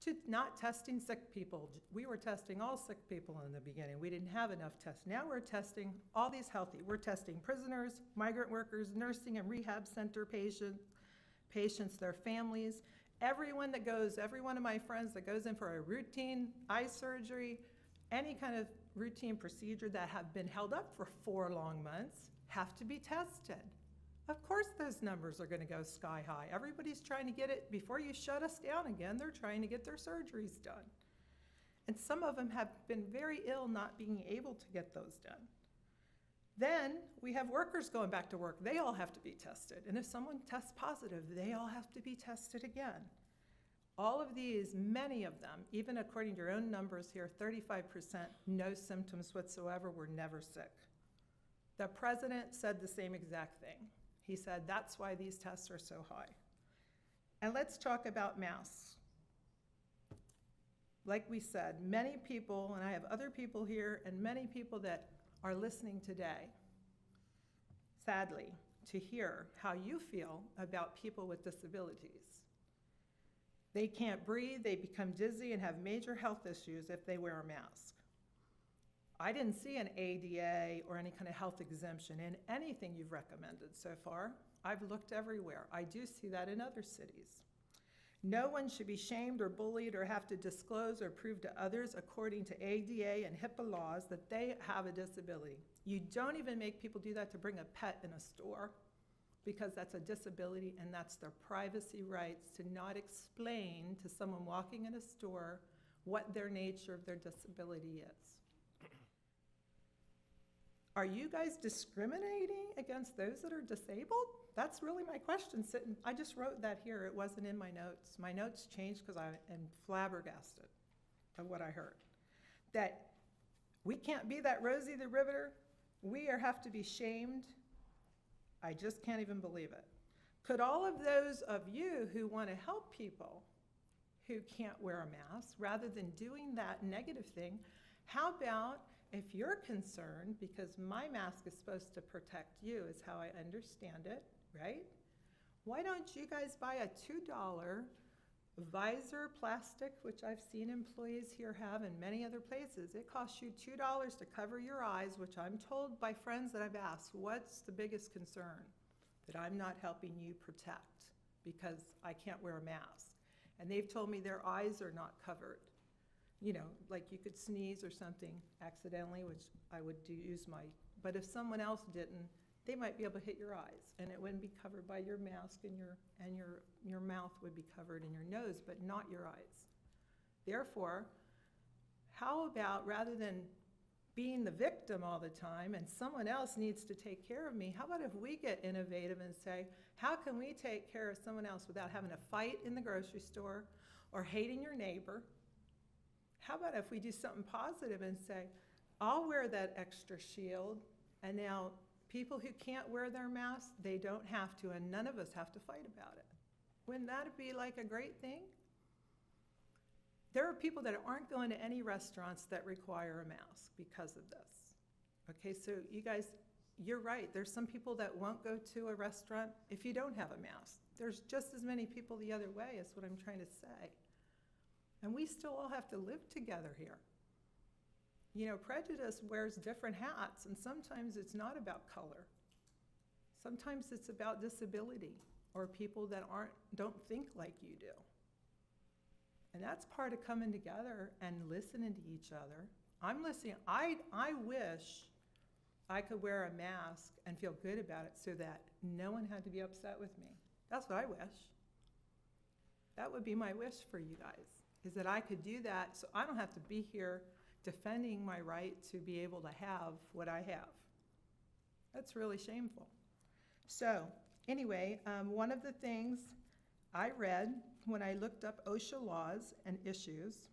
to not testing sick people. We were testing all sick people in the beginning. We didn't have enough tests. Now we're testing all these healthy. We're testing prisoners, migrant workers, nursing and rehab center patients, their families, everyone that goes, every one of my friends that goes in for a routine eye surgery, any kind of routine procedure that have been held up for 4 long months have to be tested. Of course those numbers are going to go sky high. Everybody's trying to get it, before you shut us down again, they're trying to get their surgeries done. And some of them have been very ill not being able to get those done. Then we have workers going back to work. They all have to be tested. And if someone tests positive, they all have to be tested again. All of these, many of them, even according to your own numbers here, 35%, no symptoms whatsoever, were never sick. The president said the same exact thing. He said that's why these tests are so high. And let's talk about masks. Like we said, many people, and I have other people here, and many people that are listening today, sadly, to hear how you feel about people with disabilities. They can't breathe, they become dizzy and have major health issues if they wear a mask. I didn't see an ADA or any kind of health exemption in anything you've recommended so far. I've looked everywhere. I do see that in other cities. No one should be shamed or bullied or have to disclose or prove to others according to ADA and HIPAA laws that they have a disability. You don't even make people do that to bring a pet in a store, because that's a disability and that's their privacy rights to not explain to someone walking in a store what their nature of their disability is. Are you guys discriminating against those that are disabled? That's really my question. I just wrote that here. It wasn't in my notes. My notes changed because I am flabbergasted of what I heard. That we can't be that Rosie the Riveter. We have to be shamed. I just can't even believe it. Could all of those of you who want to help people who can't wear a mask, rather than doing that negative thing, how about if you're concerned, because my mask is supposed to protect you, is how I understand it, right? Why don't you guys buy a $2 visor plastic, which I've seen employees here have in many other places. It costs you $2 to cover your eyes, which I'm told by friends that I've asked, what's the biggest concern? That I'm not helping you protect because I can't wear a mask. And they've told me their eyes are not covered. You know, like you could sneeze or something accidentally, which I would use my, but if someone else didn't, they might be able to hit your eyes, and it wouldn't be covered by your mask, and your mouth would be covered in your nose, but not your eyes. Therefore, how about, rather than being the victim all the time and someone else needs to take care of me, how about if we get innovative and say, how can we take care of someone else without having a fight in the grocery store or hating your neighbor? How about if we do something positive and say, I'll wear that extra shield, and now people who can't wear their masks, they don't have to, and none of us have to fight about it. Wouldn't that be like a great thing? There are people that aren't going to any restaurants that require a mask because of this. Okay, so you guys, you're right. There's some people that won't go to a restaurant if you don't have a mask. There's just as many people the other way, is what I'm trying to say. And we still all have to live together here. You know, prejudice wears different hats, and sometimes it's not about color. Sometimes it's about disability or people that don't think like you do. And that's part of coming together and listening to each other. I'm listening. I wish I could wear a mask and feel good about it so that no one had to be upset with me. That's what I wish. That would be my wish for you guys, is that I could do that so I don't have to be here defending my right to be able to have what I have. That's really shameful. So anyway, one of the things I read when I looked up OSHA laws and issues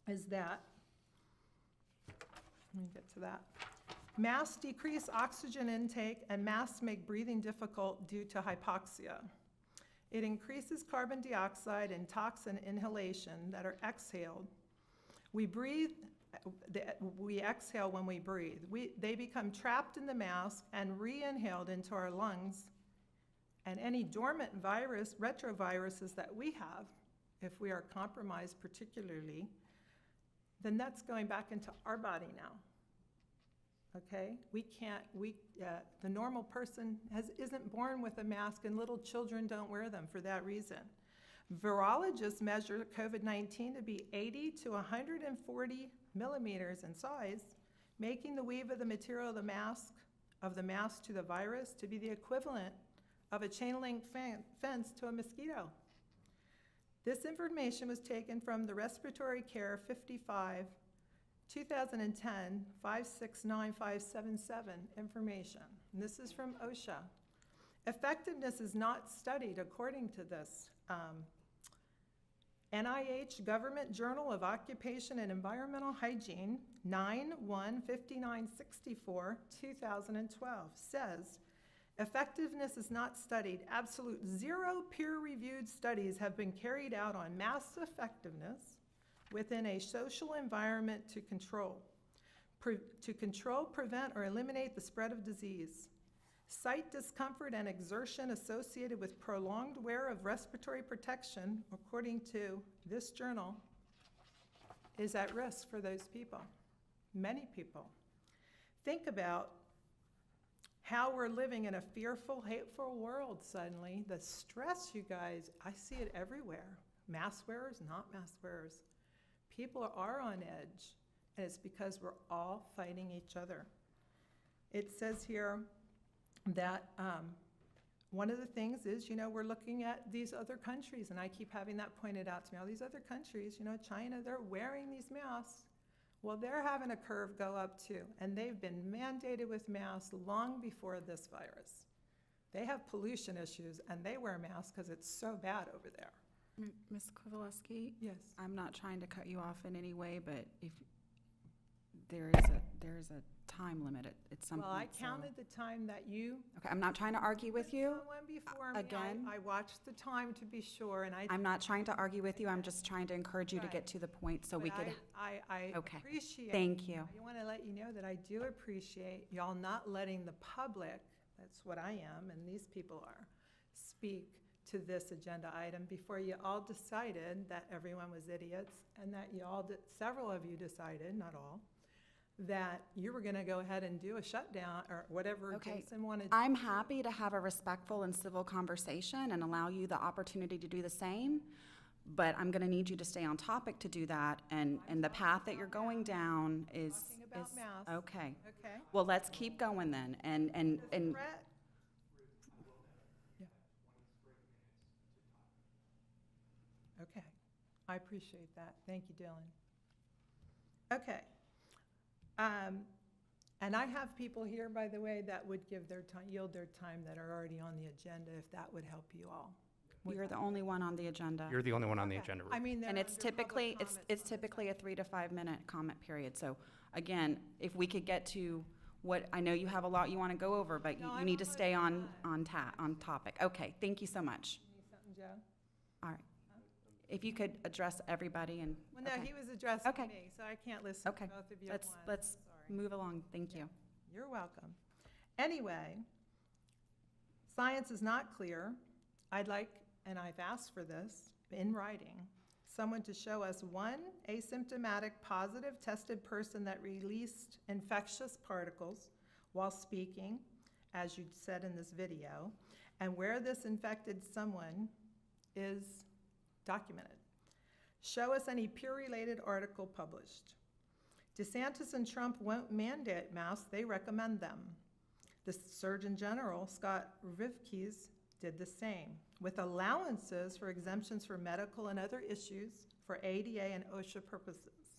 is that, let me get to that, masks decrease oxygen intake and masks make breathing difficult due to hypoxia. It increases carbon dioxide and toxin inhalation that are exhaled. We exhale when we breathe. They become trapped in the mask and re-inhaled into our lungs. And any dormant virus, retroviruses that we have, if we are compromised particularly, then that's going back into our body now. Okay? The normal person isn't born with a mask, and little children don't wear them for that reason. Virologists measure COVID-19 to be 80 to 140 millimeters in size, making the weave of the material of the mask to the virus to be the equivalent of a chain-link fence to a mosquito. This information was taken from the Respiratory Care 55, 2010, 569577 information. And this is from OSHA. Effectiveness is not studied according to this. NIH Government Journal of Occupation and Environmental Hygiene, 9/1/5964, 2012, says, effectiveness is not studied. Absolute zero peer-reviewed studies have been carried out on mask effectiveness within a social environment to control, prevent, or eliminate the spread of disease. Sight discomfort and exertion associated with prolonged wear of respiratory protection, according to this journal, is at risk for those people, many people. Think about how we're living in a fearful, hateful world suddenly. The stress, you guys, I see it everywhere. Mask wearers, not mask wearers. People are on edge, and it's because we're all fighting each other. It says here that one of the things is, we're looking at these other countries, and I keep having that pointed out to me. All these other countries, China, they're wearing these masks. Well, they're having a curve go up too, and they've been mandated with masks long before this virus. They have pollution issues, and they wear masks because it's so bad over there. Ms. Kowalski? Yes. I'm not trying to cut you off in any way, but if there is a time limit at some point. Well, I so- counted the time that you. Okay, I'm not trying to argue with you. Someone before me, Again, I watched the time to be sure, and I. I'm not trying to argue with you. I'm just trying to encourage you to get to the point so we But could. I Okay. appreciate. Thank you. I want to let you know that I do appreciate y'all not letting the public, that's what I am, and these people are, speak to this agenda item before you all decided that everyone was idiots, and that several of you decided, not all, that you were going to go ahead and do a shutdown or whatever Okay. Jason wanted. I'm happy to have a respectful and civil conversation and allow you the opportunity to do the same, but I'm gonna need you to stay on topic to do that, and the path that you're going down is. Talking about masks. Okay. Okay. Well, let's keep going then, and. Brett? Yeah. Okay, I appreciate that. Thank you, Dylan. Okay. And I have people here, by the way, that would give their time, yield their time that are already on the agenda, if that would help you all. You're the only one on the agenda. You're the only one on the agenda. I mean, And it's typically, it's typically a 3 to 5 minute comment period. So again, if we could get to what, I know you have a lot you want to go over, but No, you I'm need to almost stay on topic. Okay, thank you so much. Need something, Joe? All right. If you could address everybody and. Well, no, okay. he was addressing Okay. me, so I can't listen to Okay. both of you at once. Let's Sorry. move along. Thank you. You're welcome. Anyway, science is not clear. I'd like, and I've asked for this in writing, someone to show us one asymptomatic positive tested person that released infectious particles while speaking, as you said in this video, and where this infected someone is documented. Show us any peer-related article published. DeSantis and Trump won't mandate masks, they recommend them. The Surgeon General, Scott Rivkes, did the same, with allowances for exemptions for medical and other issues for ADA and OSHA purposes.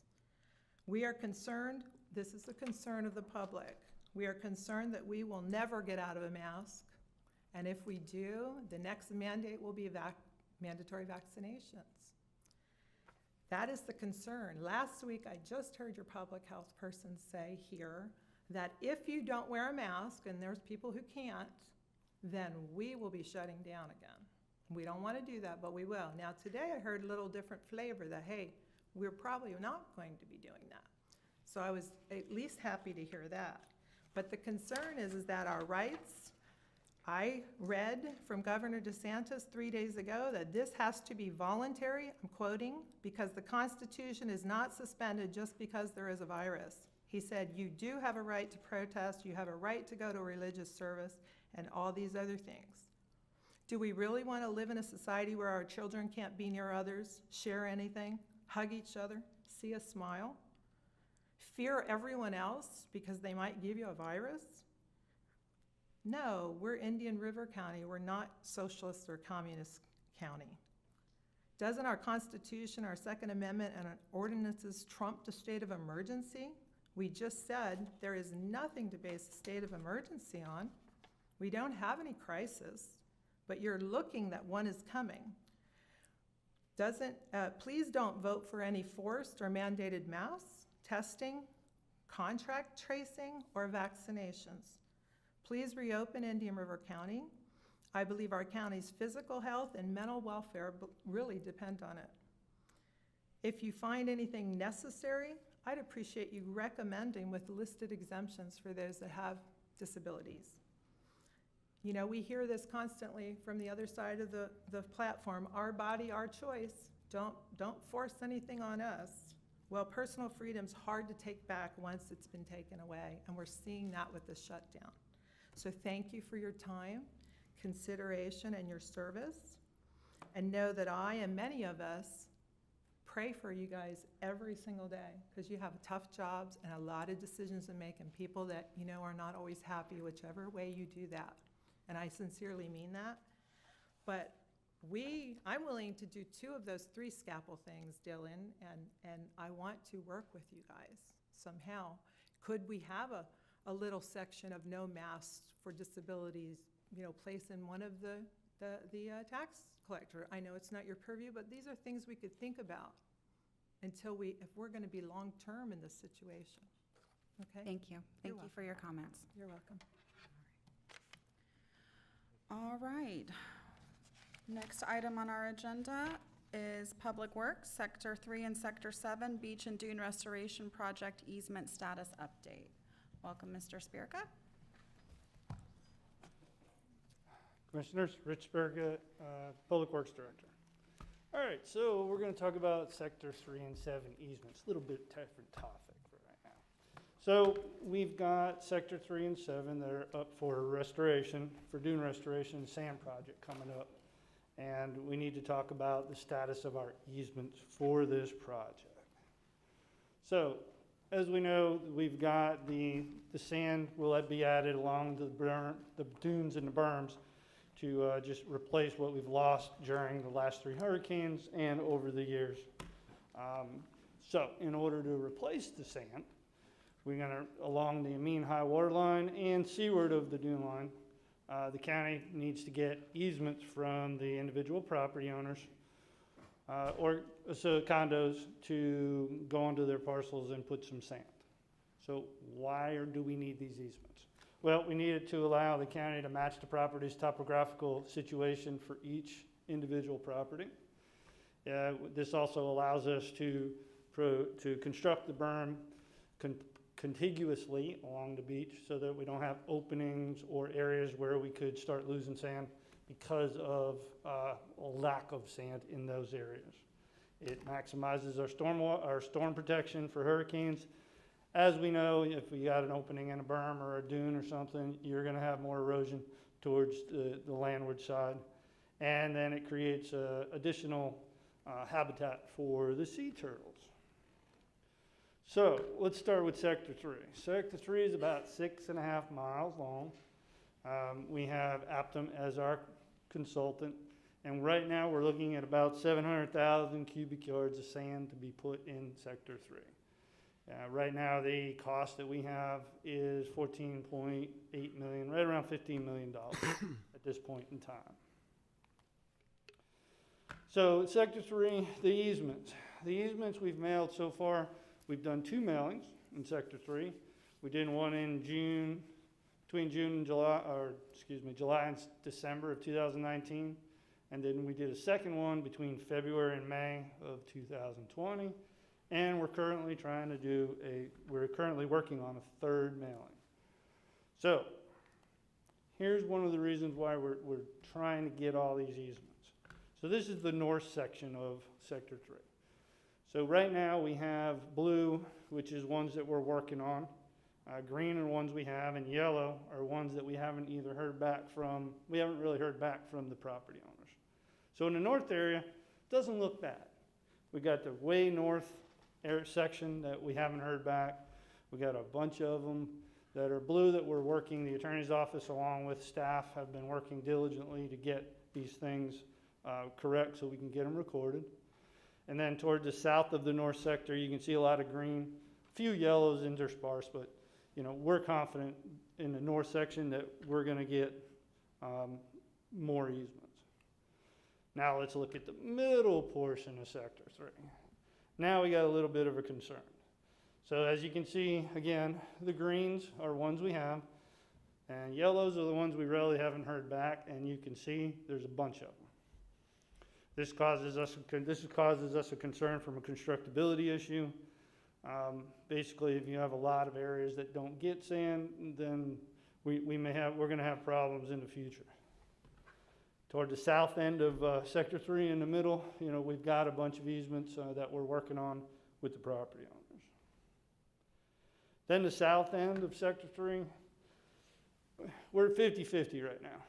We are concerned, this is the concern of the public, we are concerned that we will never get out of a mask, and if we do, the next mandate will be mandatory vaccinations. That is the concern. Last week, I just heard your public health person say here that if you don't wear a mask, and there's people who can't, then we will be shutting down again. We don't want to do that, but we will. Now, today I heard a little different flavor that, hey, we're probably not going to be doing that. So I was at least happy to hear that. But the concern is that our rights, I read from Governor DeSantis 3 days ago that this has to be voluntary, I'm quoting, because the Constitution is not suspended just because there is a virus. He said, you do have a right to protest, you have a right to go to a religious service, and all these other things. Do we really want to live in a society where our children can't be near others, share anything, hug each other, see a smile? Fear everyone else because they might give you a virus? No, we're Indian River County. We're not socialist or communist county. Doesn't our Constitution, our Second Amendment, and our ordinances trump the state of emergency? We just said there is nothing to base a state of emergency on. We don't have any crisis, but you're looking that one is coming. Please don't vote for any forced or mandated masks, testing, contract tracing, or vaccinations. Please reopen Indian River County. I believe our county's physical health and mental welfare really depend on it. If you find anything necessary, I'd appreciate you recommending with listed exemptions for those that have disabilities. You know, we hear this constantly from the other side of the platform, our body, our choice. Don't force anything on us. Well, personal freedom's hard to take back once it's been taken away, and we're seeing that with the shutdown. So thank you for your time, consideration, and your service. And know that I and many of us pray for you guys every single day because you have tough jobs and a lot of decisions to make and people that, you know, are not always happy whichever way you do that. And I sincerely mean that. But I'm willing to do 2 of those 3 scalpel things, Dylan, and I want to work with you guys somehow. Could we have a little section of no masks for disabilities, you know, placed in one of the tax collector? I know it's not your purview, but these are things we could think about if we're going to be long-term in this situation. Okay? Thank you. Thank You're you for your comments. You're welcome. All right. Next item on our agenda is Public Works, Sector 3 and Sector 7, Beach and Dune Restoration Project Easement Status Update. Welcome, Mr. Spierka. Commissioners, Rich Spierka, Public Works Director. All right, so we're going to talk about Sector 3 and 7 easements, a little bit different topic for right now. So we've got Sector 3 and 7 that are up for restoration, for dune restoration, sand project coming up. And we need to talk about the status of our easements for this project. So, as we know, we've got the sand will be added along the dunes and the berms to just replace what we've lost during the last 3 hurricanes and over the years. So, in order to replace the sand, we're going to, along the mean high water line and seaward of the dune line, the county needs to get easements from the individual property owners or condos to go onto their parcels and put some sand. So why do we need these easements? Well, we need it to allow the county to match the property's topographical situation for each individual property. This also allows us to construct the berm contiguously along the beach so that we don't have openings or areas where we could start losing sand because of a lack of sand in those areas. It maximizes our storm protection for hurricanes. As we know, if we got an opening in a berm or a dune or something, you're going to have more erosion towards the landward side. And then it creates additional habitat for the sea turtles. So let's start with Sector 3. Sector 3 is about 6.5 miles long. We have Aptum as our consultant, and right now we're looking at about 700,000 cubic yards of sand to be put in Sector 3. Right now the cost that we have is $14.8 million, right around $15 million at this point in time. So Sector 3, the easements. The easements we've mailed so far, we've done 2 mailings in Sector 3. We did one in June, between June and July, July and December of 2019. And then we did a second one between February and May of 2020. And we're currently working on a 3rd mailing. So here's one of the reasons why we're trying to get all these easements. So this is the north section of Sector 3. So right now we have blue, which is ones that we're working on. Green are ones we have, and yellow are ones that we haven't really heard back from the property owners. So in the north area, it doesn't look bad. We got the way north section that we haven't heard back. We got a bunch of them that are blue that we're working. The attorney's office, along with staff, have been working diligently to get these things correct so we can get them recorded. And then toward the south of the north sector, you can see a lot of green, few yellows interspersed, but we're confident in the north section that we're going to get more easements. Now let's look at the middle portion of Sector 3. Now we got a little bit of a concern. So as you can see, again, the greens are ones we have, and yellows are the ones we really haven't heard back, and you can see there's a bunch of them. This causes us a concern from a constructability issue. Basically, if you have a lot of areas that don't get sand, then we're going to have problems in the future. Toward the south end of Sector 3 in the middle, we've got a bunch of easements that we're working on with the property owners. Then the south end of Sector 3, we're at 50-50 right now.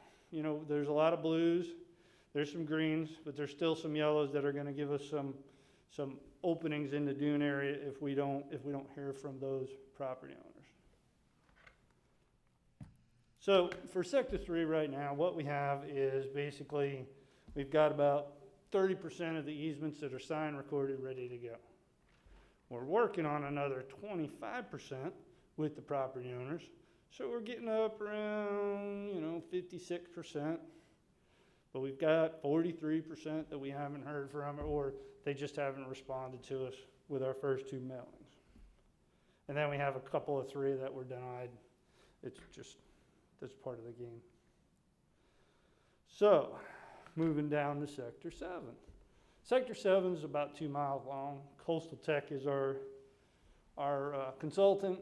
There's a lot of blues, there's some greens, but there's still some yellows that are going to give us some openings in the dune area if we don't hear from those property owners. So for Sector 3 right now, what we have is basically we've got about 30% of the easements that are signed, recorded, ready to go. We're working on another 25% with the property owners, so we're getting up around 56%. But we've got 43% that we haven't heard from, or they just haven't responded to us with our first 2 mailings. And then we have a couple of 3 that were denied. It's just, that's part of the game. So, moving down to Sector 7. Sector 7 is about 2 miles long. Coastal Tech is our consultant,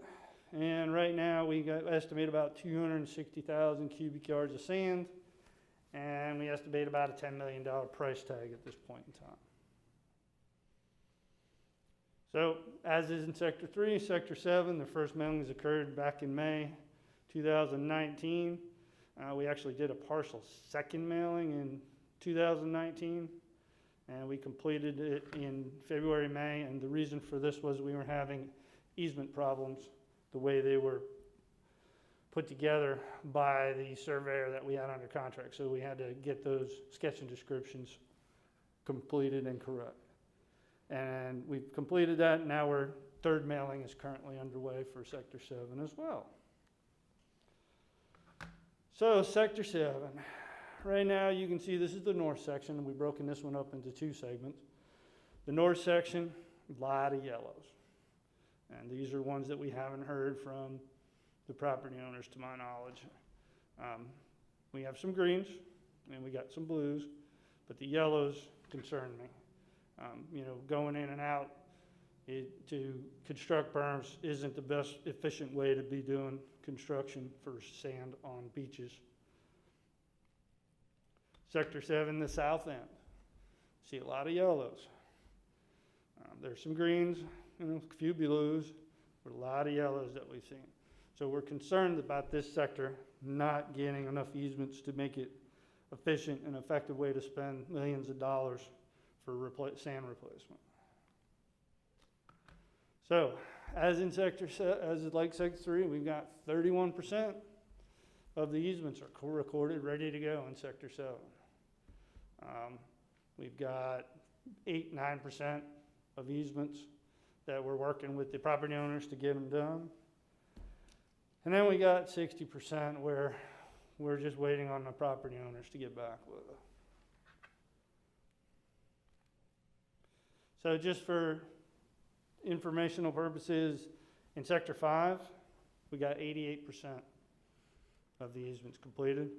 and right now we estimate about 260,000 cubic yards of sand, and we estimate about a $10 million price tag at this point in time. So, as is in Sector 3, Sector 7, the first mailings occurred back in May 2019. We actually did a partial second mailing in 2019, and we completed it in February, May, and the reason for this was we were having easement problems the way they were put together by the surveyor that we had under contract. So we had to get those sketch and descriptions completed and correct. And we've completed that, and now our third mailing is currently underway for Sector 7 as well. So Sector 7, right now you can see this is the north section, and we've broken this one up into 2 segments. The north section, a lot of yellows. And these are ones that we haven't heard from the property owners, to my knowledge. We have some greens, and we got some blues, but the yellows concern me. You know, going in and out to construct berms isn't the best efficient way to be doing construction for sand on beaches. Sector 7, the south end. See a lot of yellows. There's some greens, and a few blues, but a lot of yellows that we've seen. So we're concerned about this sector not getting enough easements to make it efficient and effective way to spend millions of dollars for sand replacement. So, as in like Sector 3, we've got 31% of the easements are recorded, ready to go in Sector 7. We've got 8-9% of easements that we're working with the property owners to get them done. And then we got 60% where we're just waiting on the property owners to get back with us. So just for informational purposes, in Sector 5, we got 88% of the easements completed.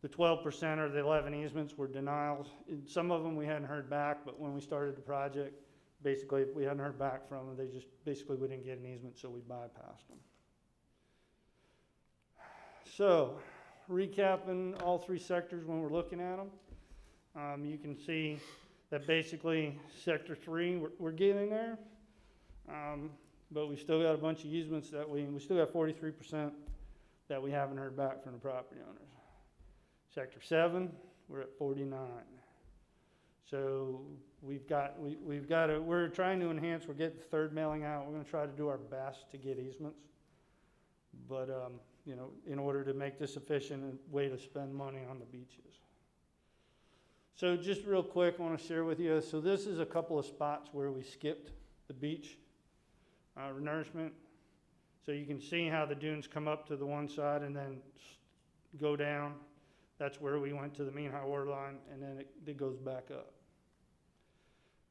The 12% or the 11 easements were denials. Some of them we hadn't heard back, but when we started the project, basically we hadn't heard back from them. They just, basically we didn't get an easement, so we bypassed them. So, recapping all 3 sectors when we're looking at them, you can see that basically Sector 3, we're getting there, but we still got a bunch of easements that we still got 43% that we haven't heard back from the property owners. Sector 7, we're at 49. So we're trying to enhance, we're getting the third mailing out. We're going to try to do our best to get easements, but you know, in order to make this efficient way to spend money on the beaches. So just real quick, I want to share with you. So this is a couple of spots where we skipped the beach nourishment. So you can see how the dunes come up to the one side and then go down. That's where we went to the mean high water line, and then it goes back up.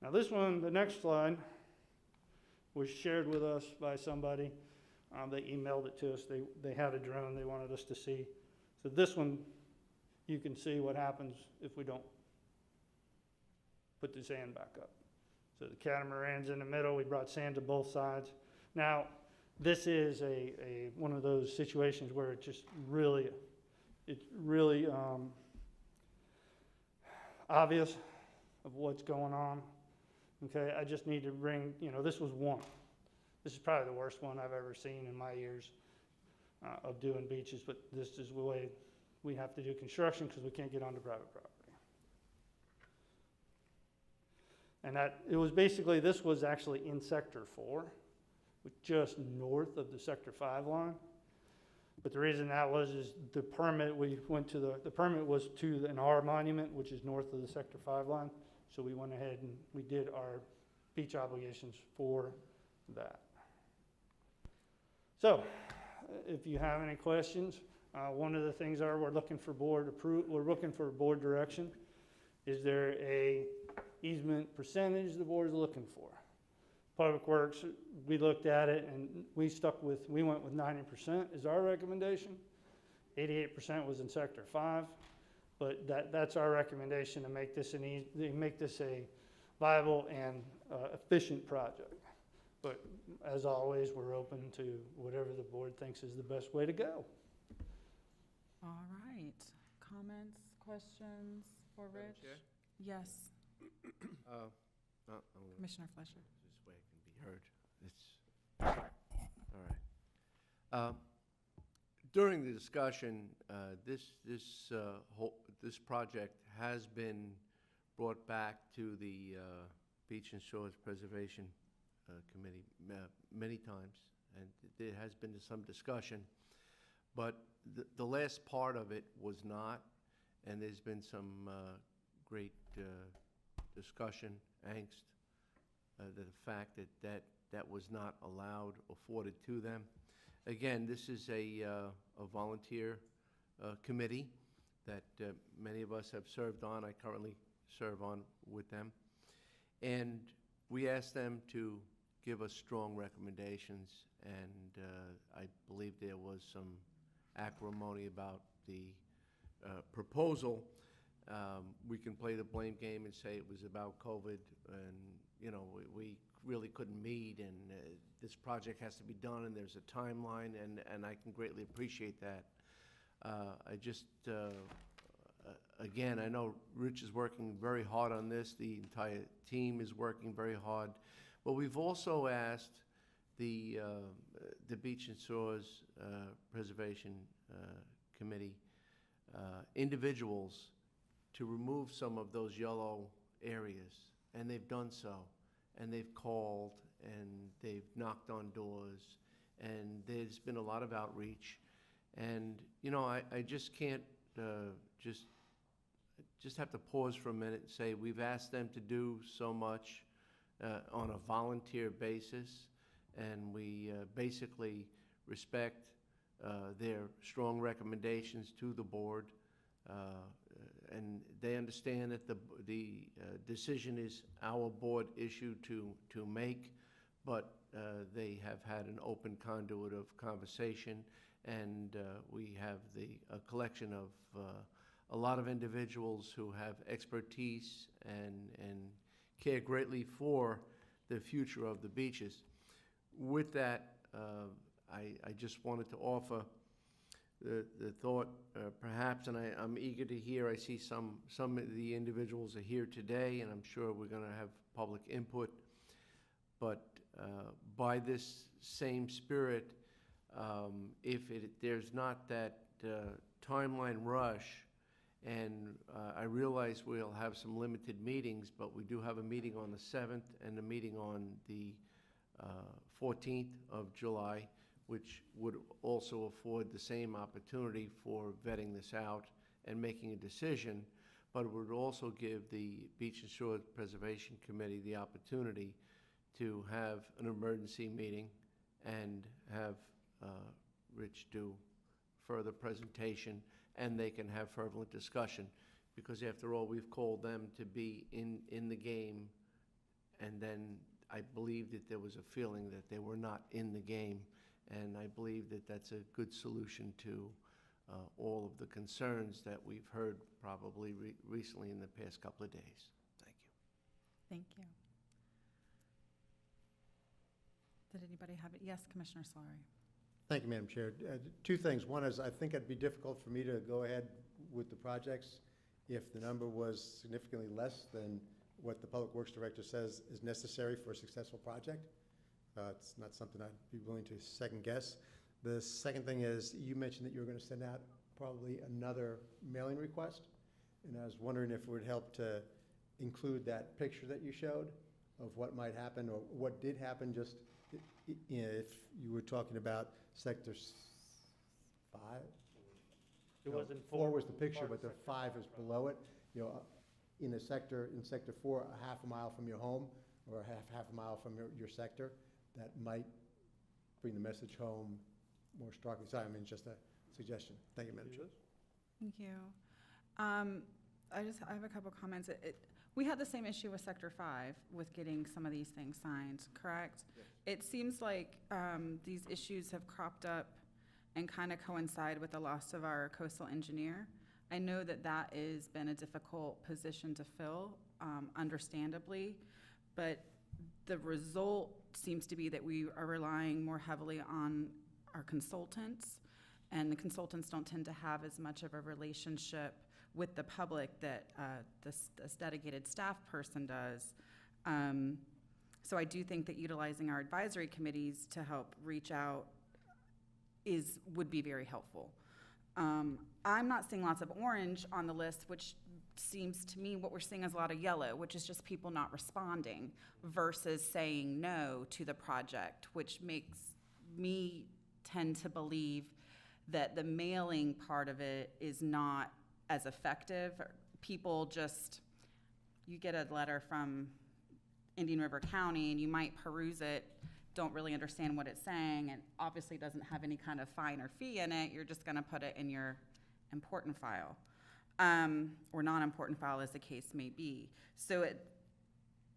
Now this one, the next slide, was shared with us by somebody. They emailed it to us. They had a drone they wanted us to see. So this one, you can see what happens if we don't put the sand back up. So the catamaran's in the middle. We brought sand to both sides. Now, this is one of those situations where it's really obvious of what's going on. Okay, I just need to bring, this was one. This is probably the worst one I've ever seen in my years of doing beaches, but this is the way we have to do construction because we can't get onto private property. And it was basically, this was actually in Sector 4, just north of the Sector 5 line. But the reason that was is the permit, we went to the permit was to an R monument, which is north of the Sector 5 line. So we went ahead and we did our beach obligations for that. So, if you have any questions, one of the things we're looking for board direction. Is there a easement percentage the board is looking for? Public Works, we looked at it and we went with 90% is our recommendation. 88% was in Sector 5, but that's our recommendation to make this a viable and efficient project. But as always, we're open to whatever the board thinks is the best way to go. All right. Comments, questions for Rich? Chair? Yes, Commissioner Fleischer. This way it can be heard. All right. During the discussion, this project has been brought back to the Beach and Shores Preservation Committee many times, and there has been some discussion. But the last part of it was not, and there's been some great discussion, angst, the fact that was not allowed, afforded to them. Again, this is a volunteer committee that many of us have served on. I currently serve on with them. And we asked them to give us strong recommendations, and I believe there was some acrimony about the proposal. We can play the blame game and say it was about COVID, and we really couldn't meet, and this project has to be done, and there's a timeline, and I can greatly appreciate that. I just, again, I know Rich is working very hard on this. The entire team is working very hard. But we've also asked the Beach and Shores Preservation Committee individuals to remove some of those yellow areas, and they've done so. And they've called, and they've knocked on doors, and there's been a lot of outreach. And, I just can't just have to pause for a minute and say we've asked them to do so much on a volunteer basis, and we basically respect their strong recommendations to the board. And they understand that the decision is our board issue to make, but they have had an open conduit of conversation, and we have a collection of a lot of individuals who have expertise and care greatly for the future of the beaches. With that, I just wanted to offer the thought, perhaps, and I'm eager to hear. I see some of the individuals are here today, and I'm sure we're going to have public input. But by this same spirit, if there's not that timeline rush, and I realize we'll have some limited meetings, but we do have a meeting on the 7th and a meeting on the 14th of July, which would also afford the same opportunity for vetting this out and making a decision, but it would also give the Beach and Shore Preservation Committee the opportunity to have an emergency meeting and have Rich do further presentation, and they can have fervent discussion, because after all, we've called them to be in the game, and then I believe that there was a feeling that they were not in the game. And I believe that that's a good solution to all of the concerns that we've heard probably recently in the past couple of days. Thank you. Thank you. Did anybody have it? Yes, Commissioner Solari. Thank you, Madam Chair. Two things. One is I think it'd be difficult for me to go ahead with the projects if the number was significantly less than what the Public Works Director says is necessary for a successful project. It's not something I'd be willing to second guess. The second thing is you mentioned that you were going to send out probably another mailing request, and I was wondering if it would help to include that picture that you showed of what might happen or what did happen. Just if you were talking about Sector 5. It wasn't 4 was the picture, but the 5 is below it. In Sector 4, a half a mile from your home or half a mile from your sector, that might bring the message home more strongly. Sorry, I mean, just a suggestion. Thank you, Madam Chair. Thank you. I have a couple comments. We had the same issue with Sector 5 with getting some of these things signed, correct? It seems like these issues have cropped up and kind of coincide with the loss of our coastal engineer. I know that that has been a difficult position to fill, understandably, but the result seems to be that we are relying more heavily on our consultants, and the consultants don't tend to have as much of a relationship with the public that this dedicated staff person does. So I do think that utilizing our advisory committees to help reach out would be very helpful. I'm not seeing lots of orange on the list, which seems to me what we're seeing is a lot of yellow, which is just people not responding versus saying no to the project, which makes me tend to believe that the mailing part of it is not as effective. People just, you get a letter from Indian River County and you might peruse it, don't really understand what it's saying, and obviously doesn't have any kind of fine or fee in it. You're just gonna put it in your important file, or non-important file as the case may be. So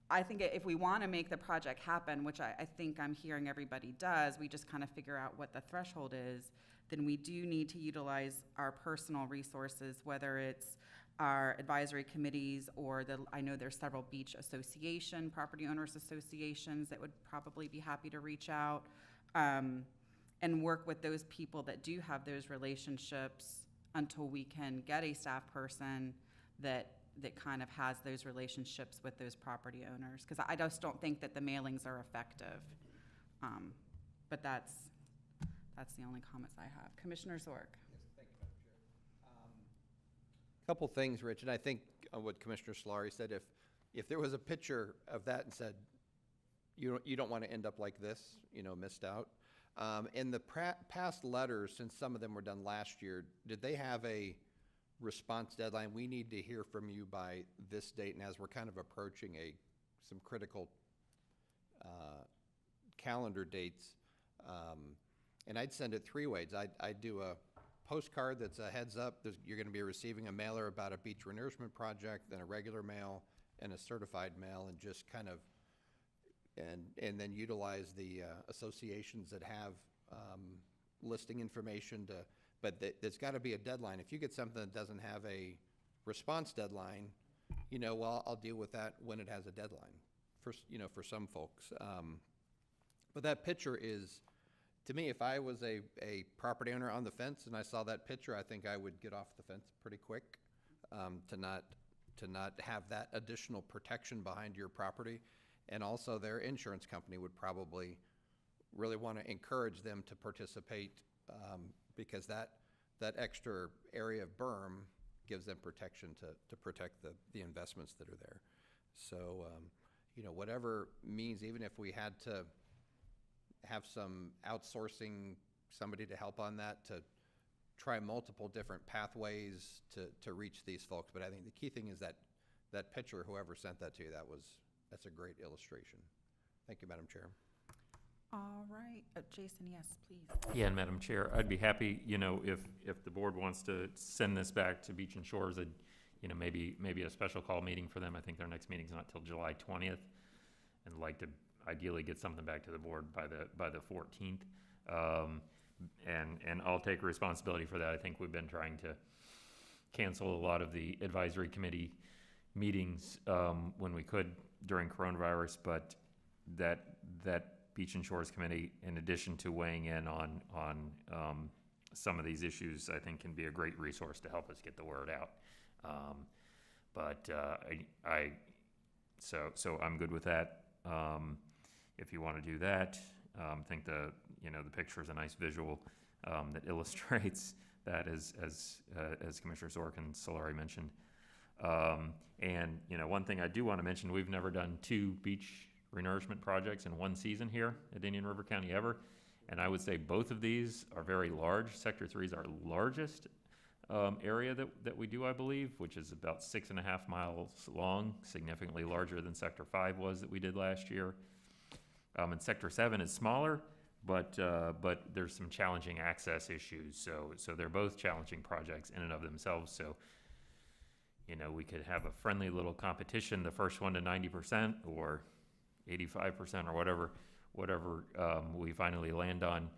I think if we wanna make the project happen, which I think I'm hearing everybody does, we just kind of figure out what the threshold is, then we do need to utilize our personal resources, whether it's our advisory committees or I know there's several beach association, property owners associations that would probably be happy to reach out and work with those people that do have those relationships until we can get a staff person that kind of has those relationships with those property owners. Because I just don't think that the mailings are effective. But that's the only comments I have. Commissioner Zork. Couple things, Rich, and I think what Commissioner Solari said, if there was a picture of that and said, you don't want to end up like this, missed out. In the past letters, since some of them were done last year, did they have a response deadline? We need to hear from you by this date, and as we're kind of approaching some critical calendar dates, and I'd send it three ways. I'd do a postcard that's a heads up, you're going to be receiving a mailer about a beach renourishment project, then a regular mail and a certified mail, and just kind of, and then utilize the associations that have listing information but there's got to be a deadline. If you get something that doesn't have a response deadline, well, I'll deal with that when it has a deadline for some folks. But that picture is, to me, if I was a property owner on the fence and I saw that picture, I think I would get off the fence pretty quick to not have that additional protection behind your property. And also their insurance company would probably really want to encourage them to participate because that extra area of berm gives them protection to protect the investments that are there. So, whatever means, even if we had to have some outsourcing, somebody to help on that, to try multiple different pathways to reach these folks. But I think the key thing is that picture, whoever sent that to you, that's a great illustration. Thank you, Madam Chair. All right, Jason, yes, please. Yeah, and Madam Chair, I'd be happy, if the board wants to send this back to Beach and Shores, maybe a special call meeting for them. I think their next meeting's not till July 20th, and like to ideally get something back to the board by the 14th. And I'll take responsibility for that. I think we've been trying to cancel a lot of the advisory committee meetings when we could during coronavirus, but that Beach and Shores Committee, in addition to weighing in on some of these issues, I think can be a great resource to help us get the word out. So I'm good with that. If you want to do that, I think the picture is a nice visual that illustrates that, as Commissioner Zork and Solari mentioned. And one thing I do want to mention, we've never done 2 beach renourishment projects in one season here at Indian River County ever, and I would say both of these are very large. Sector 3 is our largest area that we do, I believe, which is about 6.5 miles long, significantly larger than Sector 5 was that we did last year. And Sector 7 is smaller, but there's some challenging access issues. So they're both challenging projects in and of themselves. So, we could have a friendly little competition, the first one to 90% or 85% or whatever we finally land on.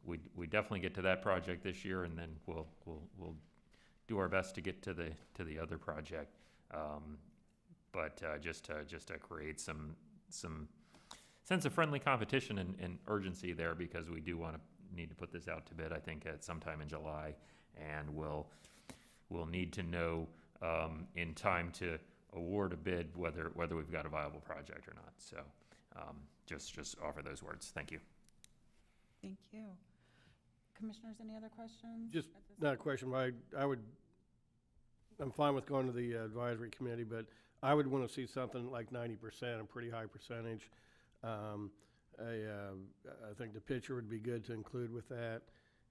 We definitely get to that project this year, and then we'll do our best to get to the other project. But just to create some sense of friendly competition and urgency there, because we do need to put this out to bid, I think, at sometime in July, and we'll need to know in time to award a bid whether we've got a viable project or not. So just offer those words. Thank you. Thank you. Commissioners, any other questions? Just not a question, but I'm fine with going to the advisory committee, but I would want to see something like 90%, a pretty high percentage. I think the picture would be good to include with that.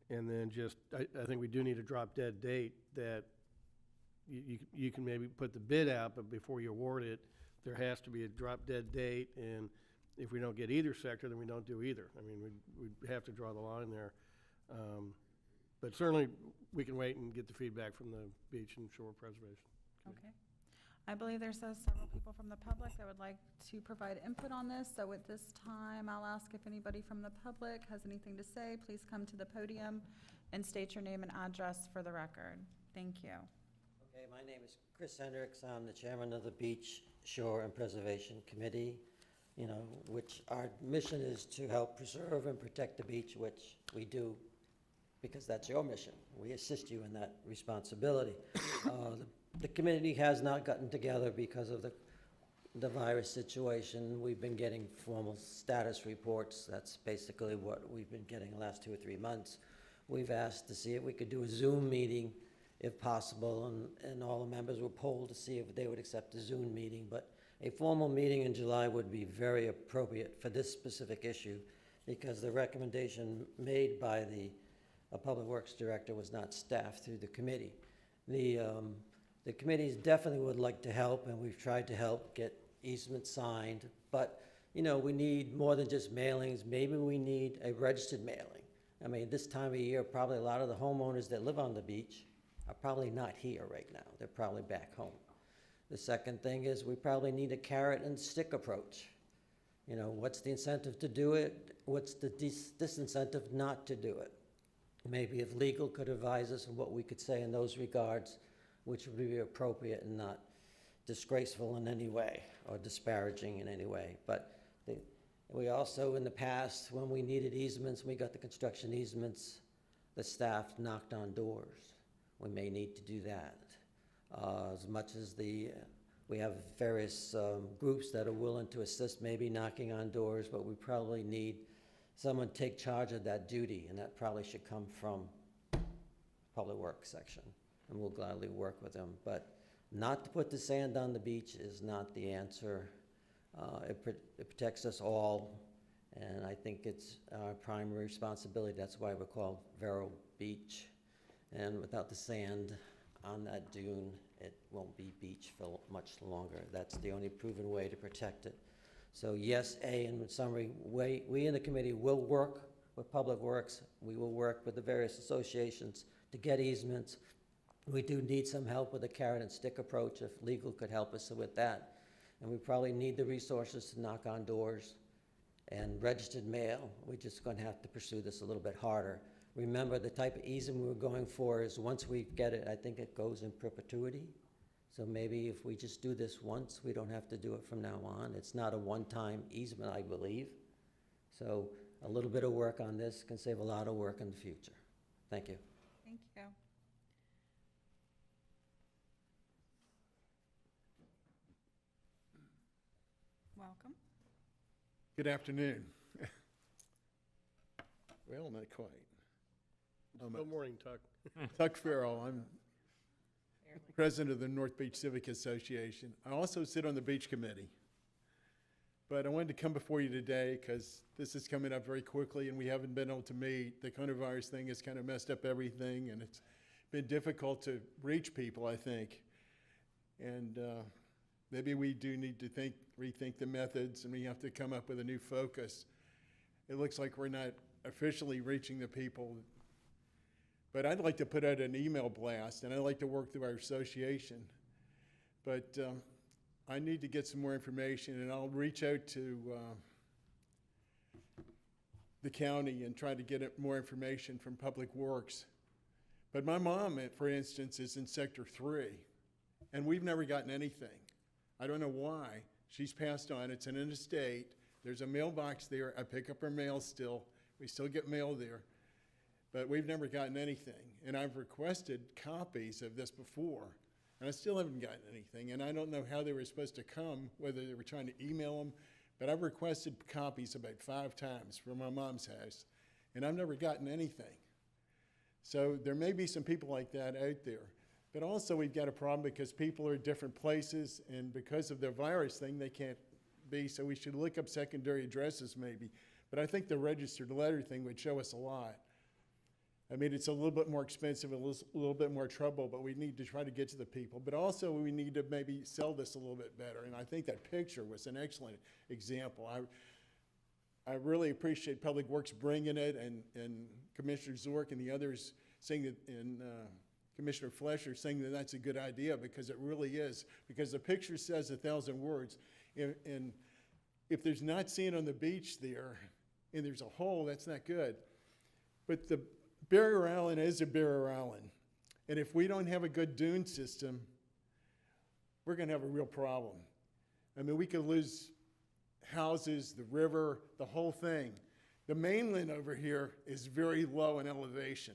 And then I think we do need a drop dead date that you can maybe put the bid out, but before you award it, there has to be a drop dead date. And if we don't get either sector, then we don't do either. I mean, we'd have to draw the line there. But certainly, we can wait and get the feedback from the Beach and Shore Preservation. Okay. I believe there's several people from the public that would like to provide input on this. So at this time, I'll ask if anybody from the public has anything to say. Please come to the podium and state your name and address for the record. Thank you. Okay, my name is Chris Hendricks. I'm the chairman of the Beach, Shore, and Preservation Committee, which our mission is to help preserve and protect the beach, which we do because that's your mission. We assist you in that responsibility. The committee has not gotten together because of the virus situation. We've been getting formal status reports. That's basically what we've been getting the last 2 or 3 months. We've asked to see if we could do a Zoom meeting if possible, and all the members were polled to see if they would accept a Zoom meeting. But a formal meeting in July would be very appropriate for this specific issue, because the recommendation made by the Public Works Director was not staffed through the committee. The committees definitely would like to help, and we've tried to help get easements signed. But, we need more than just mailings. Maybe we need a registered mailing. I mean, this time of year, probably a lot of the homeowners that live on the beach are probably not here right now. They're probably back home. The second thing is we probably need a carrot and stick approach. What's the incentive to do it? What's the disincentive not to do it? Maybe if legal could advise us on what we could say in those regards, which would be appropriate and not disgraceful in any way or disparaging in any way. But we also, in the past, when we needed easements, we got the construction easements, the staff knocked on doors. We may need to do that. As much as we have various groups that are willing to assist, maybe knocking on doors, but we probably need someone to take charge of that duty, and that probably should come from Public Works section. And we'll gladly work with them. But not to put the sand on the beach is not the answer. It protects us all, and I think it's our primary responsibility. That's why we're called Vero Beach. And without the sand on that dune, it won't be beach for much longer. That's the only proven way to protect it. So yes, in summary, we in the committee will work with Public Works. We will work with the various associations to get easements. We do need some help with a carrot and stick approach, if legal could help us with that. And we probably need the resources to knock on doors and registered mail. We're just going to have to pursue this a little bit harder. Remember, the type of easement we're going for is once we get it, I think it goes in perpetuity. So maybe if we just do this once, we don't have to do it from now on. It's not a one-time easement, I believe. So a little bit of work on this can save a lot of work in the future. Thank you. Thank you. Welcome. Good afternoon. Well, not quite. Good morning, Tuck. Tuck Farrell. I'm president of the North Beach Civic Association. I also sit on the beach committee. But I wanted to come before you today because this is coming up very quickly and we haven't been able to meet. The coronavirus thing has kind of messed up everything, and it's been difficult to reach people, I think. And maybe we do need to rethink the methods, and we have to come up with a new focus. It looks like we're not officially reaching the people, But I'd like to put out an email blast, and I'd like to work through our association. But I need to get some more information, and I'll reach out to the county and try to get more information from Public Works. But my mom, for instance, is in Sector 3, and we've never gotten anything. I don't know why. She's passed on. It's in an estate. There's a mailbox there. I pick up her mail still. We still get mail there. But we've never gotten anything. And I've requested copies of this before, and I still haven't gotten anything. And I don't know how they were supposed to come, whether they were trying to email them. But I've requested copies about 5 times from my mom's house, and I've never gotten anything. So there may be some people like that out there. But also we've got a problem because people are at different places, and because of the virus thing, they can't be. So we should look up secondary addresses maybe. But I think the registered letter thing would show us a lot. I mean, it's a little bit more expensive, a little bit more trouble, but we need to try to get to the people. But also we need to maybe sell this a little bit better. And I think that picture was an excellent example. I really appreciate Public Works bringing it, and Commissioner Zork and the others saying that, and Commissioner Flesher saying that that's a good idea, because it really is. Because the picture says 1,000 words. And if there's not sand on the beach there, and there's a hole, that's not good. But the barrier island is a barrier island. And if we don't have a good dune system, we're going to have a real problem. I mean, we could lose houses, the river, the whole thing. The mainland over here is very low in elevation.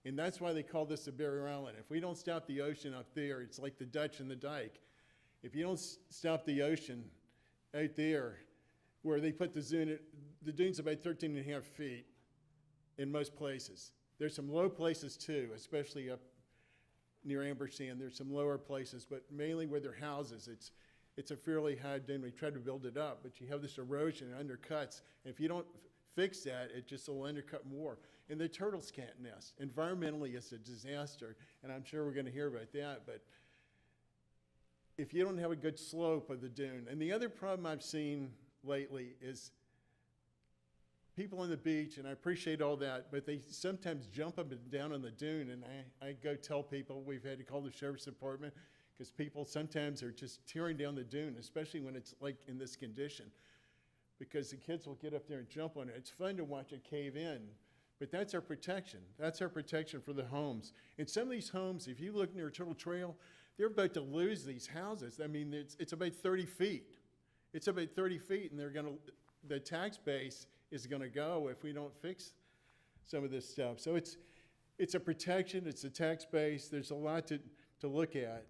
And that's why they call this a barrier island. If we don't stop the ocean up there, it's like the Dutch and the dike. If you don't stop the ocean out there, where they put the dune's about 13.5 feet. In most places. There's some low places too, especially up near Ambersand. There's some lower places, but mainly where there are houses, it's a fairly high dune. We try to build it up, but you have this erosion and undercuts. And if you don't fix that, it just will undercut more. And the turtles can't nest. Environmentally, it's a disaster, and I'm sure we're going to hear about that. But if you don't have a good slope of the dune, and the other problem I've seen lately is people on the beach, and I appreciate all that, but they sometimes jump up and down on the dune, and I go tell people, we've had to call the sheriff's department, because people sometimes are just tearing down the dune, especially when it's like in this condition, because the kids will get up there and jump on it. It's fun to watch it cave in, but that's our protection. That's our protection for the homes. And some of these homes, if you look near Turtle Trail, they're about to lose these houses. I mean, it's about 30 feet. It's about 30 feet, and the tax base is going to go if we don't fix some of this stuff. So it's a protection, it's a tax base, there's a lot to look at.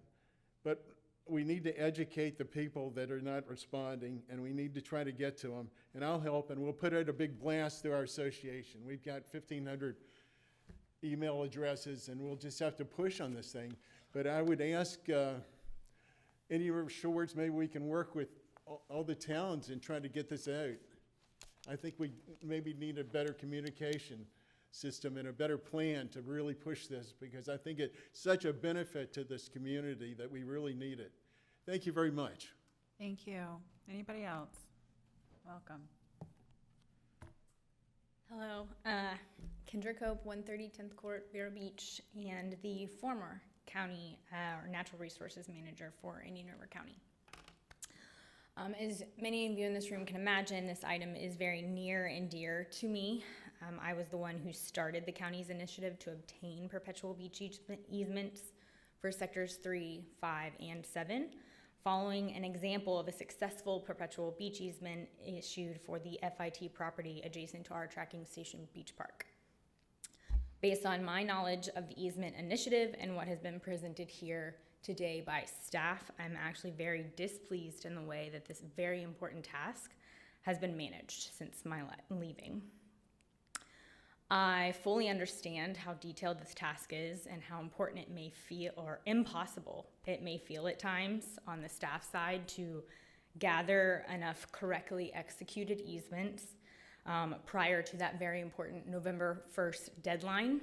But we need to educate the people that are not responding, and we need to try to get to them. And I'll help, and we'll put out a big blast through our association. We've got 1,500 email addresses, and we'll just have to push on this thing. But I would ask any River Shores, maybe we can work with all the towns and try to get this out. I think we maybe need a better communication system and a better plan to really push this, because I think it's such a benefit to this community that we really need it. Thank you very much. Thank you. Anybody else? Welcome. Hello, Kendra Cope, 130 10th Court, Vero Beach, and the former county or natural resources manager for Indian River County. As many of you in this room can imagine, this item is very near and dear to me. I was the one who started the county's initiative to obtain perpetual beach easements for sectors 3, 5, and 7, following an example of a successful perpetual beach easement issued for the FIT property adjacent to our tracking station beach park. Based on my knowledge of the easement initiative and what has been presented here today by staff, I'm actually very displeased in the way that this very important task has been managed since my leaving. I fully understand how detailed this task is and how important it may feel, or impossible it may feel at times on the staff side to gather enough correctly executed easements prior to that very important November 1st deadline,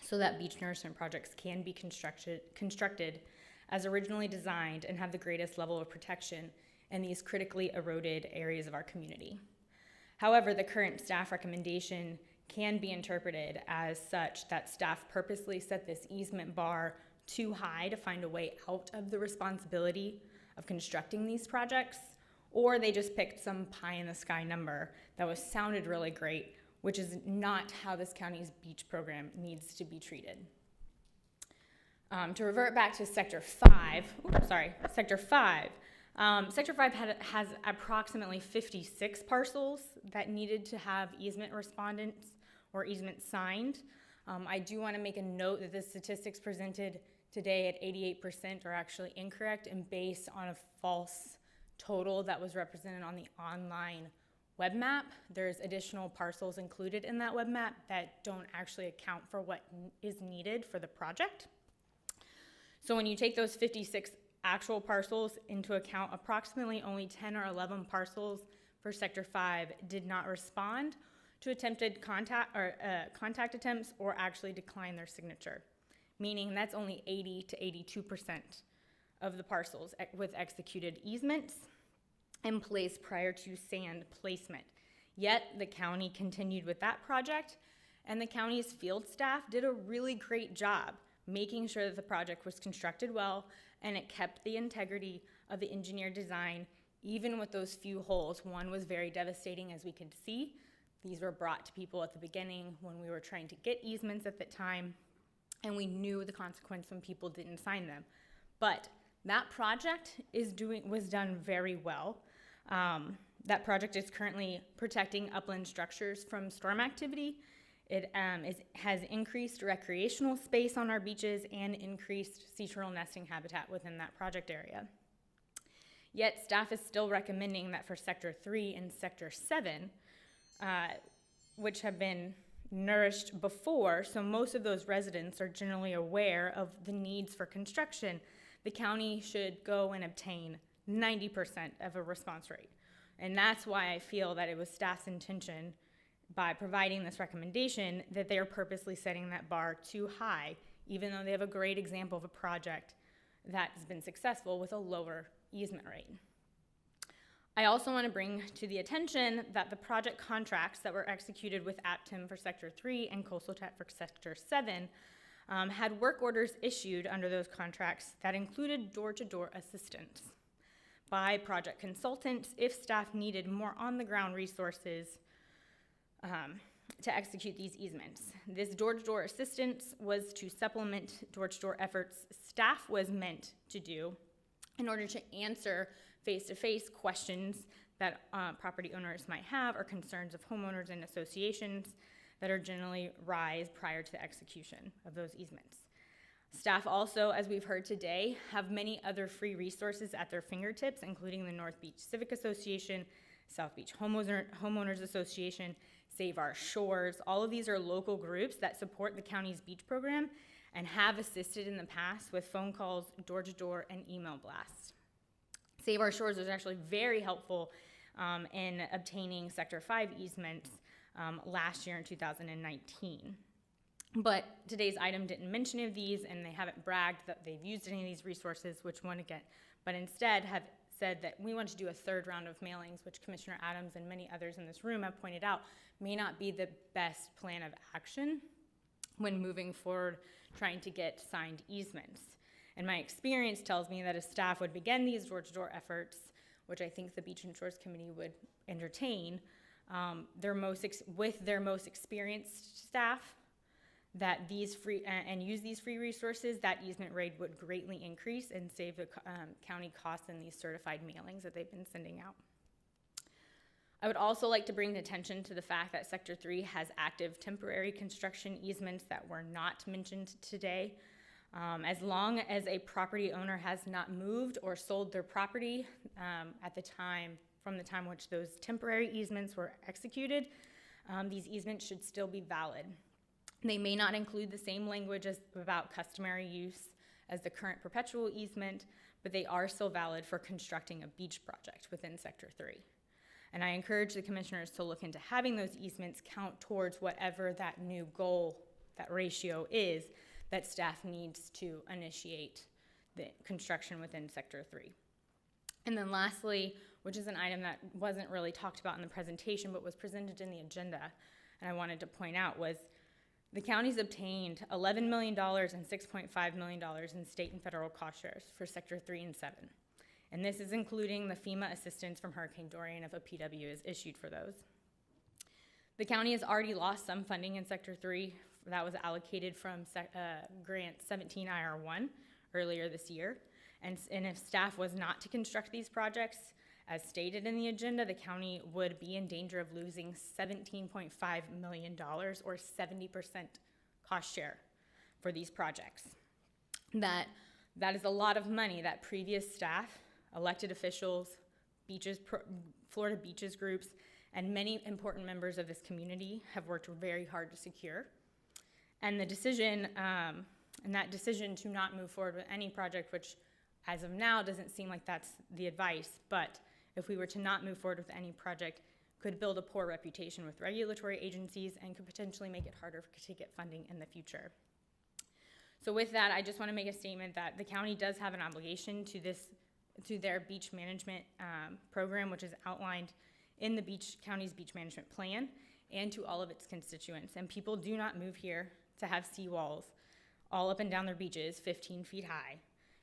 so that beach nourishment projects can be constructed as originally designed and have the greatest level of protection in these critically eroded areas of our community. However, the current staff recommendation can be interpreted as such that staff purposely set this easement bar too high to find a way out of the responsibility of constructing these projects, or they just picked some pie-in-the-sky number that sounded really great, which is not how this county's beach program needs to be treated. To revert back to Sector 5, Sector 5 has approximately 56 parcels that needed to have easement respondents or easements signed. I do want to make a note that the statistics presented today at 88% are actually incorrect and based on a false total that was represented on the online web map. There's additional parcels included in that web map that don't actually account for what is needed for the project. So when you take those 56 actual parcels into account, approximately only 10 or 11 parcels for Sector 5 did not respond to attempted contact attempts or actually decline their signature, meaning that's only 80 to 82% of the parcels with executed easements in place prior to sand placement. Yet the county continued with that project, and the county's field staff did a really great job making sure that the project was constructed well and it kept the integrity of the engineered design, even with those few holes. One was very devastating, as we could see. These were brought to people at the beginning when we were trying to get easements at the time, and we knew the consequence when people didn't sign them. But that project was done very well. That project is currently protecting upland structures from storm activity. It has increased recreational space on our beaches and increased sea turtle nesting habitat within that project area. Yet staff is still recommending that for Sector 3 and Sector 7, which have been nourished before, so most of those residents are generally aware of the needs for construction, the county should go and obtain 90% of a response rate. And that's why I feel that it was staff's intention, by providing this recommendation, that they are purposely setting that bar too high, even though they have a great example of a project that has been successful with a lower easement rate. I also want to bring to the attention that the project contracts that were executed with APTIM for Sector 3 and Coastal Tech for Sector 7 had work orders issued under those contracts that included door-to-door assistance by project consultants if staff needed more on-the-ground resources to execute these easements. This door-to-door assistance was to supplement door-to-door efforts staff was meant to do in order to answer face-to-face questions that property owners might have or concerns of homeowners and associations that are generally rise prior to the execution of those easements. Staff also, as we've heard today, have many other free resources at their fingertips, including the North Beach Civic Association, South Beach Homeowners Association, Save Our Shores. All of these are local groups that support the county's beach program and have assisted in the past with phone calls, door-to-door, and email blasts. Save Our Shores was actually very helpful in obtaining Sector 5 easements last year in 2019. But today's item didn't mention any of these, and they haven't bragged that they've used any of these resources, which one again, but instead have said that we want to do a third round of mailings, which Commissioner Adams and many others in this room have pointed out may not be the best plan of action when moving forward trying to get signed easements. And my experience tells me that if staff would begin these door-to-door efforts, which I think the Beach and Shores Committee would entertain, with their most experienced staff, that these use these free resources, that easement rate would greatly increase and save the county costs in these certified mailings that they've been sending out. I would also like to bring attention to the fact that Sector 3 has active temporary construction easements that were not mentioned today. As long as a property owner has not moved or sold their property from the time which those temporary easements were executed, these easements should still be valid. They may not include the same language about customary use as the current perpetual easement, but they are still valid for constructing a beach project within Sector 3. And I encourage the commissioners to look into having those easements count towards whatever that new goal, that ratio is, that staff needs to initiate the construction within Sector 3. And then lastly, which is an item that wasn't really talked about in the presentation, but was presented in the agenda, and I wanted to point out was the county's obtained $11 million and $6.5 million in state and federal cost shares for Sector 3 and 7. And this is including the FEMA assistance from Hurricane Dorian if a PW is issued for those. The county has already lost some funding in Sector 3 that was allocated from Grant 17 IR1 earlier this year. And if staff was not to construct these projects, as stated in the agenda, the county would be in danger of losing $17.5 million or 70% cost share for these projects. That is a lot of money that previous staff, elected officials, Florida beaches groups, and many important members of this community have worked very hard to secure. And the decision, that decision to not move forward with any project, which as of now doesn't seem like that's the advice, but if we were to not move forward with any project, could build a poor reputation with regulatory agencies and could potentially make it harder to get funding in the future. So with that, I just want to make a statement that the county does have an obligation to their beach management program, which is outlined in the county's beach management plan, and to all of its constituents. And people do not move here to have seawalls all up and down their beaches 15 feet high.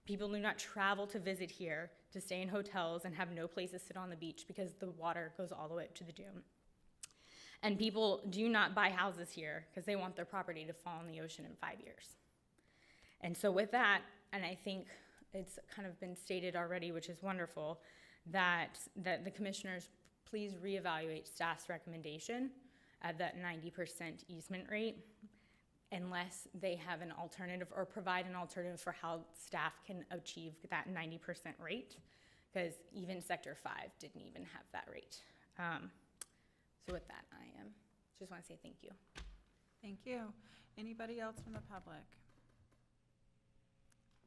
People do not travel to visit here to stay in hotels and have no place to sit on the beach because the water goes all the way up to the dune. And people do not buy houses here because they want their property to fall in the ocean in 5 years. And so with that, and I think it's kind of been stated already, which is wonderful, that the commissioners please reevaluate staff's recommendation at that 90% easement rate unless they have an alternative or provide an alternative for how staff can achieve that 90% rate, because even Sector 5 didn't even have that rate. So with that, I just want to say thank you. Thank you. Anybody else from the public?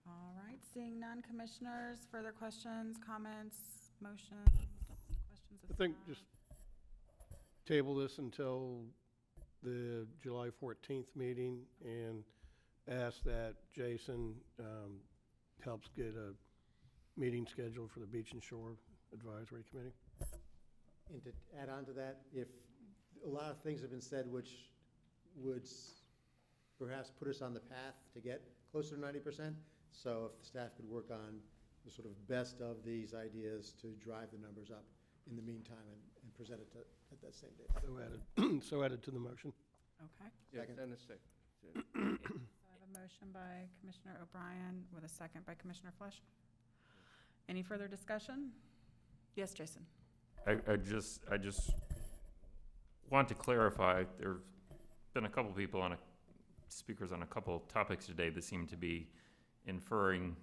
All right, seeing none, commissioners, further questions, comments, motions, questions of I think staff? just table this until the July 14th meeting and ask that Jason helps get a meeting scheduled for the Beach and Shore Advisory Committee. And to add on to that, if a lot of things have been said which would perhaps put us on the path to get closer to 90%, so if the staff could work on the sort of best of these ideas to drive the numbers up in the meantime and present it at that same date. So added to the motion. Okay. Yes, Second. and a second. So I have a motion by Commissioner O'Brien with a second by Commissioner Flesch. Any further discussion? Yes, Jason. I just want to clarify, there've been a couple people speakers on a couple topics today that seem to be inferring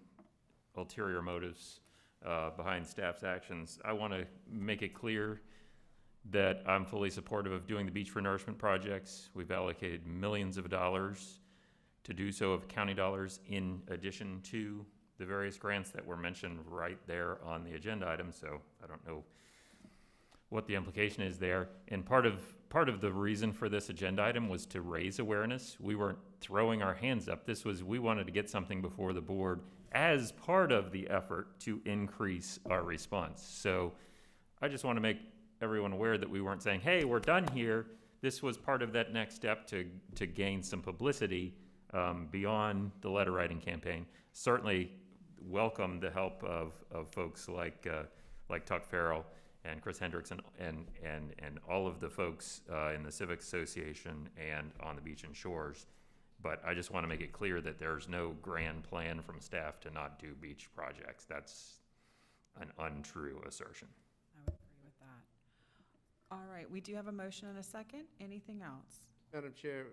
ulterior motives behind staff's actions. I want to make it clear that I'm fully supportive of doing the beach renourishment projects. We've allocated millions of dollars to do so, of county dollars, in addition to the various grants that were mentioned right there on the agenda item. So I don't know what the implication is there. And part of the reason for this agenda item was to raise awareness. We weren't throwing our hands up. We wanted to get something before the board as part of the effort to increase our response. So I just want to make everyone aware that we weren't saying, hey, we're done here. This was part of that next step to gain some publicity beyond the letter writing campaign. Certainly welcome the help of folks like Tuck Farrell and Chris Hendricks and all of the folks in the Civic Association and on the Beach and Shores. But I just want to make it clear that there's no grand plan from staff to not do beach projects. That's an untrue assertion. I would agree with that. All right, we do have a motion and a second. Anything else? Madam Chair,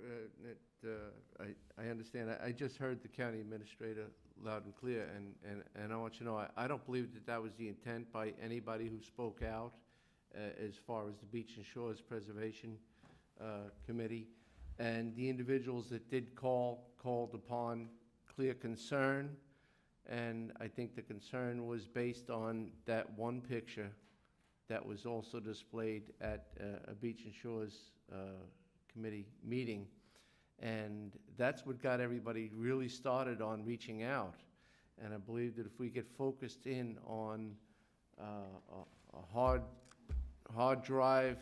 I understand. I just heard the county administrator loud and clear, and I want you to know, I don't believe that was the intent by anybody who spoke out as far as the Beach and Shores Preservation Committee. And the individuals that did called upon clear concern, and I think the concern was based on that one picture that was also displayed at a Beach and Shores Committee meeting. And that's what got everybody really started on reaching out. And I believe that if we get focused in on a hard drive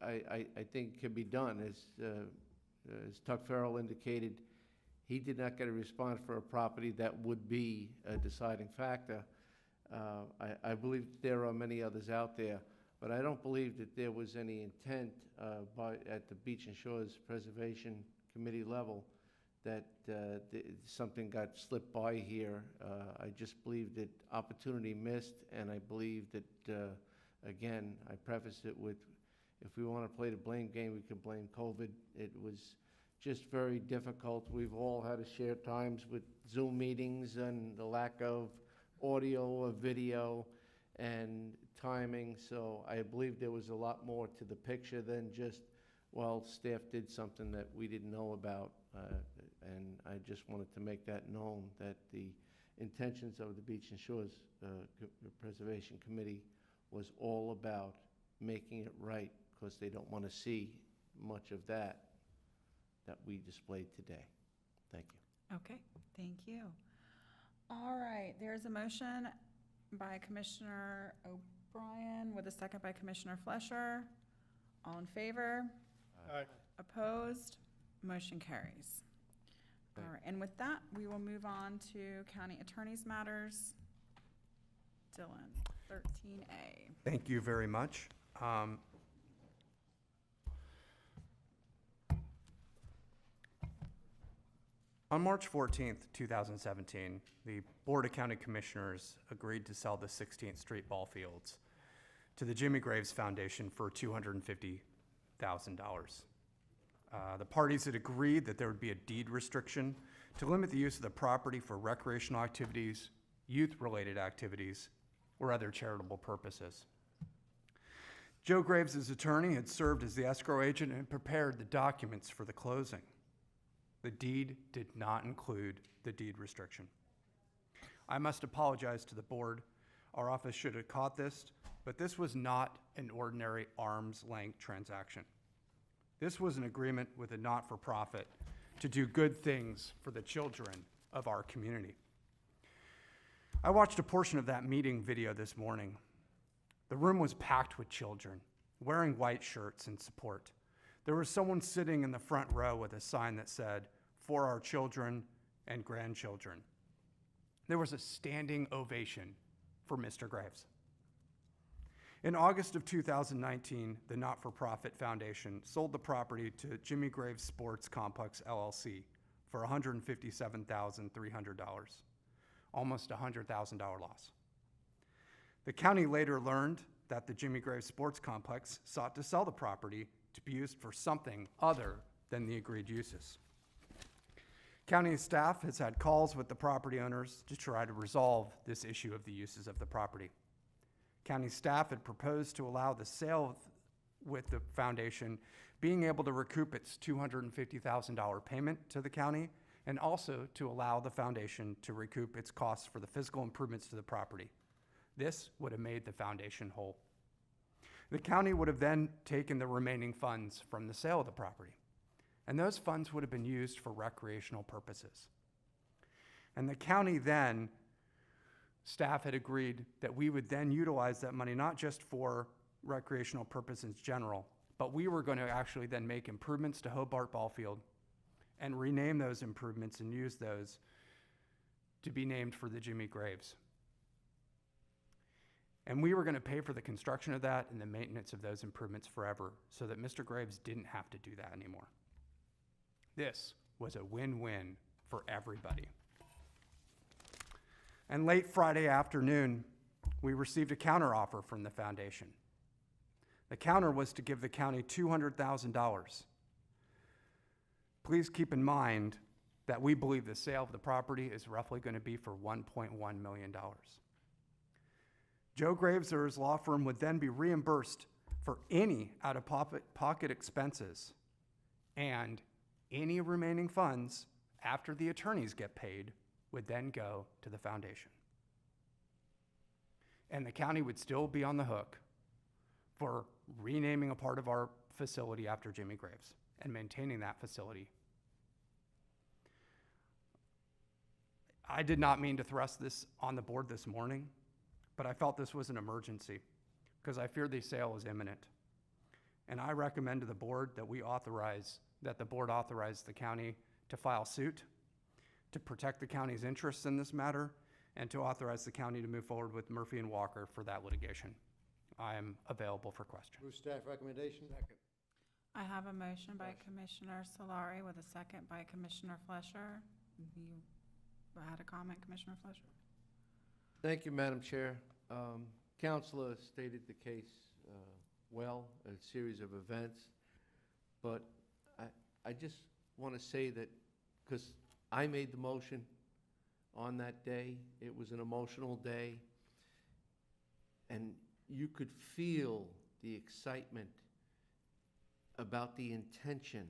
I think can be done. As Tuck Farrell indicated, he did not get a response for a property that would be a deciding factor. I believe there are many others out there, but I don't believe that there was any intent at the Beach and Shores Preservation Committee level that something got slipped by here. I just believe that opportunity missed, and I believe that, again, I prefaced it with, if we want to play the blame game, we can blame COVID. It was just very difficult. We've all had to share times with Zoom meetings and the lack of audio or video and timing, so I believe there was a lot more to the picture than just, well, staff did something that we didn't know about, and I just wanted to make that known, that the intentions of the Beach and Shores Preservation Committee was all about making it right, because they don't want to see much of that we displayed today. Thank you. Okay, thank you. All right, there's a motion by Commissioner O'Brien with a second by Commissioner Flesher. All in favor? Aye. Opposed? Motion carries. All right, and with that, we will move on to county attorney's matters. Dylan, 13A. Thank you very much. On March 14th, 2017, the Board of County Commissioners agreed to sell the 16th Street ball fields to the Jimmy Graves Foundation for $250,000. The parties had agreed that there would be a deed restriction to limit the use of the property for recreational activities, youth-related activities, or other charitable purposes. Joe Graves' attorney had served as the escrow agent and prepared the documents for the closing. The deed did not include the deed restriction. I must apologize to the board. Our office should have caught this, but this was not an ordinary arm's length transaction. This was an agreement with a not-for-profit to do good things for the children of our community. I watched a portion of that meeting video this morning. The room was packed with children, wearing white shirts in support. There was someone sitting in the front row with a sign that said, "For our children and grandchildren." There was a standing ovation for Mr. Graves. In August of 2019, the not-for-profit foundation sold the property to Jimmy Graves Sports Complex LLC for $157,300, almost a $100,000 loss. The county later learned that the Jimmy Graves Sports Complex sought to sell the property to be used for something other than the agreed uses. County staff has had calls with the property owners to try to resolve this issue of the uses of the property. County staff had proposed to allow the sale with the foundation being able to recoup its $250,000 payment to the county, and also to allow the foundation to recoup its costs for the physical improvements to the property. This would have made the foundation whole. The county would have then taken the remaining funds from the sale of the property, and those funds would have been used for recreational purposes. And the county then, staff had agreed that we would then utilize that money not just for recreational purposes in general, but we were going to actually then make improvements to Hobart Ball Field and rename those improvements and use those to be named for the Jimmy Graves. And we were going to pay for the construction of that and the maintenance of those improvements forever, so that Mr. Graves didn't have to do that anymore. This was a win-win for everybody. And late Friday afternoon, we received a counteroffer from the foundation. The counter was to give the county $200,000. Please keep in mind that we believe the sale of the property is roughly going to be for $1.1 million. Joe Graves or his law firm would then be reimbursed for any out-of-pocket expenses, and any remaining funds after the attorneys get paid would then go to the foundation. And the county would still be on the hook for renaming a part of our facility after Jimmy Graves and maintaining that facility. I did not mean to thrust this on the board this morning, but I felt this was an emergency because I feared the sale was imminent. And I recommend to the board that the board authorize the county to file suit, to protect the county's interests in this matter, and to authorize the county to move forward with Murphy and Walker for that litigation. I am available for questions. Move staff recommendation. Second. I have a motion by Commissioner Solari with a second by Commissioner Flesher. You had a comment, Commissioner Flesher? Thank you, Madam Chair. Counselor stated the case well, a series of events, but I just want to say that, because I made the motion on that day, it was an emotional day, and you could feel the excitement about the intention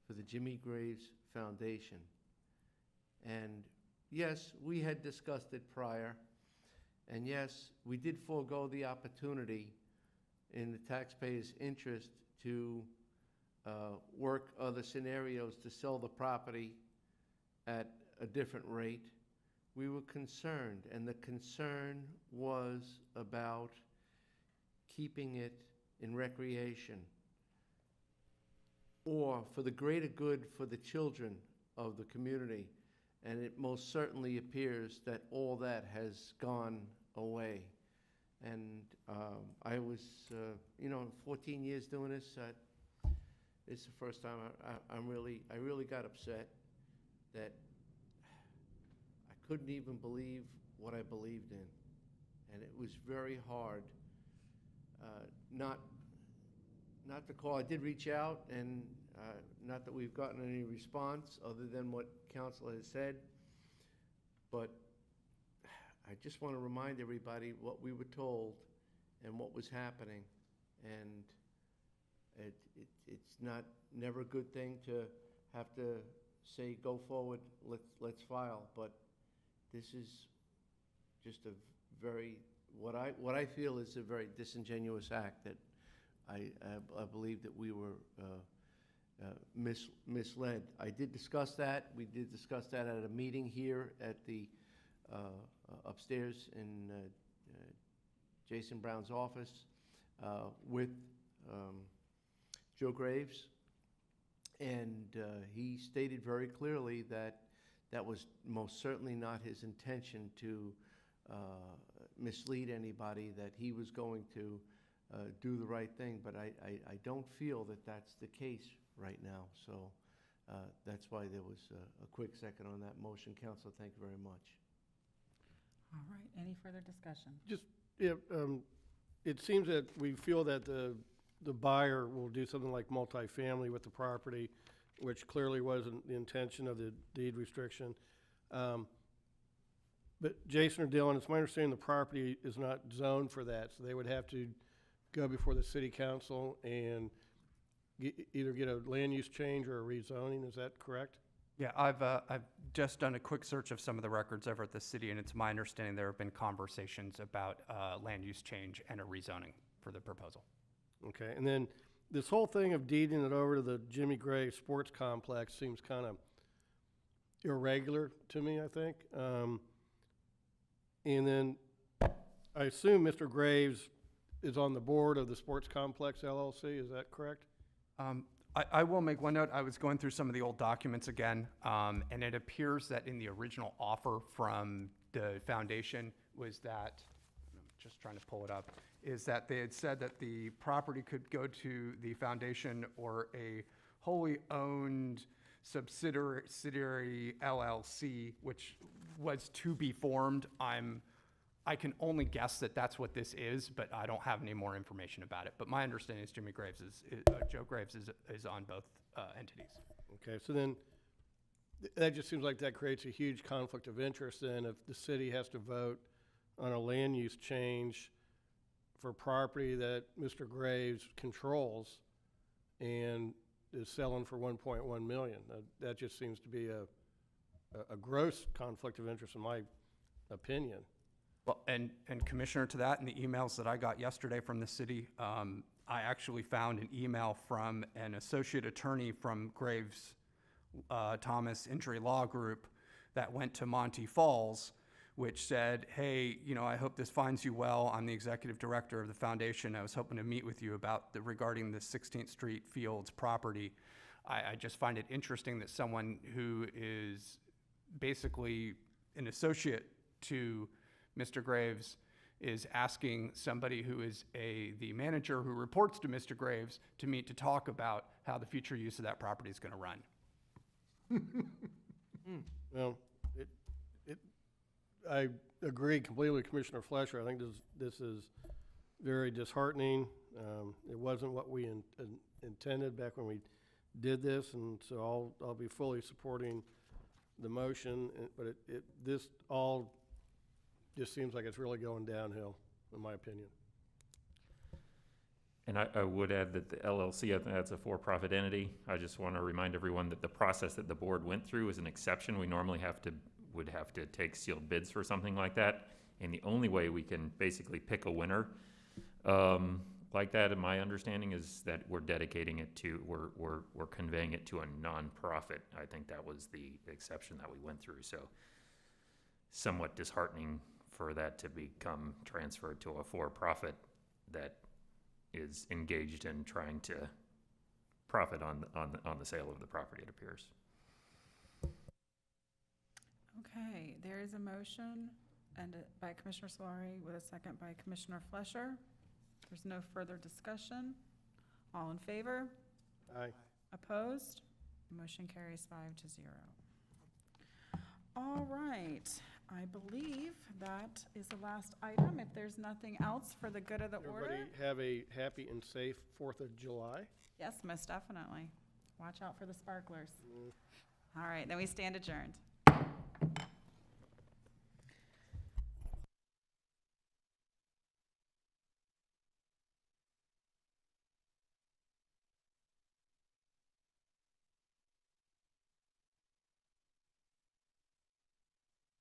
for the Jimmy Graves Foundation. And yes, we had discussed it prior, and yes, we did forego the opportunity in the taxpayers' interest to work other scenarios to sell the property at a different rate. We were concerned, and the concern was about keeping it in recreation or for the greater good for the children of the community. And it most certainly appears that all that has gone away. And I was, 14 years doing this, it's the first time I really got upset that I couldn't even believe what I believed in. And it was very hard not to call. I did reach out, and not that we've gotten any response other than what council has said, but I just want to remind everybody what we were told and what was happening. And it's never a good thing to have to say, go forward, let's file. But this is just a very, what I feel is a very disingenuous act that I believe that we were misled. I did discuss that. We did discuss that at a meeting here at the upstairs in Jason Brown's office with Joe Graves, and he stated very clearly that that was most certainly not his intention to mislead anybody, that he was going to do the right thing. But I don't feel that that's the case right now. So that's why there was a quick second on that motion. Council, thank you very much. All right, any further discussion? Just, it seems that we feel that the buyer will do something like multifamily with the property, which clearly wasn't the intention of the deed restriction. But Jason or Dylan, it's my understanding the property is not zoned for that, so they would have to go before the city council and either get a land use change or a rezoning. Is that correct? Yeah, I've just done a quick search of some of the records over at the city, and it's my understanding there have been conversations about land use change and a rezoning for the proposal. Okay, and then this whole thing of deeding it over to the Jimmy Graves Sports Complex seems kind of irregular to me, I think. And then I assume Mr. Graves is on the board of the Sports Complex LLC, is that correct? I will make one note. I was going through some of the old documents again, and it appears that in the original offer from the foundation was that, I'm just trying to pull it up, is that they had said that the property could go to the foundation or a wholly owned subsidiary LLC, which was to be formed. I can only guess that that's what this is, but I don't have any more information about it. But my understanding is Joe Graves is on both entities. Okay, so then that just seems like that creates a huge conflict of interest then if the city has to vote on a land use change for property that Mr. Graves controls and is selling for $1.1 million. That just seems to be a gross conflict of interest in my opinion. Well, and Commissioner, to that, in the emails that I got yesterday from the city, I actually found an email from an associate attorney from Graves Thomas Injury Law Group that went to Monty Falls which said, hey, you know, I hope this finds you well. I'm the executive director of the foundation. I was hoping to meet with you regarding the 16th Street Fields property. I just find it interesting that someone who is basically an associate to Mr. Graves is asking somebody who is the manager who reports to Mr. Graves to meet to talk about how the future use of that property is going to run. Well, I agree completely with Commissioner Flesher. I think this is very disheartening. It wasn't what we intended back when we did this, and so I'll be fully supporting the motion, but this all just seems like it's really going downhill, in my opinion. And I would add that the LLC, I think that's a for-profit entity. I just want to remind everyone that the process that the board went through is an exception. We normally would have to take sealed bids for something like that. And the only way we can basically pick a winner like that, in my understanding, is that we're dedicating it to, we're conveying it to a nonprofit. I think that was the exception that we went through. So somewhat disheartening for that to become transferred to a for-profit that is engaged in trying to profit on the sale of the property, it appears. Okay, there is a motion by Commissioner Solari with a second by Commissioner Flesher. There's no further discussion. All in favor? Aye. Opposed? Motion carries 5-0. All right, I believe that is the last item. If there's nothing else for the good of the order. Everybody have a happy and safe 4th of July. Yes, most definitely. Watch out for the sparklers. All right, then we stand adjourned.